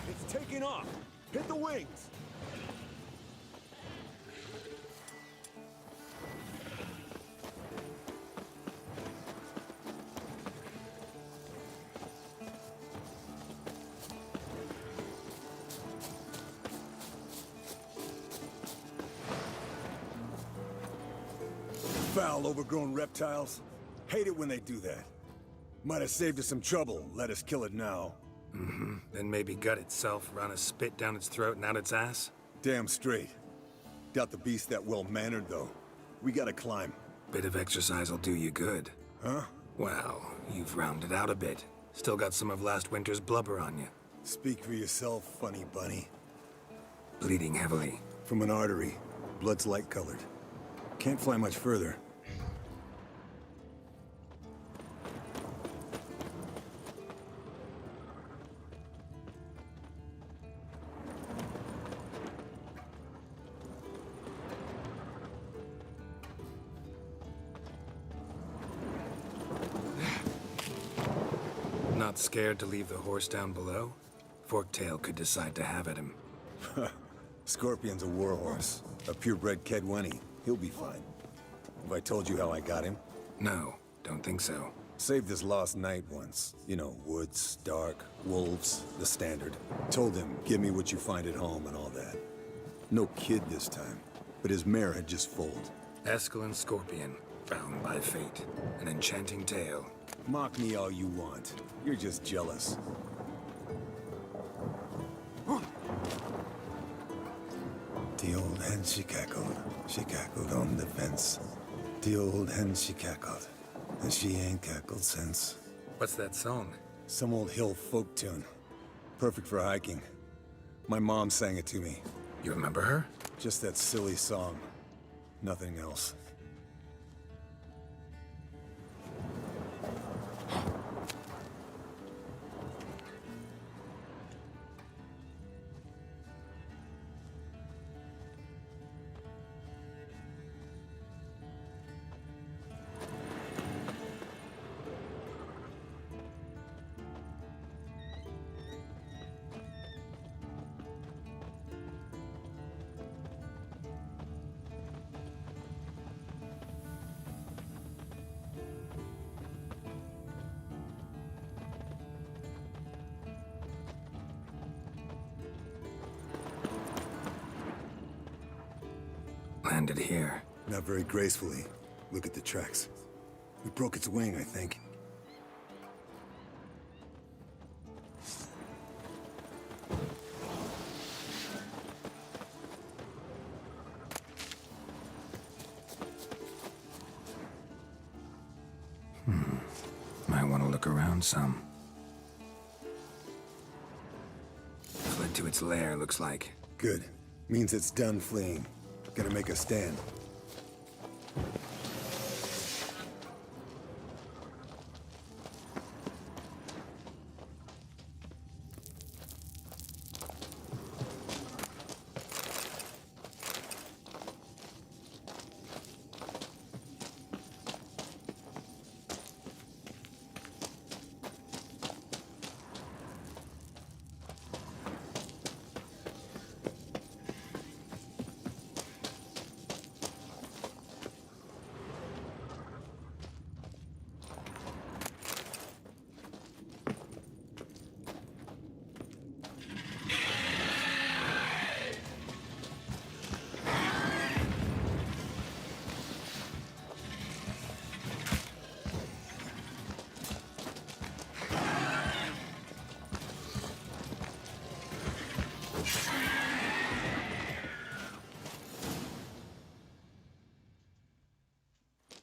Speaker 10: It's taking off. Hit the wings.
Speaker 9: Foul, overgrown reptiles. Hate it when they do that. Might have saved us some trouble. Let us kill it now.
Speaker 7: Then maybe gut itself, run a spit down its throat and out its ass?
Speaker 9: Damn straight. Doubt the beast that well-mannered, though. We gotta climb.
Speaker 7: Bit of exercise'll do you good.
Speaker 9: Huh?
Speaker 7: Well, You've rounded out a bit. Still got some of last winter's blubber on you.
Speaker 9: Speak for yourself, funny bunny.
Speaker 7: Bleeding heavily.
Speaker 9: From an artery. Blood's light-colored. Can't fly much further.
Speaker 7: Not scared to leave the horse down below? Forktail could decide to have at him.
Speaker 9: Scorpion's a warhorse. A purebred Kedwenny. He'll be fine. Have I told you how I got him?
Speaker 7: No, don't think so.
Speaker 9: Saved his lost knight once. You know, woods, dark, wolves, the standard. Told him, give me what you find at home and all that. No kid this time, but his mare had just foaled.
Speaker 7: Eskel Scorpion, bound by fate. An enchanting tale.
Speaker 9: Mock me all you want. You're just jealous. The old hen she cackled on the fence. The old hen she cackled, and she ain't cackled since.
Speaker 7: What's that song?
Speaker 9: Some old hill folk tune. Perfect for hiking. My mom sang it to me.
Speaker 7: You remember her?
Speaker 9: Just that silly song. Nothing else.
Speaker 7: Landed here.
Speaker 9: Not very gracefully. Look at the tracks. We broke its wing, I think.
Speaker 7: Might want to look around some. Fled to its lair, looks like.
Speaker 9: Good. Means it's done fleeing. Gonna make a stand.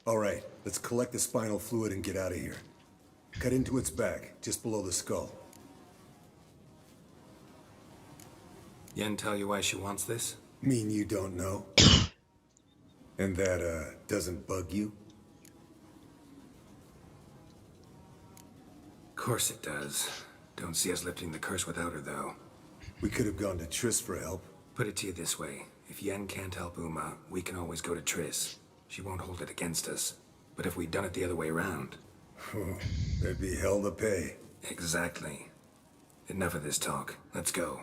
Speaker 9: All right, let's collect the spinal fluid and get out of here. Cut into its back, just below the skull.
Speaker 7: Yen tell you why she wants this?
Speaker 9: Mean you don't know? And that, doesn't bug you?
Speaker 7: Course it does. Don't see us lifting the curse without her, though.
Speaker 9: We could have gone to Triss for help.
Speaker 7: Put it to you this way. If Yen can't help Uma, we can always go to Triss. She won't hold it against us. But if we'd done it the other way around...
Speaker 9: There'd be hell to pay.
Speaker 7: Exactly. Enough of this talk. Let's go.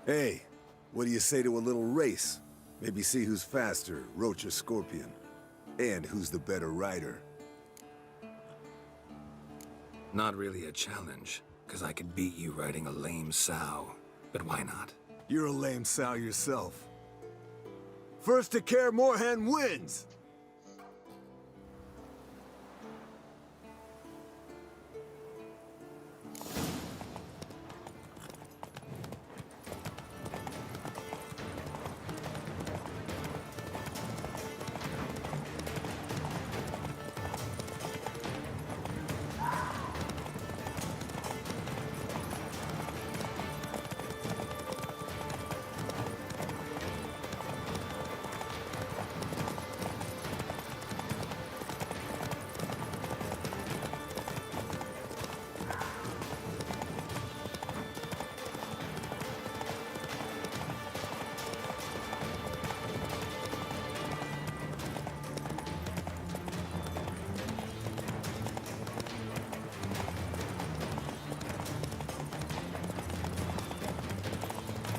Speaker 9: Hey, what do you say to a little race? Maybe see who's faster, Roach or Scorpion. And who's the better rider.
Speaker 7: Not really a challenge, because I could beat you riding a lame sow. But why not?
Speaker 9: You're a lame sow yourself. First to Kaer Morhen wins!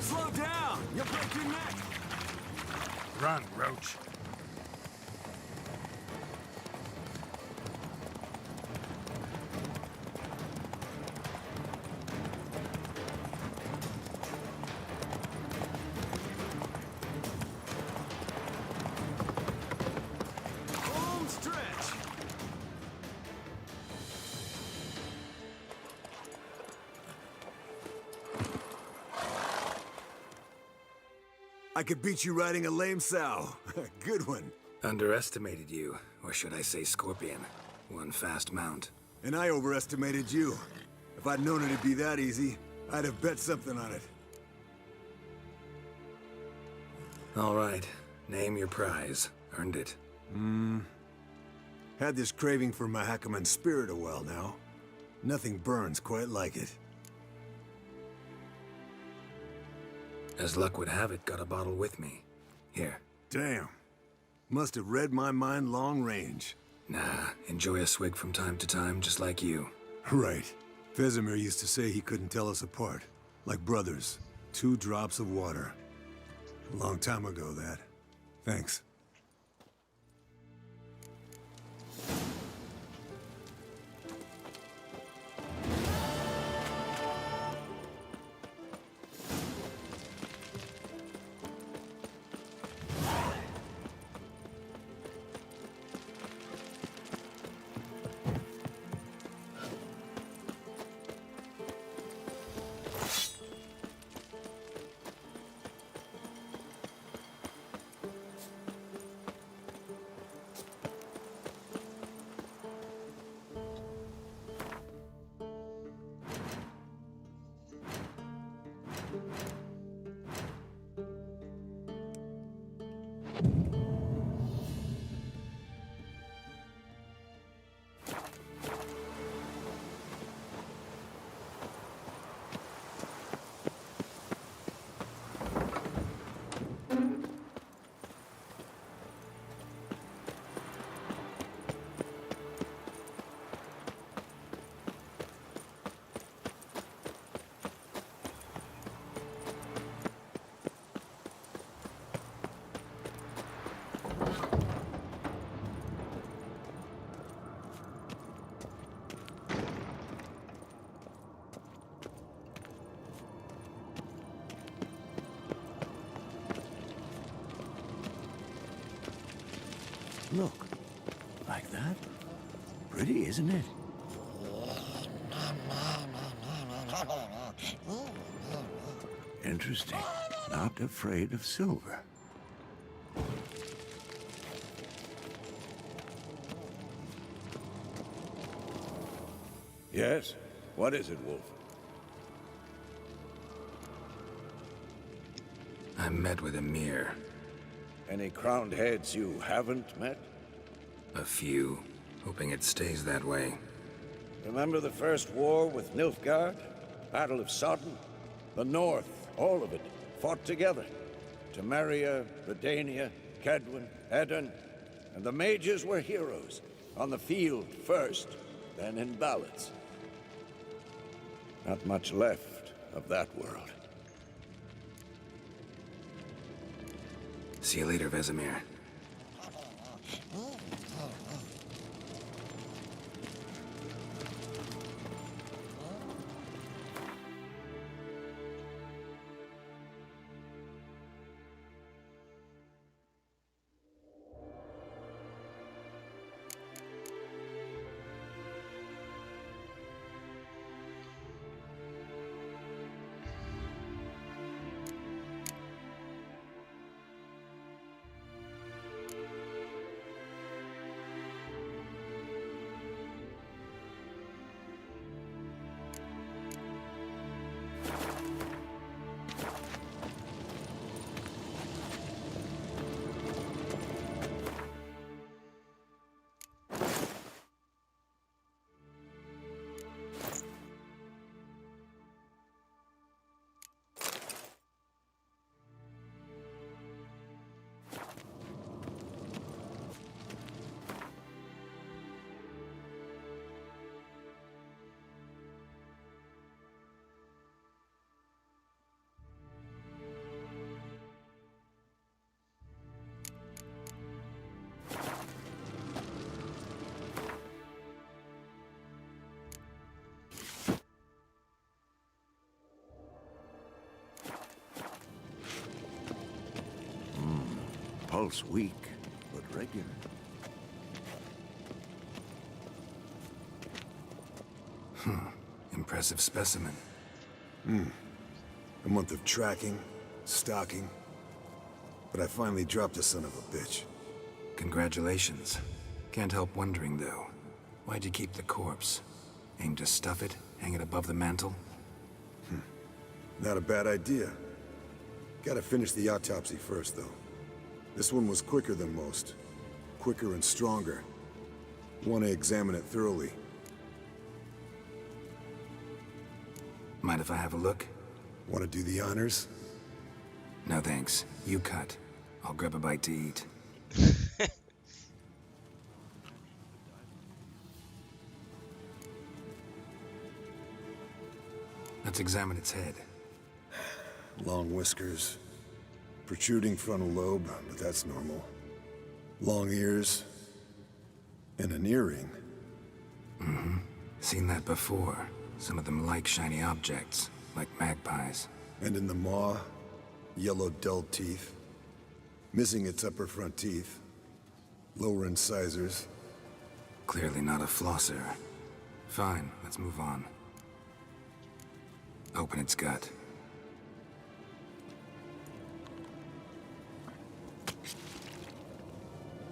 Speaker 12: Slow down! You'll break your neck!
Speaker 7: Run, Roach.
Speaker 12: Home stretch!
Speaker 9: I could beat you riding a lame sow. Good one.
Speaker 7: Underestimated you, or should I say Scorpion. One fast mount.
Speaker 9: And I overestimated you. If I'd known it'd be that easy, I'd have bet something on it.
Speaker 7: All right, name your prize. Earned it.
Speaker 9: Had this craving for Mahakaman spirit a while now. Nothing burns quite like it.
Speaker 7: As luck would have it, got a bottle with me. Here.
Speaker 9: Damn. Must have read my mind long range.
Speaker 7: Nah, enjoy a swig from time to time, just like you.
Speaker 9: Right. Vesemir used to say he couldn't tell us apart. Like brothers. 2 drops of water. A long time ago, that. Thanks.
Speaker 3: Look. Like that? Pretty, isn't it? Interesting. Not afraid of silver. Yes? What is it, Wolf?
Speaker 7: I met with Emir.
Speaker 3: Any crowned heads you haven't met?
Speaker 7: A few. Hoping it stays that way.
Speaker 3: Remember the first war with Nilfgaard? Battle of Sodden? The North, all of it, fought together. Temeria, Redania, Kedwin, Edirn, and the mages were heroes. On the field first, then in ballads. Not much left of that world.
Speaker 7: See you later, Vesemir.
Speaker 3: Pulse weak, but regular.
Speaker 7: Impressive specimen.
Speaker 9: A month of tracking, stalking. But I finally dropped the son of a bitch.
Speaker 7: Congratulations. Can't help wondering, though. Why'd you keep the corpse? Aim to stuff it? Hang it above the mantle?
Speaker 9: Not a bad idea. Gotta finish the autopsy first, though. This one was quicker than most. Quicker and stronger. Want to examine it thoroughly.
Speaker 7: Mind if I have a look?
Speaker 9: Want to do the honors?
Speaker 7: No thanks. You cut. I'll grab a bite to eat. Let's examine its head.
Speaker 9: Long whiskers. Protruding frontal lobe, but that's normal. Long ears. And an earring.
Speaker 7: Seen that before. Some of them like shiny objects, like magpies.
Speaker 9: And in the maw, yellow dull teeth. Missing its upper front teeth. Lower incisors.
Speaker 7: Clearly not a flosser. Fine, let's move on. Open its gut.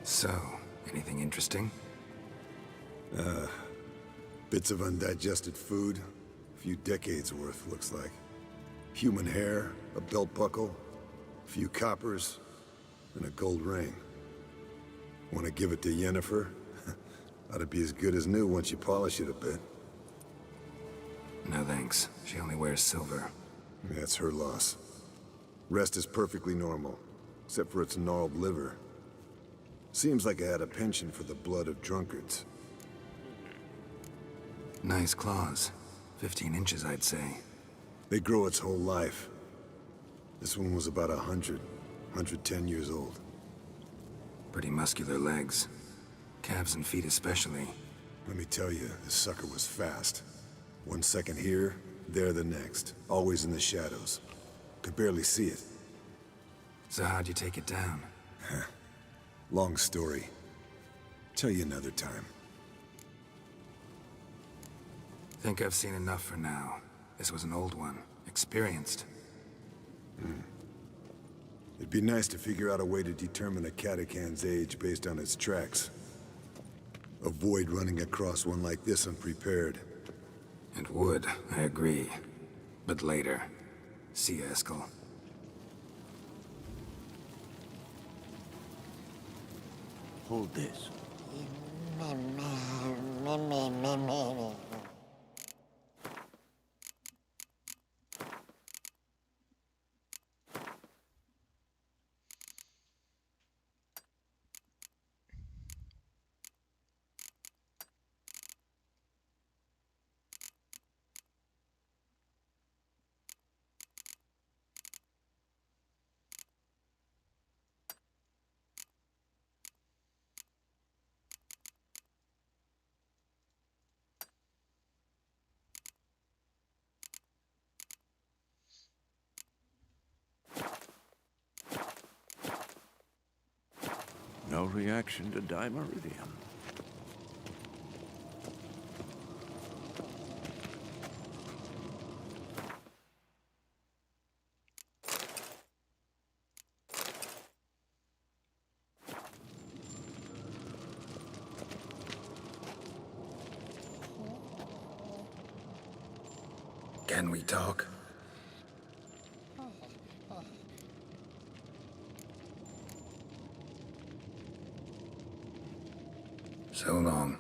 Speaker 7: So, anything interesting?
Speaker 9: Bits of undigested food. A few decades worth, looks like. Human hair, a belt buckle, a few coppers, and a gold ring. Want to give it to Yennefer? Ought to be as good as new once you polish it a bit.
Speaker 7: No thanks. She only wears silver.
Speaker 9: That's her loss. Rest is perfectly normal, except for its gnarled liver. Seems like I had a penchant for the blood of drunkards.
Speaker 7: Nice claws. 15 inches, I'd say.
Speaker 9: They grow its whole life. This one was about 110 years old.
Speaker 7: Pretty muscular legs. Calves and feet especially.
Speaker 9: Let me tell you, this sucker was fast. 1 second here, there the next. Always in the shadows. Could barely see it.
Speaker 7: So how'd you take it down?
Speaker 9: Long story. Tell you another time.
Speaker 7: Think I've seen enough for now. This was an old one. Experienced.
Speaker 9: It'd be nice to figure out a way to determine a catacan's age based on its tracks. Avoid running across one like this unprepared.
Speaker 7: And would, I agree. But later. See you, Eskel.
Speaker 13: Hold this.
Speaker 3: No reaction to dimeridium.
Speaker 7: Can we talk? So long.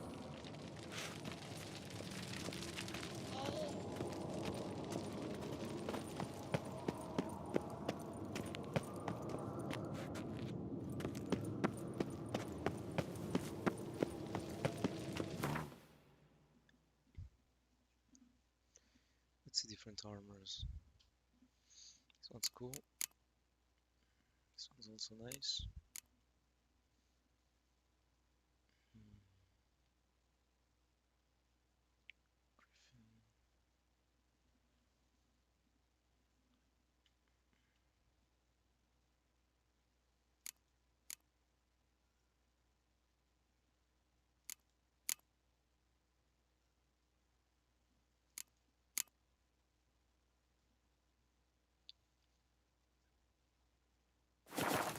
Speaker 2: Let's see different armors. This one's cool. This one's also nice.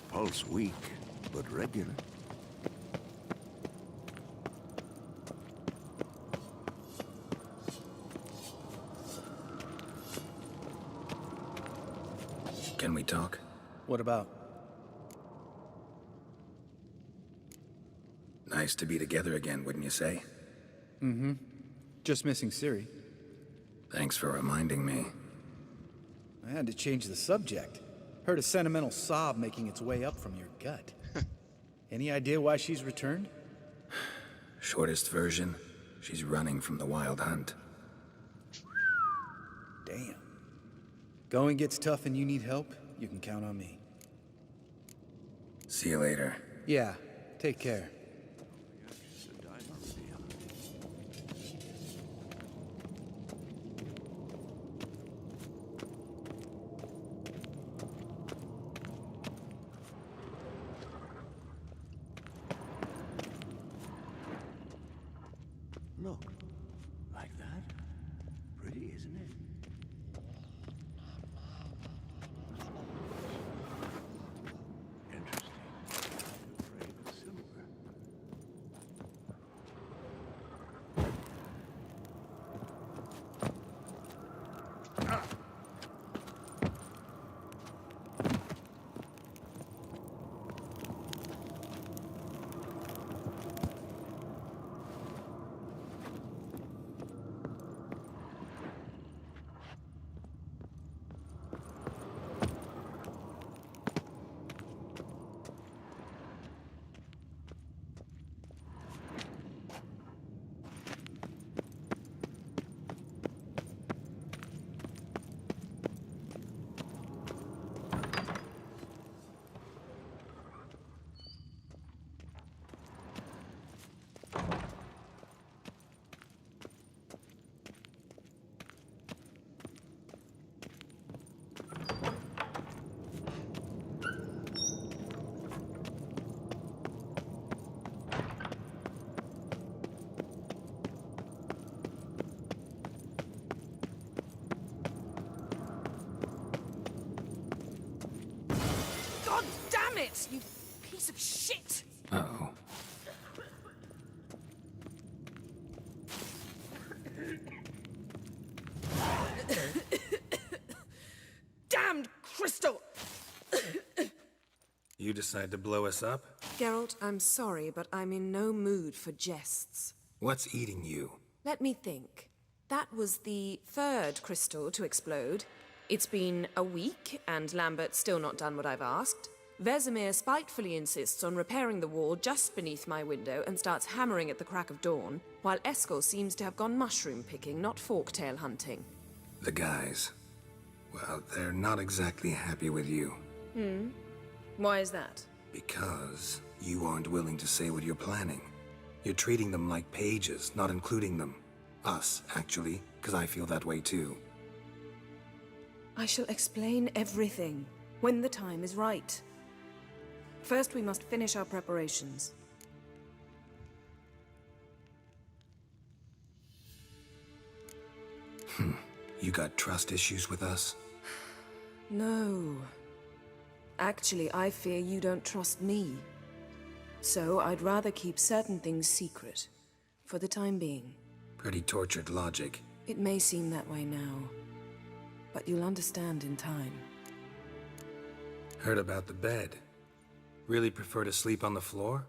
Speaker 3: Pulse weak, but regular.
Speaker 7: Can we talk?
Speaker 8: What about?
Speaker 7: Nice to be together again, wouldn't you say?
Speaker 8: Mm-hmm. Just missing Ciri.
Speaker 7: Thanks for reminding me.
Speaker 8: I had to change the subject. Heard a sentimental sob making its way up from your gut. Any idea why she's returned?
Speaker 7: Shortest version, she's running from the Wild Hunt.
Speaker 8: Damn. Going gets tough and you need help, you can count on me.
Speaker 7: See you later.
Speaker 8: Yeah, take care.
Speaker 3: Look, like that? Pretty, isn't it? Interesting. Frame of silver.
Speaker 5: God damn it, you piece of shit!
Speaker 7: Uh-oh.
Speaker 5: Damned crystal!
Speaker 7: You decide to blow us up?
Speaker 5: Geralt, I'm sorry, but I'm in no mood for jests.
Speaker 7: What's eating you?
Speaker 5: Let me think. That was the third crystal to explode. It's been a week, and Lambert's still not done what I've asked. Vesemir spitefully insists on repairing the wall just beneath my window and starts hammering at the crack of dawn, while Eskel seems to have gone mushroom picking, not forktail hunting.
Speaker 7: The guys. Well, they're not exactly happy with you.
Speaker 5: Why is that?
Speaker 7: Because you aren't willing to say what you're planning. You're treating them like pages, not including them. Us, actually, because I feel that way too.
Speaker 5: I shall explain everything when the time is right. First, we must finish our preparations.
Speaker 7: You got trust issues with us?
Speaker 5: No. Actually, I fear you don't trust me. So I'd rather keep certain things secret, for the time being.
Speaker 7: Pretty tortured logic.
Speaker 5: It may seem that way now, but you'll understand in time.
Speaker 7: Heard about the bed. Really prefer to sleep on the floor?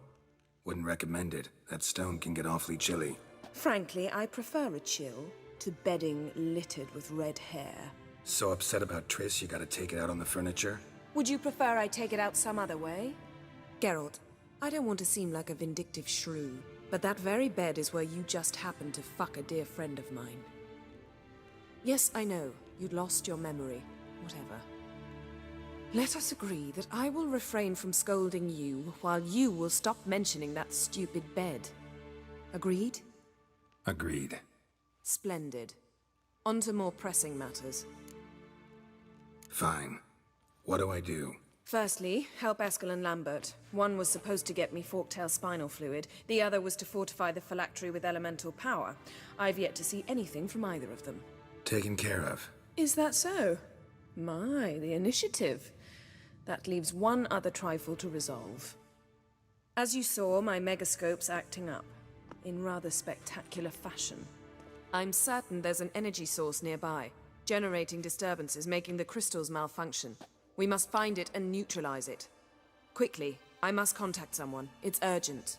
Speaker 7: Wouldn't recommend it. That stone can get awfully chilly.
Speaker 5: Frankly, I prefer a chill to bedding littered with red hair.
Speaker 7: So upset about Triss, you gotta take it out on the furniture?
Speaker 5: Would you prefer I take it out some other way? Geralt, I don't want to seem like a vindictive shrew, but that very bed is where you just happened to fuck a dear friend of mine. Yes, I know, you'd lost your memory. Whatever. Let us agree that I will refrain from scolding you, while you will stop mentioning that stupid bed. Agreed?
Speaker 7: Agreed.
Speaker 5: Splendid. On to more pressing matters.
Speaker 7: Fine. What do I do?
Speaker 5: Firstly, help Eskel and Lambert. One was supposed to get me forktail spinal fluid, the other was to fortify the phylactery with elemental power. I've yet to see anything from either of them.
Speaker 7: Taken care of.
Speaker 5: Is that so? My, the initiative. That leaves one other trifle to resolve. As you saw, my megascope's acting up, in rather spectacular fashion. I'm certain there's an energy source nearby, generating disturbances, making the crystals malfunction. We must find it and neutralize it. Quickly, I must contact someone. It's urgent.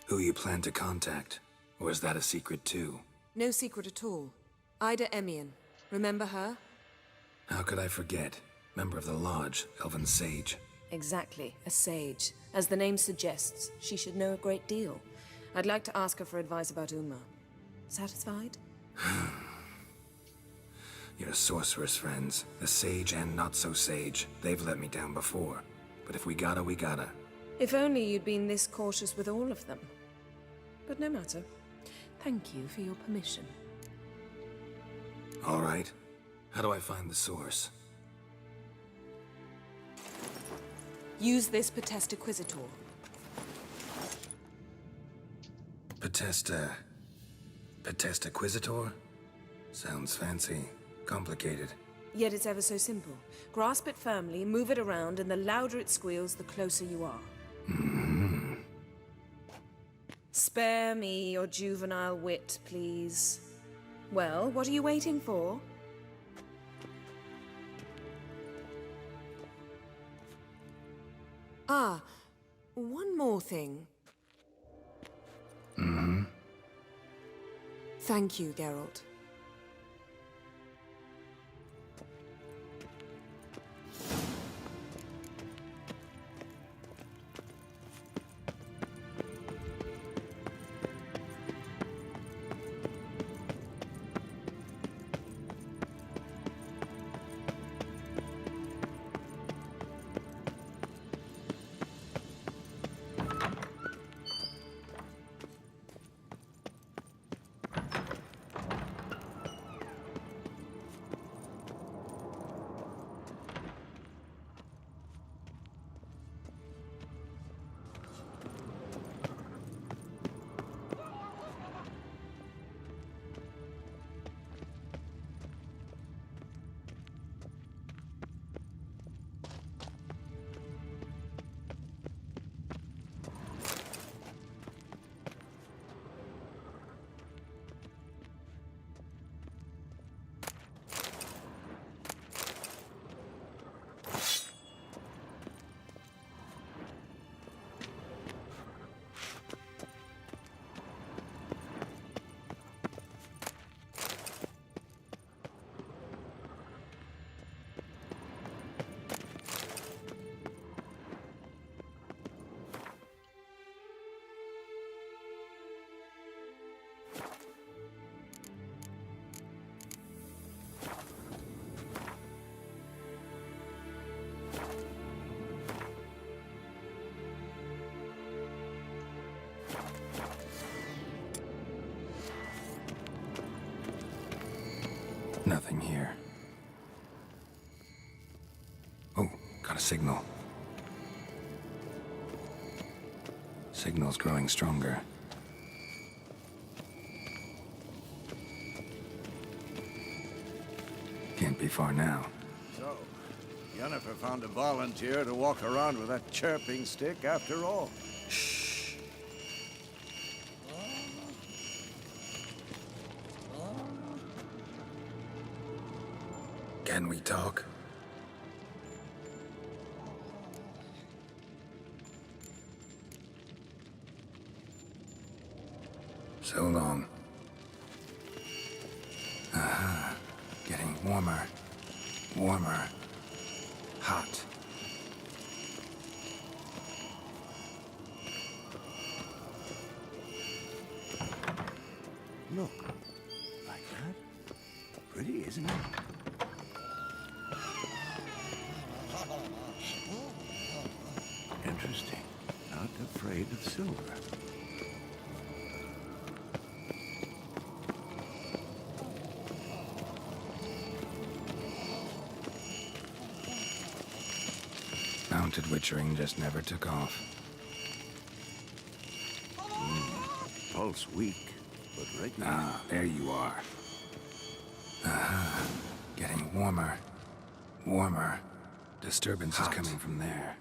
Speaker 7: Who you plan to contact? Or is that a secret too?
Speaker 5: No secret at all. Ida Emian. Remember her?
Speaker 7: How could I forget? Member of the Lodge, Elven Sage.
Speaker 5: Exactly, a sage. As the name suggests, she should know a great deal. I'd like to ask her for advice about Uma. Satisfied?
Speaker 7: Your sorceress friends, the sage and not-so-sage, they've let me down before. But if we gotta, we gotta.
Speaker 5: If only you'd been this cautious with all of them. But no matter. Thank you for your permission.
Speaker 7: All right. How do I find the source?
Speaker 5: Use this Potestaquizitor.
Speaker 7: Potestaquizitor? Sounds fancy. Complicated.
Speaker 5: Yet it's ever so simple. Grasp it firmly, move it around, and the louder it squeals, the closer you are. Spare me your juvenile wit, please. Well, what are you waiting for? Ah, one more thing. Thank you, Geralt.
Speaker 7: Nothing here. Oh, got Got a signal. Signal's growing stronger. Can't be far now.
Speaker 3: So, Yennefer found a volunteer to walk around with that chirping stick after all.
Speaker 7: Shh. Can we talk? So long. Aha. Getting warmer. Warmer. Hot.
Speaker 3: Look. Like that? Pretty, isn't it? Interesting. Not afraid of silver.
Speaker 7: Mounted witchering just never took off.
Speaker 3: Pulse weak, but right now...
Speaker 7: Ah, there you are. Aha. Getting warmer. Warmer. Disturbance is coming from there.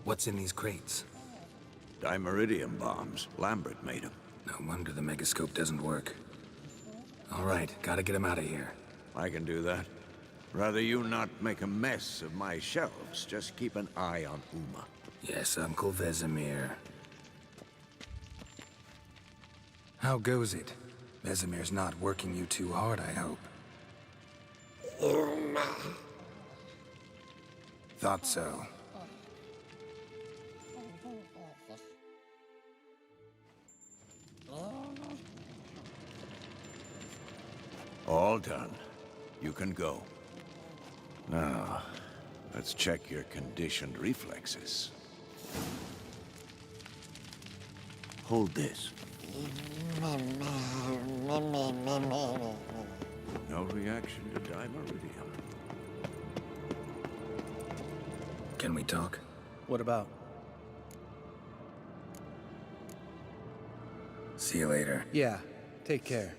Speaker 7: What's in these crates?
Speaker 3: Dimeridium bombs. Lambert made them.
Speaker 7: No wonder the megascope doesn't work. All right, gotta get him out of here.
Speaker 3: I can do that. Rather you not make a mess of my shelves. Just keep an eye on Uma.
Speaker 7: Yes, Uncle Vesemir. How goes it? Vesemir's not working you too hard, I hope.
Speaker 15: Uma.
Speaker 7: Thought so.
Speaker 3: All done. You can go. Now, let's check your conditioned reflexes. Hold this. No reaction to Dimeridium.
Speaker 7: Can we talk?
Speaker 8: What about?
Speaker 7: See you later.
Speaker 8: Yeah, take care.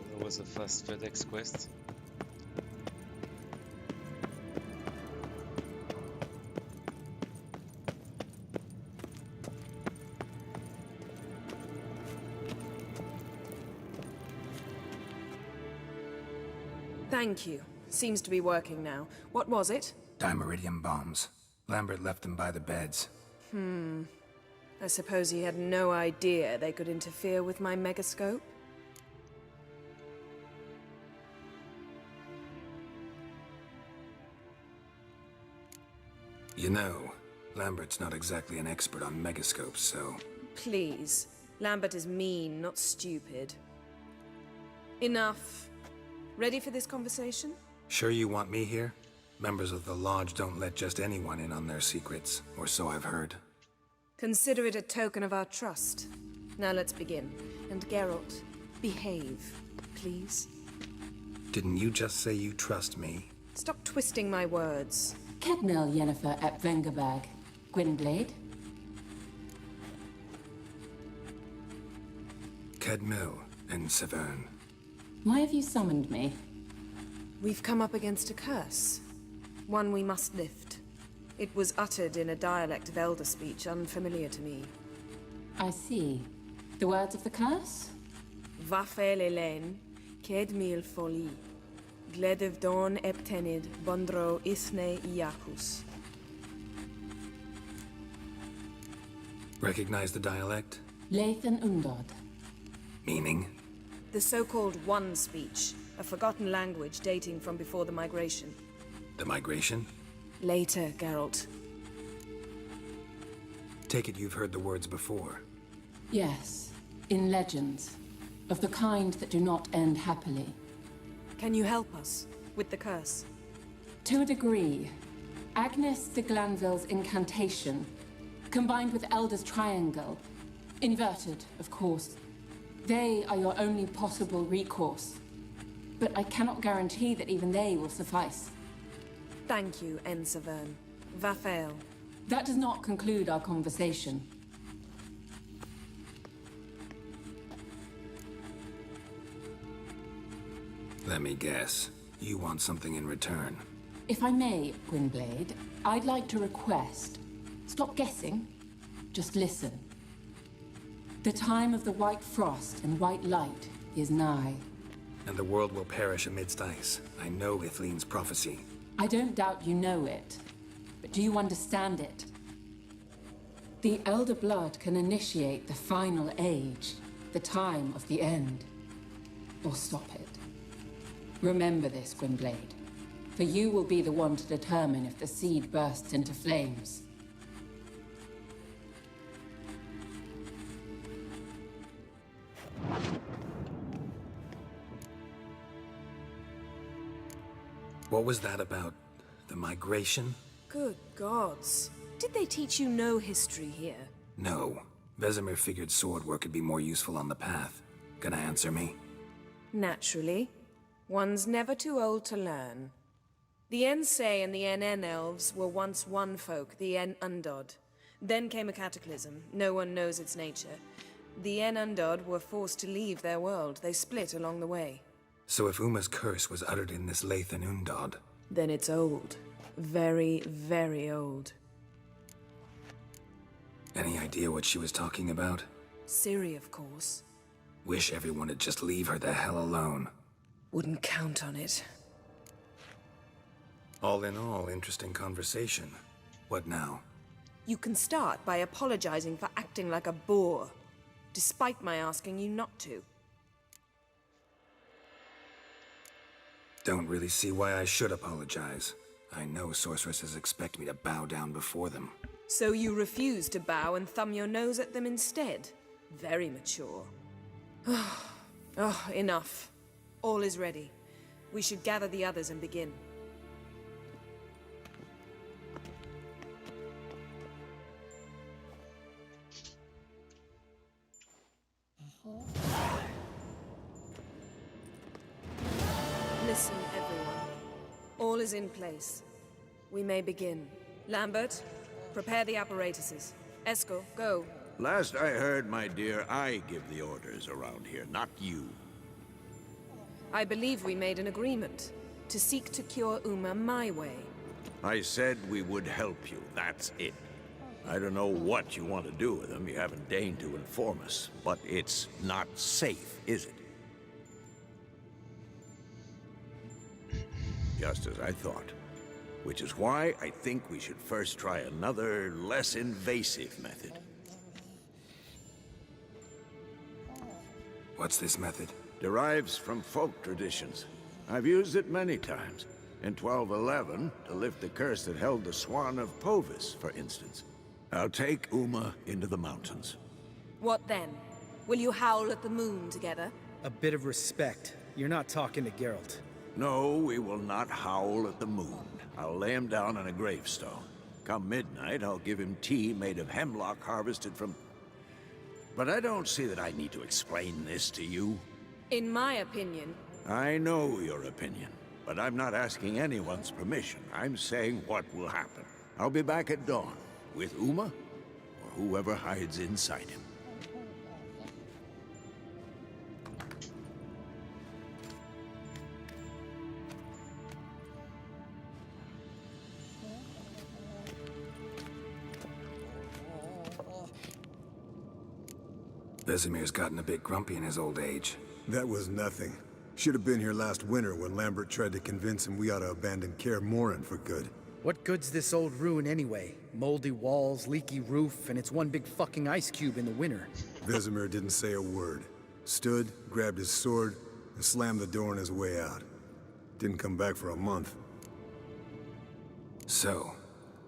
Speaker 2: That was a fast FedEx quest.
Speaker 5: Thank you. Seems to be working now. What was it?
Speaker 7: Dimeridium bombs. Lambert left them by the beds.
Speaker 5: I suppose he had no idea they could interfere with my megascope?
Speaker 7: You know, Lambert's not exactly an expert on megascopes, so...
Speaker 5: Please. Lambert is mean, not stupid. Enough. Ready for this conversation?
Speaker 7: Sure you want me here? Members of the Lodge don't let just anyone in on their secrets, or so I've heard.
Speaker 5: Consider it a token of our trust. Now let's begin. And Geralt, behave, please.
Speaker 7: Didn't you just say you trust me?
Speaker 5: Stop twisting my words.
Speaker 6: Kedmil Yennefer Ep15, Gwynblade.
Speaker 7: Kedmil and Severn.
Speaker 6: Why have you summoned me?
Speaker 5: We've come up against a curse. One we must lift. It was uttered in a dialect of Elder speech unfamiliar to me.
Speaker 6: I see. The words of the curse?
Speaker 5: Vafel Elen, Kedmil Foli, Gledev Don Eptenid, Bondro Isne Iakus.
Speaker 7: Recognize the dialect?
Speaker 6: Lathan Undod.
Speaker 7: Meaning?
Speaker 5: The so-called One speech, a forgotten language dating from before the migration.
Speaker 7: The migration?
Speaker 5: Later, Geralt.
Speaker 7: Take it you've heard the words before.
Speaker 6: Yes, in legends. Of the kind that do not end happily.
Speaker 5: Can you help us with the curse?
Speaker 6: To a degree. Agnes de Glanville's incantation, combined with Elder's triangle, inverted, of course. They are your only possible recourse. But I cannot guarantee that even they will suffice.
Speaker 5: Thank you, Ensavern. Vafael.
Speaker 6: That does not conclude our conversation.
Speaker 7: Let me guess. You want something in return.
Speaker 6: If I may, Gwynblade, I'd like to request. Stop guessing. Just listen. The time of the white frost and white light is nigh.
Speaker 7: And the world will perish amidst ice. I know Ithleen's prophecy.
Speaker 6: I don't doubt you know it. But do you understand it? The Elder Blood can initiate the final age, the time of the end. Or stop it. Remember this, Gwynblade. For you will be the one to determine if the seed bursts into flames.
Speaker 7: What was that about? The migration?
Speaker 5: Good gods. Did they teach you no history here?
Speaker 7: No. Vesemir figured sword work could be more useful on the path. Gonna answer me?
Speaker 5: Naturally. One's never too old to learn. The Ensei and the NN elves were once one folk, the En Undod. Then came a cataclysm. No one knows its nature. The En Undod were forced to leave their world. They split along the way.
Speaker 7: So if Uma's curse was uttered in this Lathan Undod...
Speaker 5: Then it's old. Very, very old.
Speaker 7: Any idea what she was talking about?
Speaker 5: Ciri, of course.
Speaker 7: Wish everyone would just leave her the hell alone.
Speaker 5: Wouldn't count on it.
Speaker 7: All in all, interesting conversation. What now?
Speaker 5: You can start by apologizing for acting like a boor, despite my asking you not to.
Speaker 7: Don't really see why I should apologize. I know sorceresses expect me to bow down before them.
Speaker 5: So you refuse to bow and thumb your nose at them instead? Very mature. Oh, enough. All is ready. We should gather the others and begin. Listen, everyone. All is in place. We may begin. Lambert, prepare the apparatuses. Eskel, go.
Speaker 3: Last I heard, my dear, I give the orders around here, not you.
Speaker 5: I believe we made an agreement to seek to cure Uma my way.
Speaker 3: I said we would help you, that's it. I don't know what you want to do with them, you haven't deigned to inform us, but it's not safe, is it? Just as I thought. Which is why I think we should first try another, less invasive method.
Speaker 7: What's this method?
Speaker 3: Derives from folk traditions. I've used it many times. In 1211, to lift the curse that held the Swan of Povis, for instance. I'll take Uma into the mountains.
Speaker 5: What then? Will you howl at the moon together?
Speaker 8: A bit of respect. You're not talking to Geralt.
Speaker 3: No, we will not howl at the moon. I'll lay him down on a gravestone. Come midnight, I'll give him tea made of hemlock harvested from... But I don't see that I need to explain this to you.
Speaker 5: In my opinion...
Speaker 3: I know your opinion, but I'm not asking anyone's permission. I'm saying what will happen. I'll be back at dawn, with Uma, or whoever hides inside him.
Speaker 7: Vesemir's gotten a bit grumpy in his old age.
Speaker 9: That was nothing. Should have been here last winter when Lambert tried to convince him we ought to abandon Kaer Morhen for good.
Speaker 8: What good's this old ruin anyway? Moldy walls, leaky roof, and it's one big fucking ice cube in the winter.
Speaker 9: Vesemir didn't say a word. Stood, grabbed his sword, and slammed the door on his way out. Didn't come back for a month.
Speaker 7: So,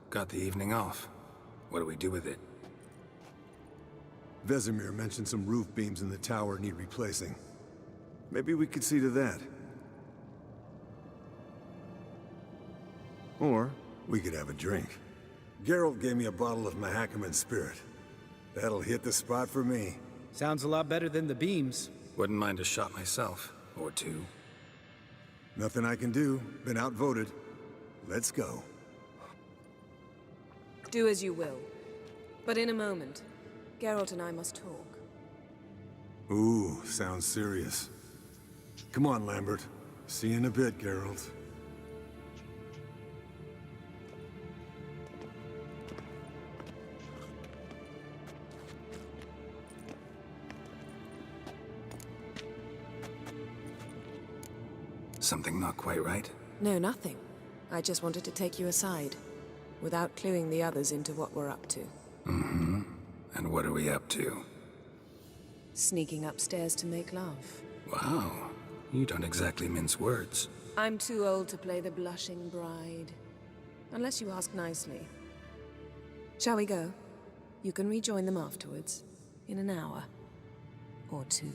Speaker 7: got the evening off. What do we do with it?
Speaker 9: Vesemir mentioned some roof beams in the tower need replacing. Maybe we could see to that. Or we could have a drink. Geralt gave me a bottle of Mahakaman spirit. That'll hit the spot for me.
Speaker 8: Sounds a lot better than the beams.
Speaker 7: Wouldn't mind a shot myself, or two.
Speaker 9: Nothing I can do. Been outvoted. Let's go.
Speaker 5: Do as you will. But in a moment, Geralt and I must talk.
Speaker 9: Ooh, sounds serious. Come on, Lambert. See you in a bit, Geralt.
Speaker 7: Something not quite right?
Speaker 5: No, nothing. I just wanted to take you aside, without cluing the others into what we're up to.
Speaker 7: Mm-hmm. And what are we up to?
Speaker 5: Sneaking upstairs to make love.
Speaker 7: Wow. You don't exactly mince words.
Speaker 5: I'm too old to play the blushing bride. Unless you ask nicely. Shall we go? You can rejoin them afterwards. In an hour. Or two.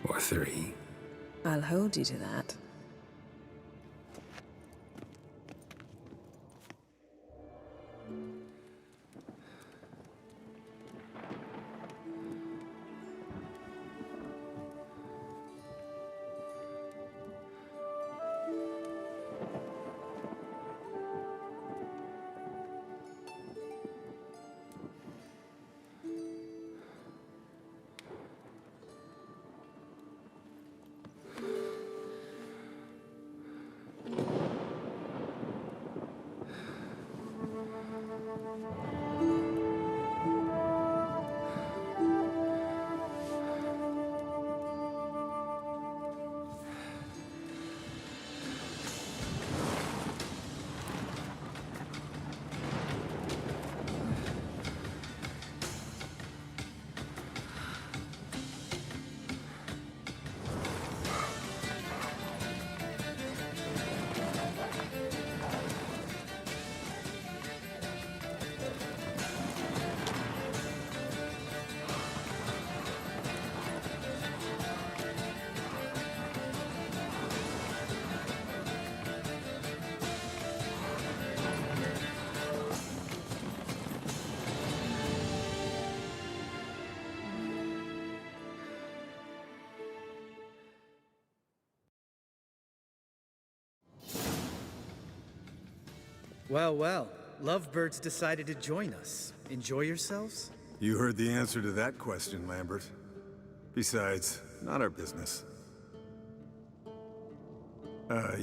Speaker 7: Or three.
Speaker 5: I'll hold you to that.
Speaker 8: Well, well. Lovebirds decided to join us. Enjoy yourselves?
Speaker 9: You heard the answer to that question, Lambert. Besides, not our business.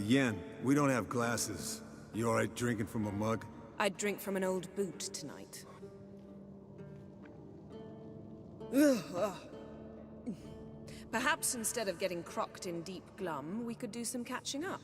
Speaker 9: Yen, we don't have glasses. You alright drinking from a mug?
Speaker 5: I'd drink from an old boot tonight. Perhaps instead of getting crocked in deep glum, we could do some catching up.